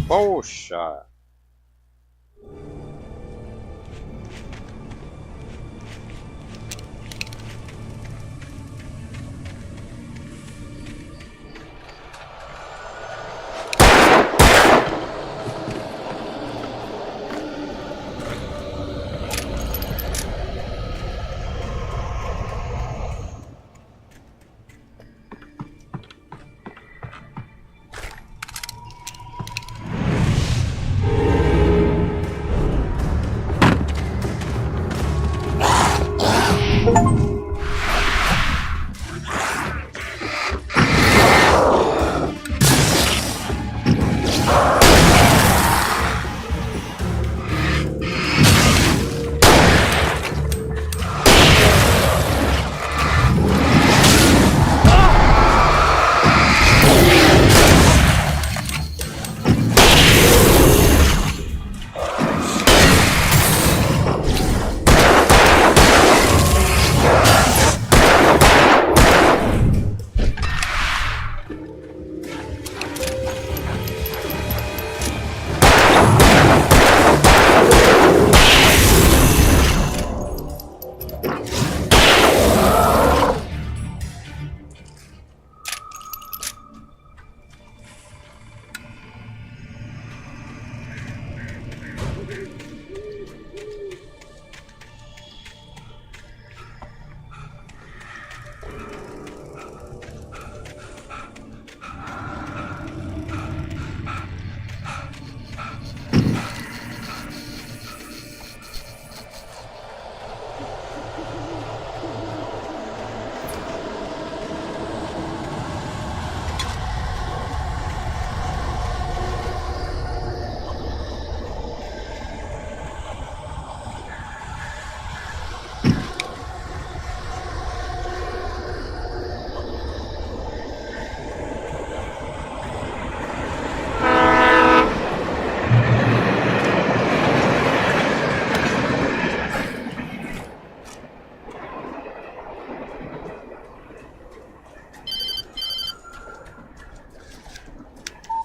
Poxa!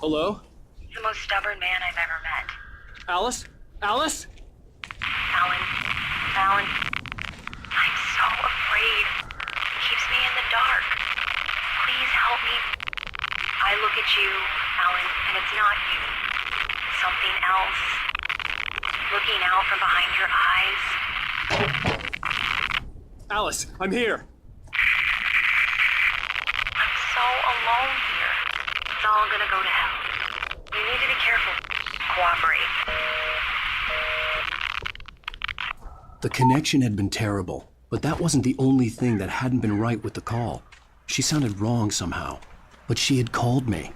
Hello? The most stubborn man I've ever met. Alice? Alice? Alan, I'm so afraid. It keeps me in the dark. Please help me. I look at you, Alan, and it's not you. Something else. Looking out from behind your eyes. Alice, I'm here. I'm so alone here. It's all gonna go to hell. You need to be careful. Cooperate. The connection had been terrible, but that wasn't the only thing that hadn't been right with the call. She sounded wrong somehow, but she had called me.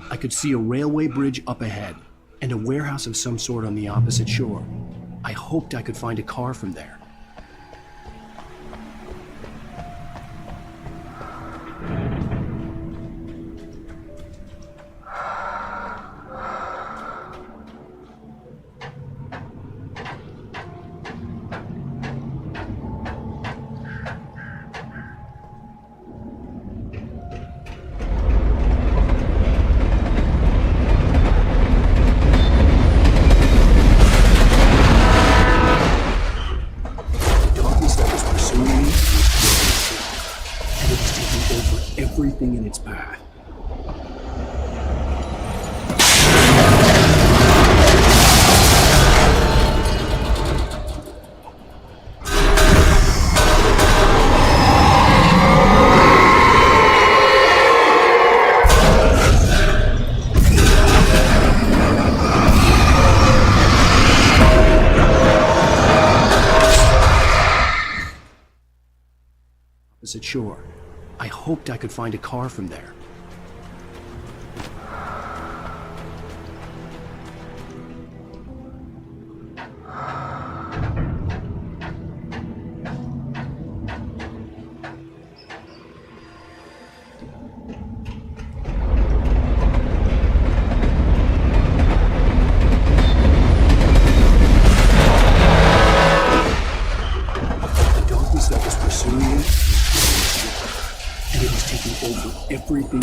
I could see a railway bridge up ahead, and a warehouse of some sort on the opposite shore. I hoped I could find a car from there. Everything in its path. Opposite shore. I hoped I could find a car from there. The darkness that was pursuing me, and it was taking over everything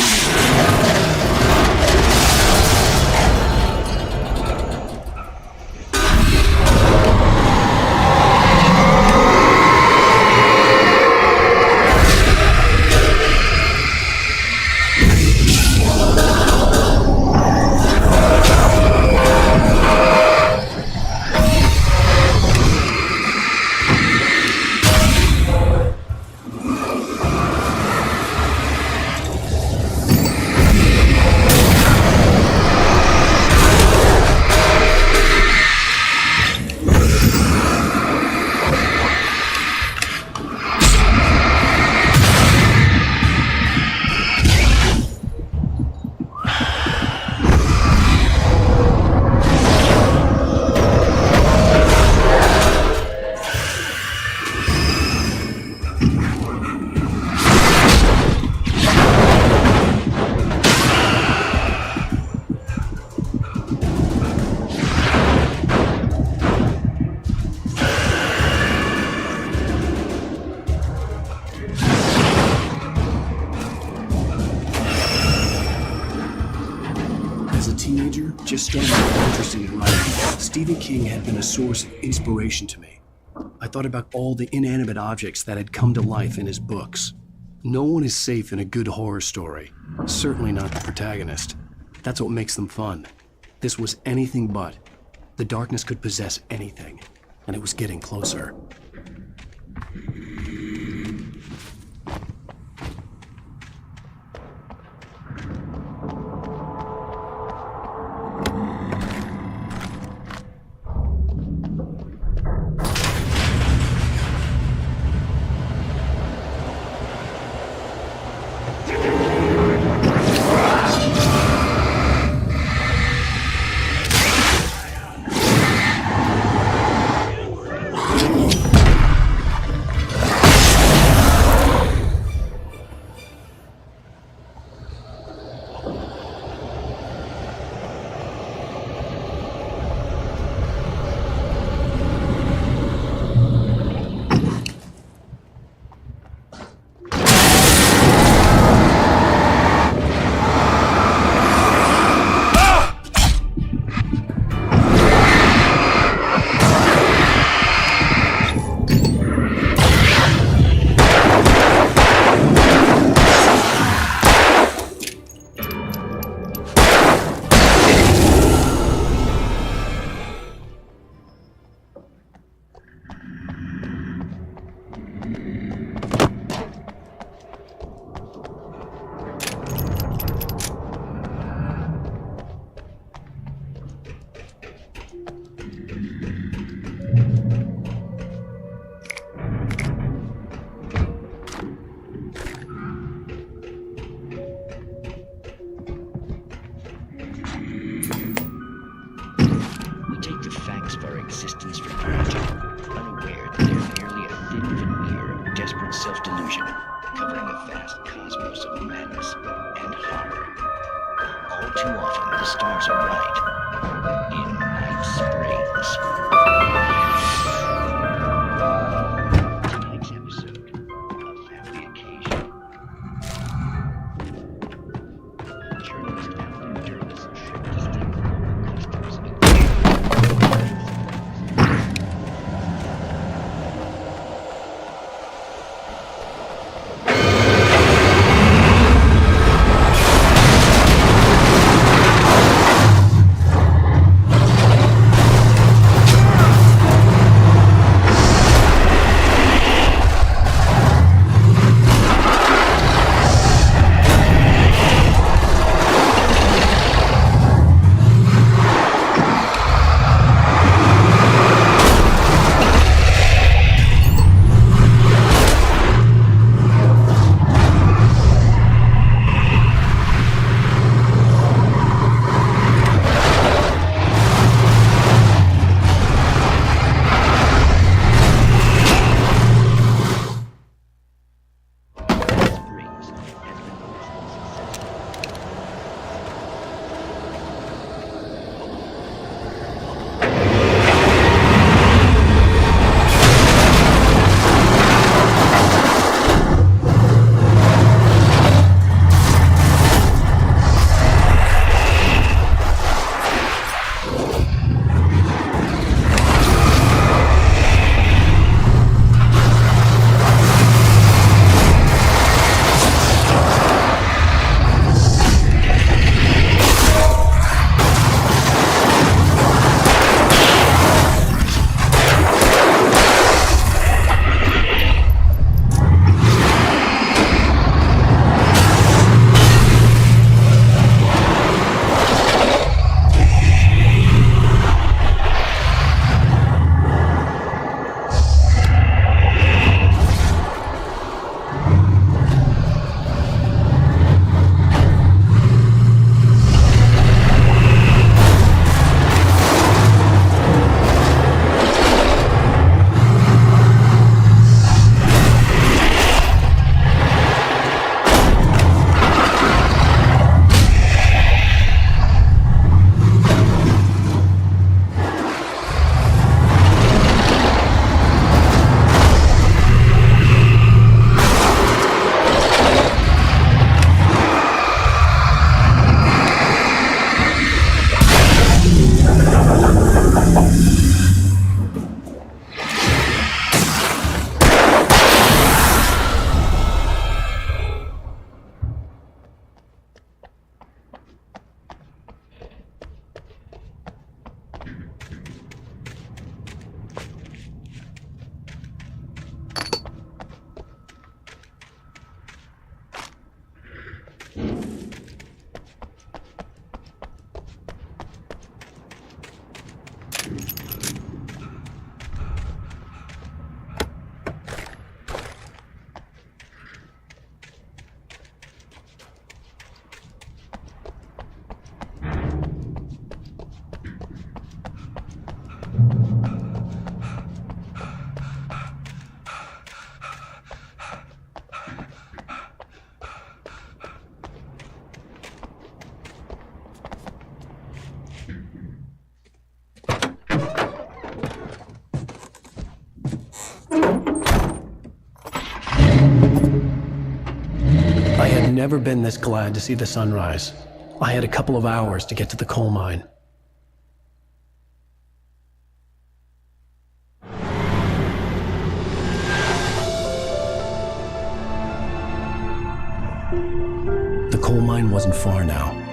As a teenager, just starting to get interested in writing, Stephen King had been a source of inspiration to me. I thought about all the inanimate objects that had come to life in his books. No one is safe in a good horror story. Certainly not the protagonist. That's what makes them fun. This was anything but. The darkness could possess anything, and it was getting closer. I had never been this glad to see the sunrise. I had a couple of hours to get to the coal mine. The coal mine wasn't far now.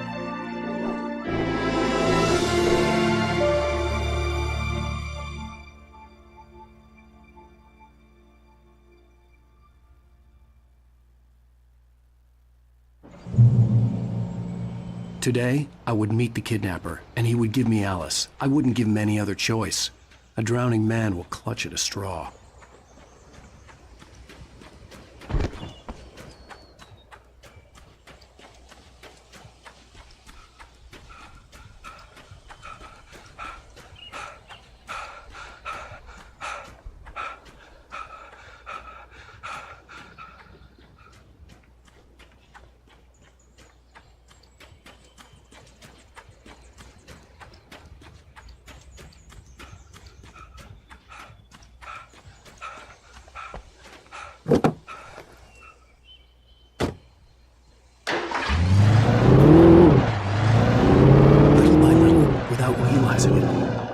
Today, I would meet the kidnapper, and he would give me Alice. I wouldn't give him any other choice. A drowning man will clutch at a straw.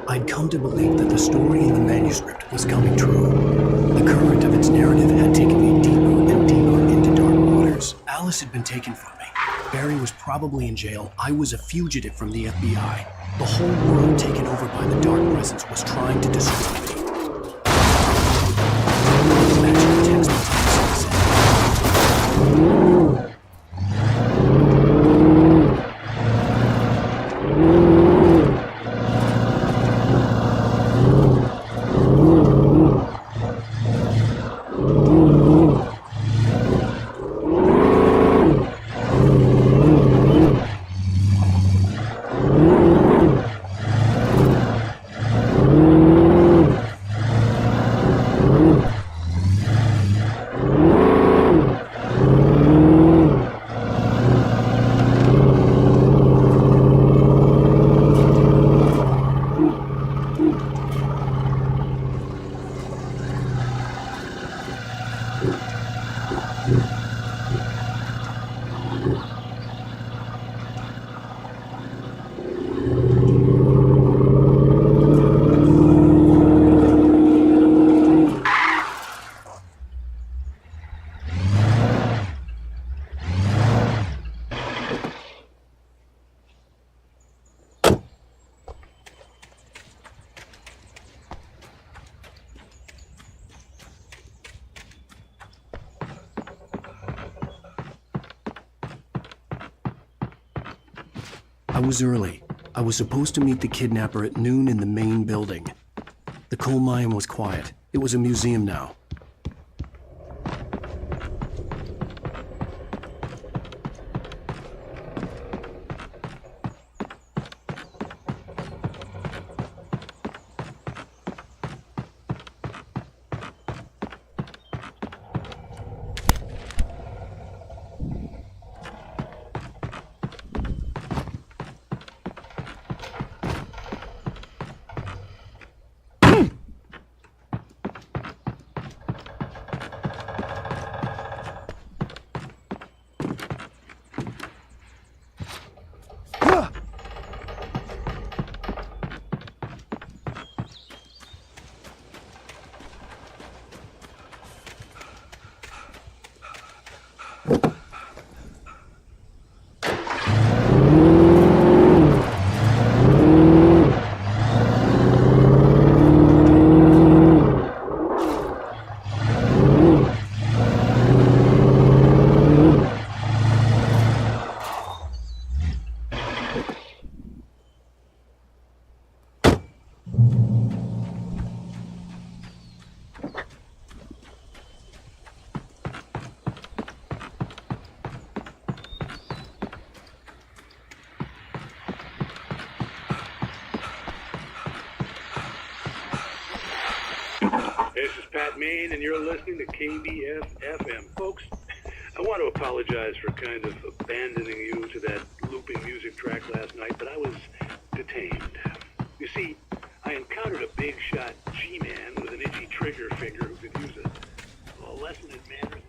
I'd come to believe that the story in the manuscript was coming true. The current of its narrative had taken me deeper and deeper into dark waters. Alice had been taken from me. Barry was probably in jail. I was a fugitive from the FBI. The whole world taken over by the dark presence was trying to destroy me. Imagine the text of I was early. I was supposed to meet the kidnapper at noon in the main building. The coal mine was quiet. It was a museum now. This is Pat Main, and you're listening to KBF-FM. Folks, I want to apologize for kind of abandoning you to that looping music track last night, but I was detained. You see, I encountered a big shot G-man with an itchy trigger finger who could use a lesson in manners.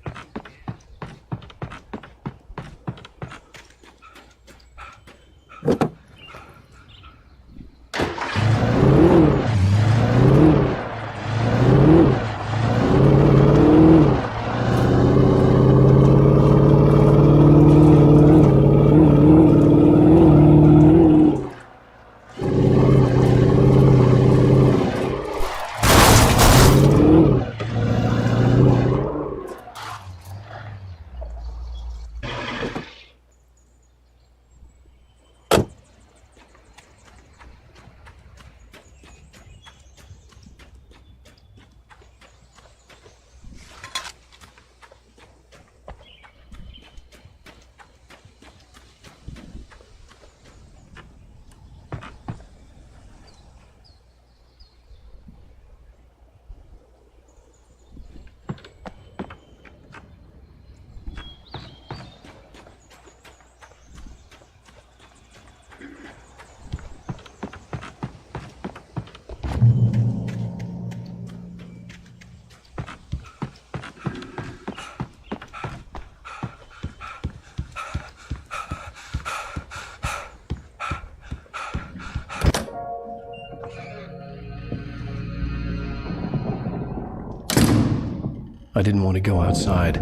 I didn't want to go outside.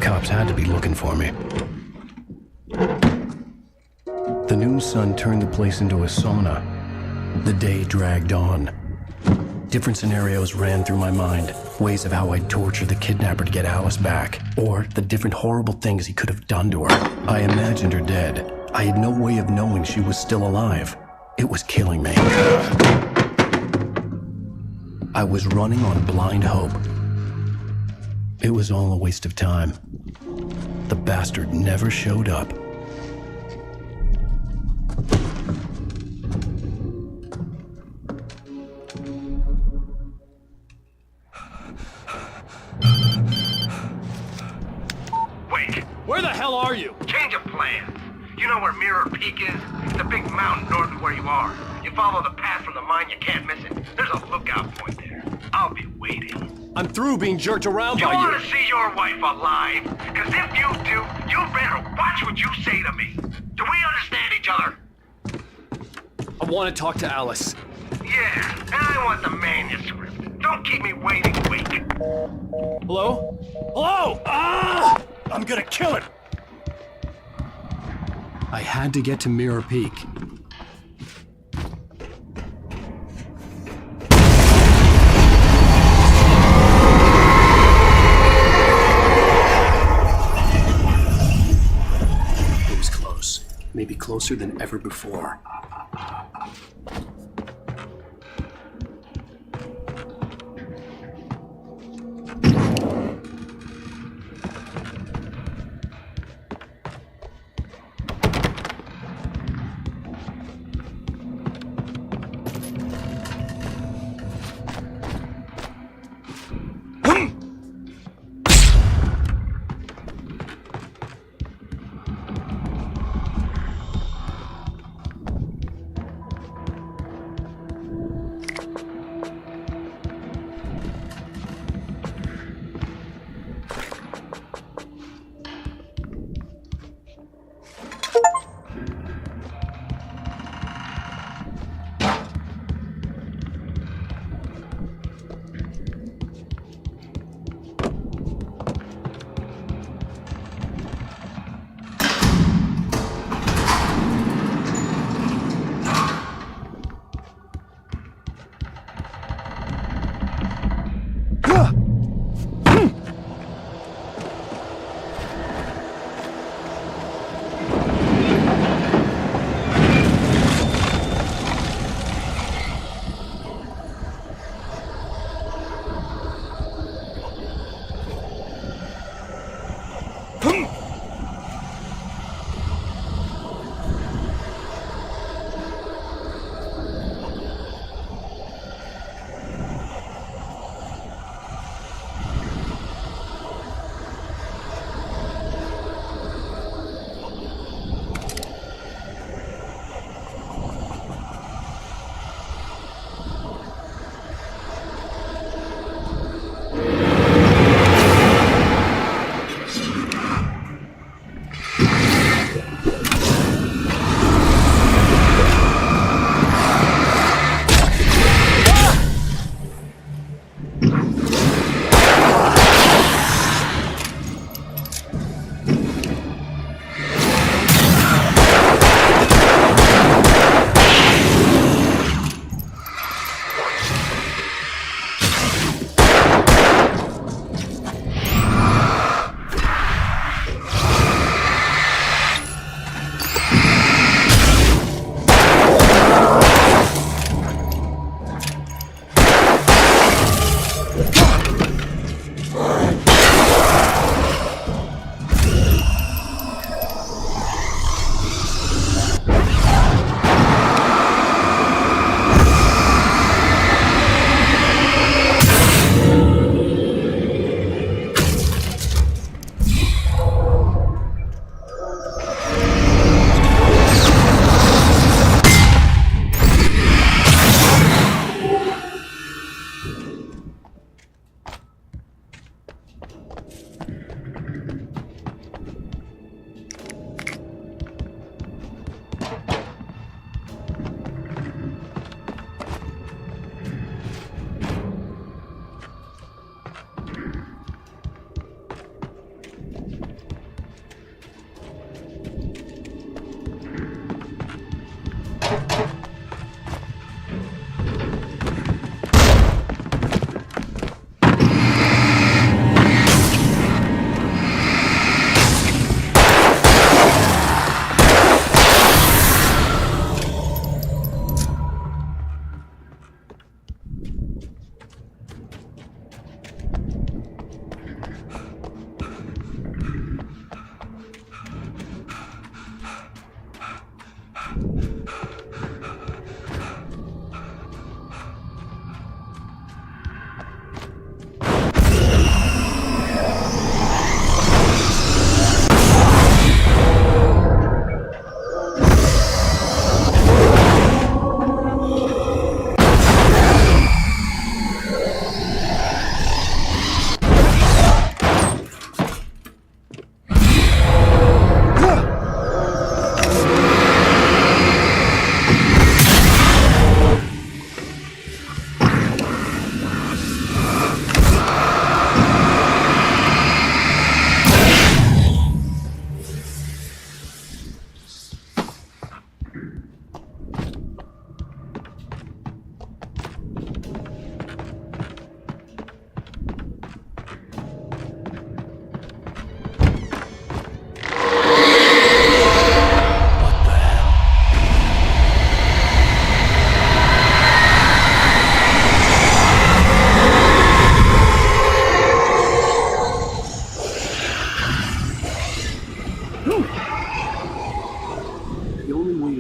Cops had to be looking for me. The noon sun turned the place into a sauna. The day dragged on. Different scenarios ran through my mind. Ways of how I'd torture the kidnapper to get Alice back. Or the different horrible things he could have done to her. I imagined her dead. I had no way of knowing she was still alive. It was killing me. I was running on blind hope. It was all a waste of time. The bastard never showed up. Wait, Where the hell are you? change of plans. You know where Mirror Peak is? It's a big mountain north of where you are. You follow the path from the mine, you can't miss it. There's a lookout point there. I'll be waiting. I'm through being jerked around You by want you. to see your wife alive? Because if you do, you better watch what you say to me. Do we understand each other? I want to talk to Alice. Yeah, and I want the manuscript. Don't keep me waiting, Wake. Hello? Hello! Ah! I'm gonna kill him! I had to get to Mirror Peak. It was close. Maybe closer than ever before.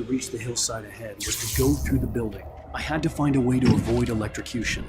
reach the hillside ahead was to go through the building. I had to find a way to avoid electrocution.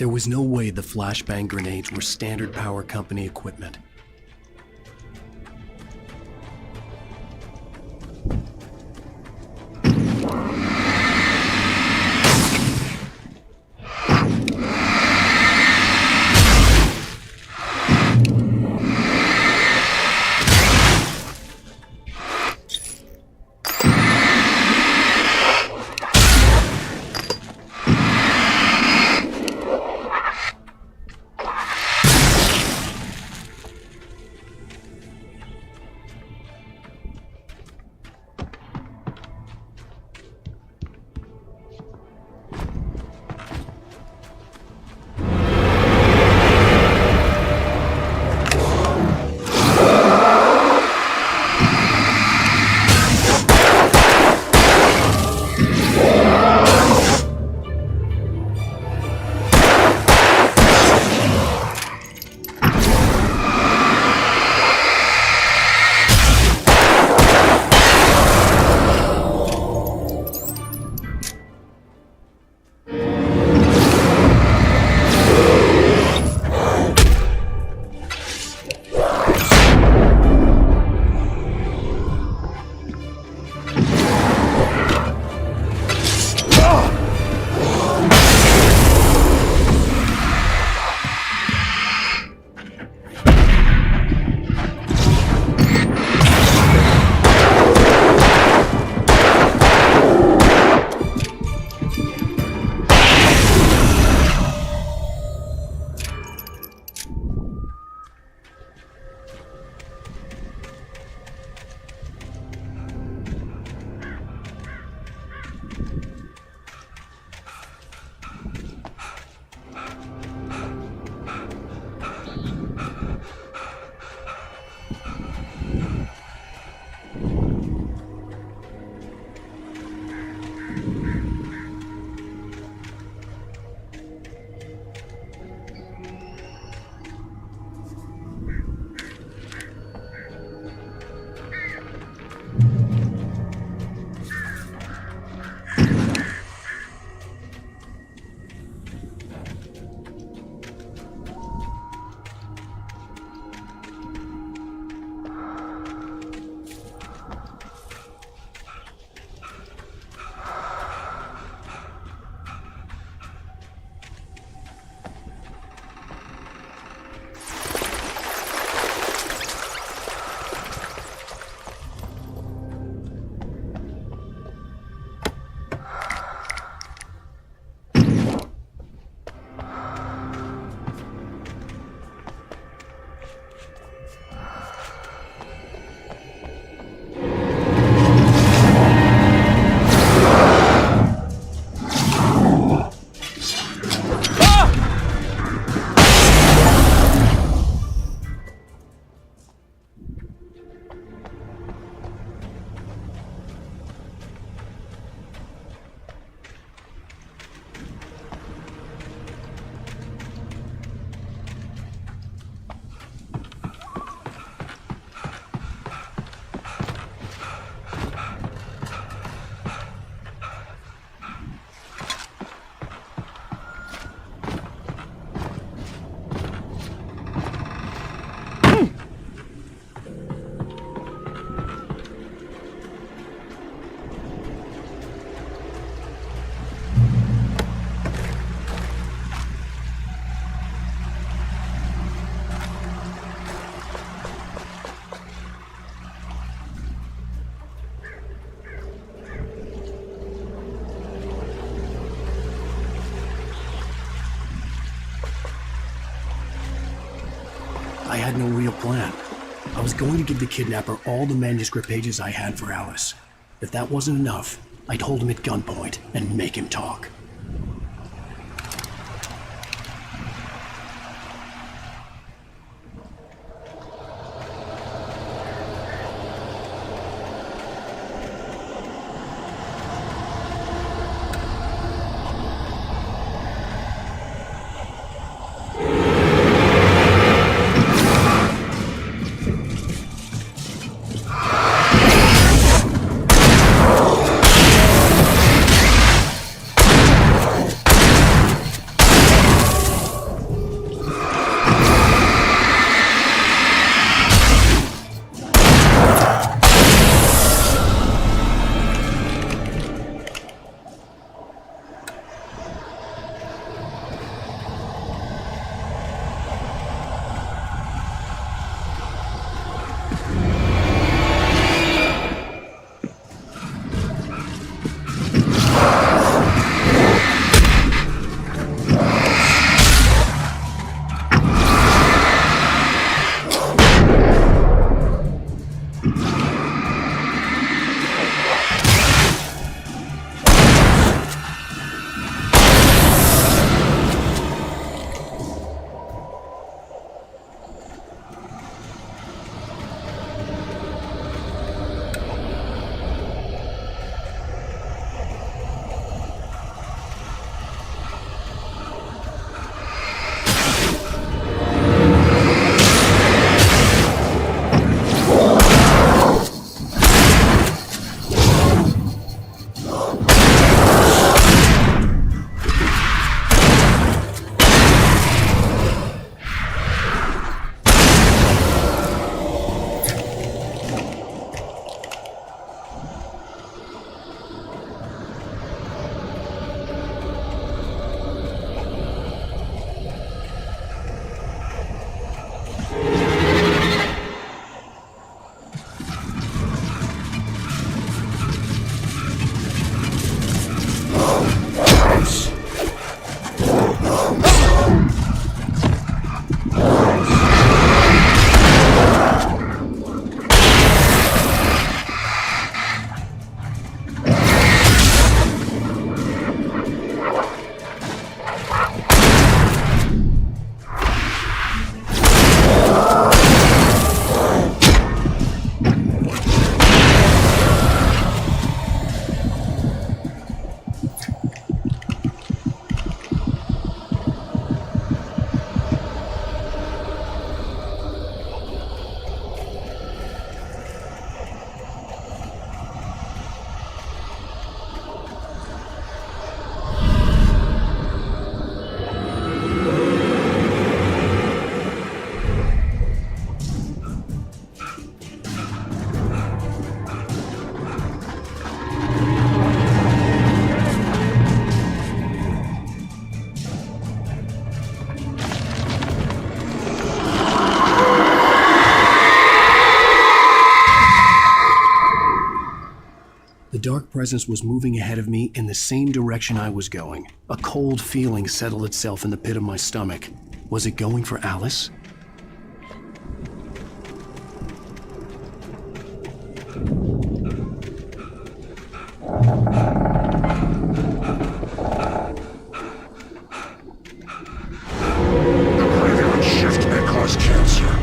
There was no way the flashbang grenades were Standard Power Company equipment. I had no real plan. I was going to give the kidnapper all the manuscript pages I had for Alice. If that wasn't enough, I'd hold him at gunpoint and make him talk. dark presence was moving ahead of me in the same direction I was going. A cold feeling settled itself in the pit of my stomach. Was it going for Alice? Shift may cause cancer.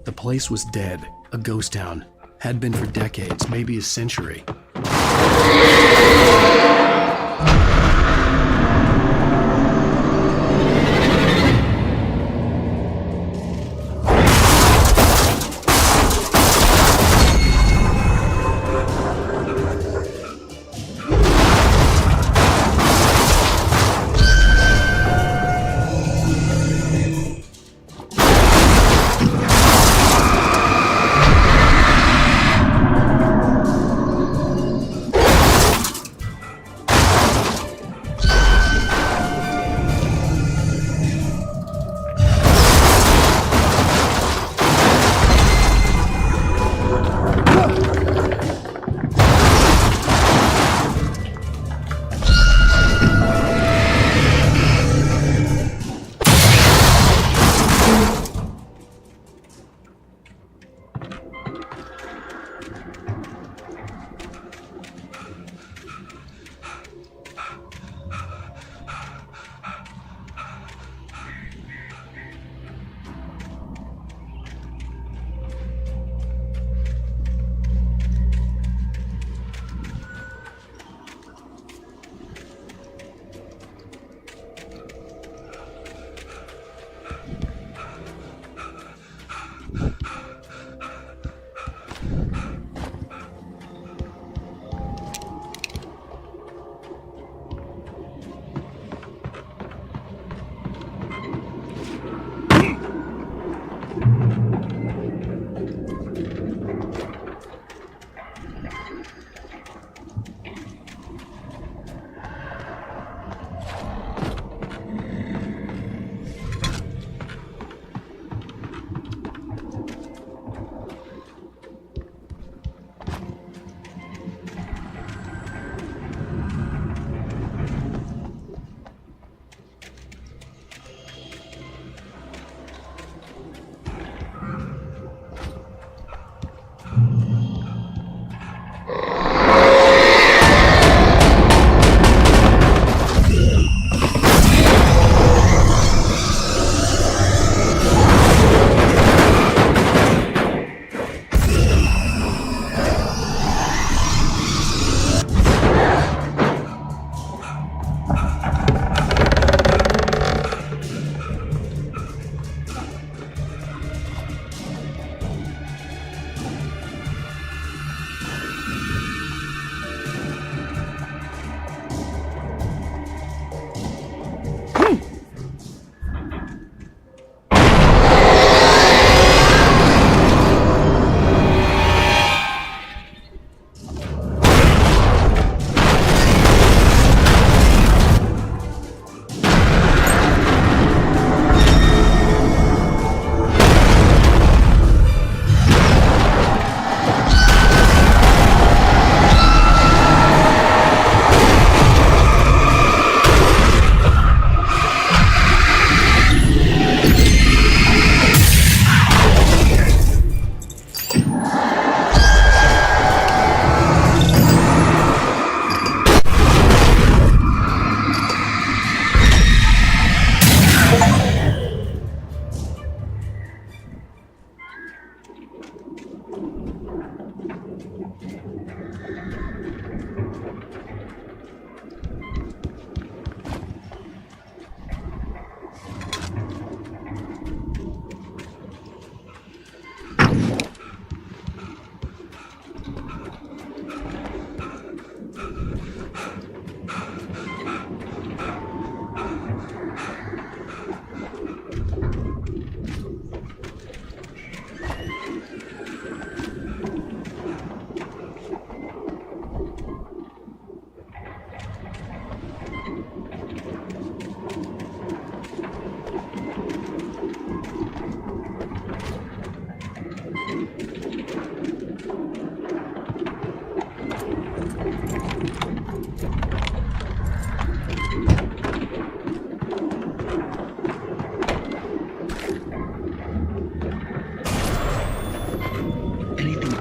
The place was dead, a ghost town. Had been for decades, maybe a century.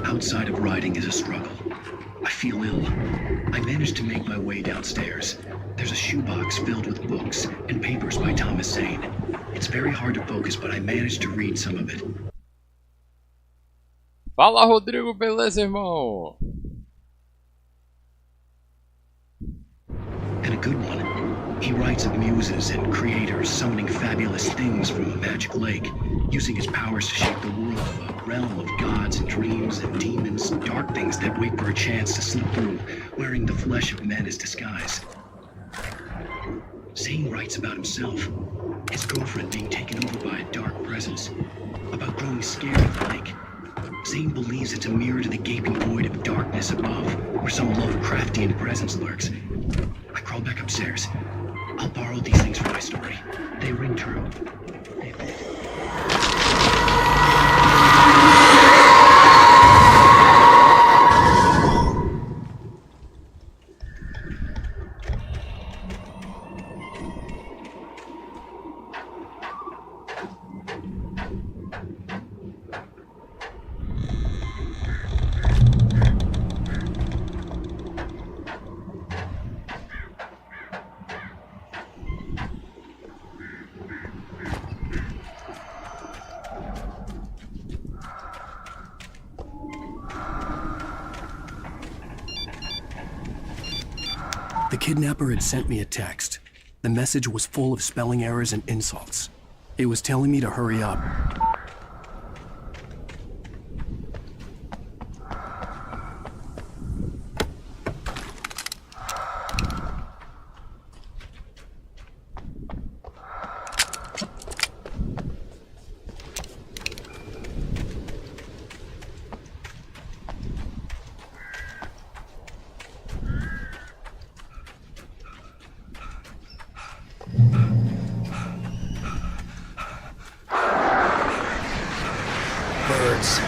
Outside of writing is a struggle. I feel ill. I managed to make my way downstairs. There's a shoebox filled with books and papers by Thomas Zane. It's very hard to focus, but I managed to read some of it. Fala, Rodrigo, beleza, irmão? And a good one. He writes of muses and creators summoning fabulous things from a magic lake, using his powers to shape the world of a realm of gods and dreams and demons, dark things that wait for a chance to slip through, wearing the flesh of men as disguise. Zane writes about himself, his girlfriend being taken over by a dark presence, about growing scared of the lake. Zane believes it's a mirror to the gaping void of darkness above, where some Lovecraftian presence lurks. I crawl back upstairs. I'll borrow these things for my story. They ring true. They fit. The kidnapper had sent me a text. The message was full of spelling errors and insults. It was telling me to hurry up. Birds.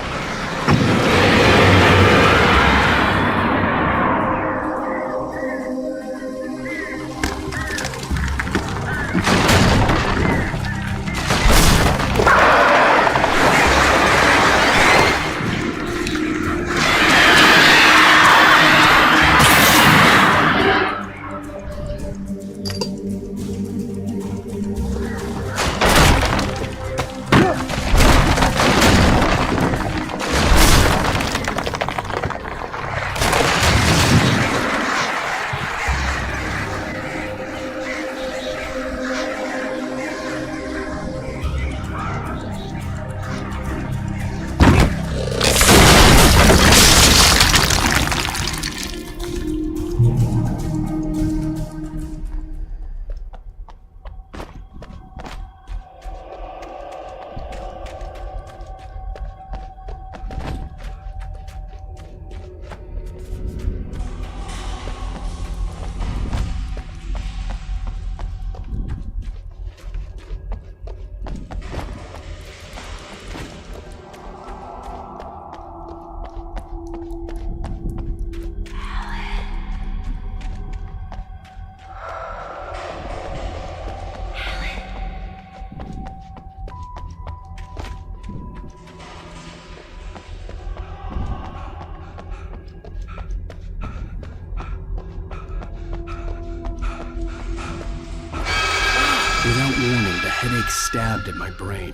Without warning, the headache stabbed at my brain.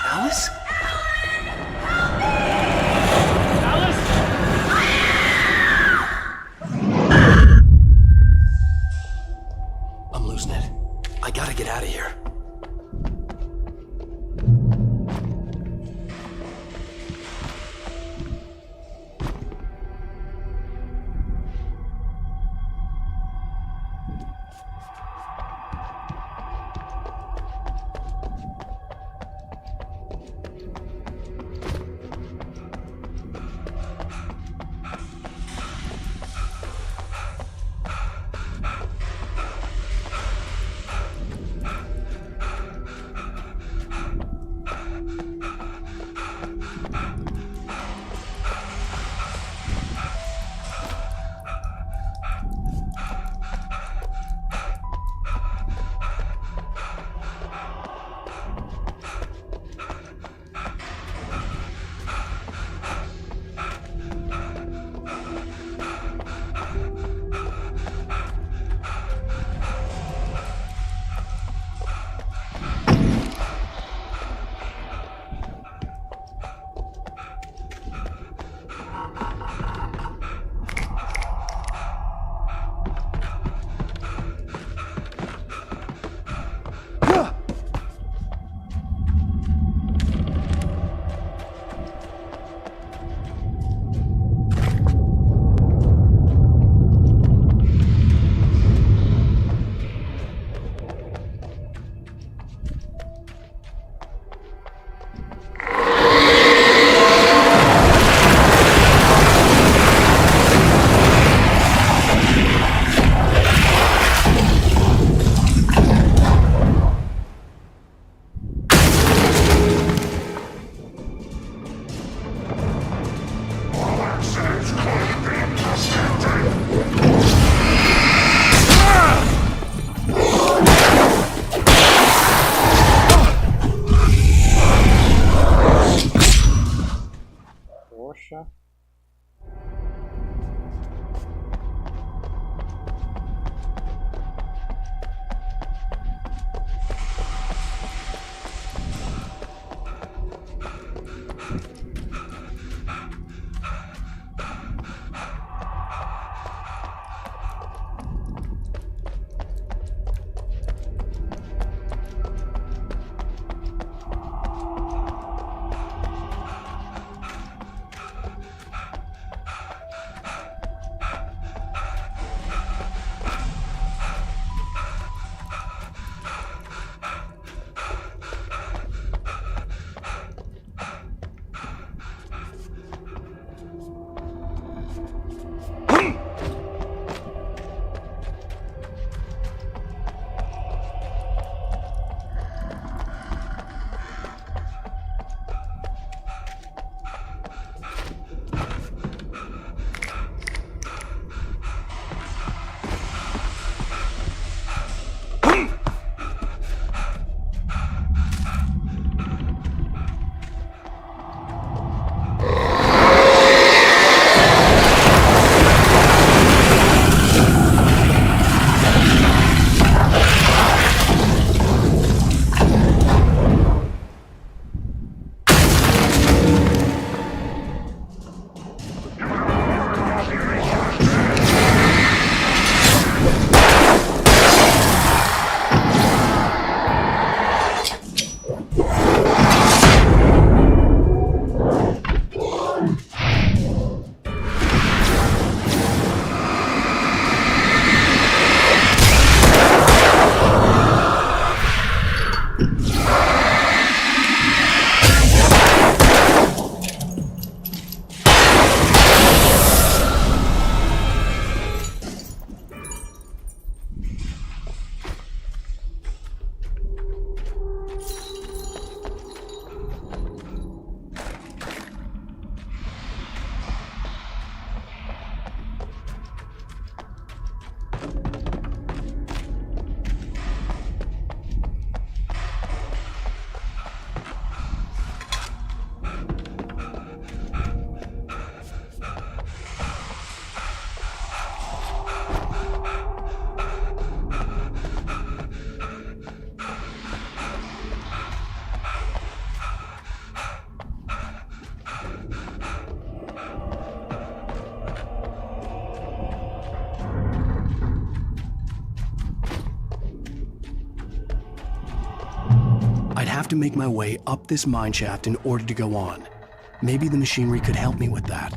Alice? I'm losing it. I gotta get out of here. Poxa. I'd have to make my way up this mine shaft in order to go on. Maybe the machinery could help me with that.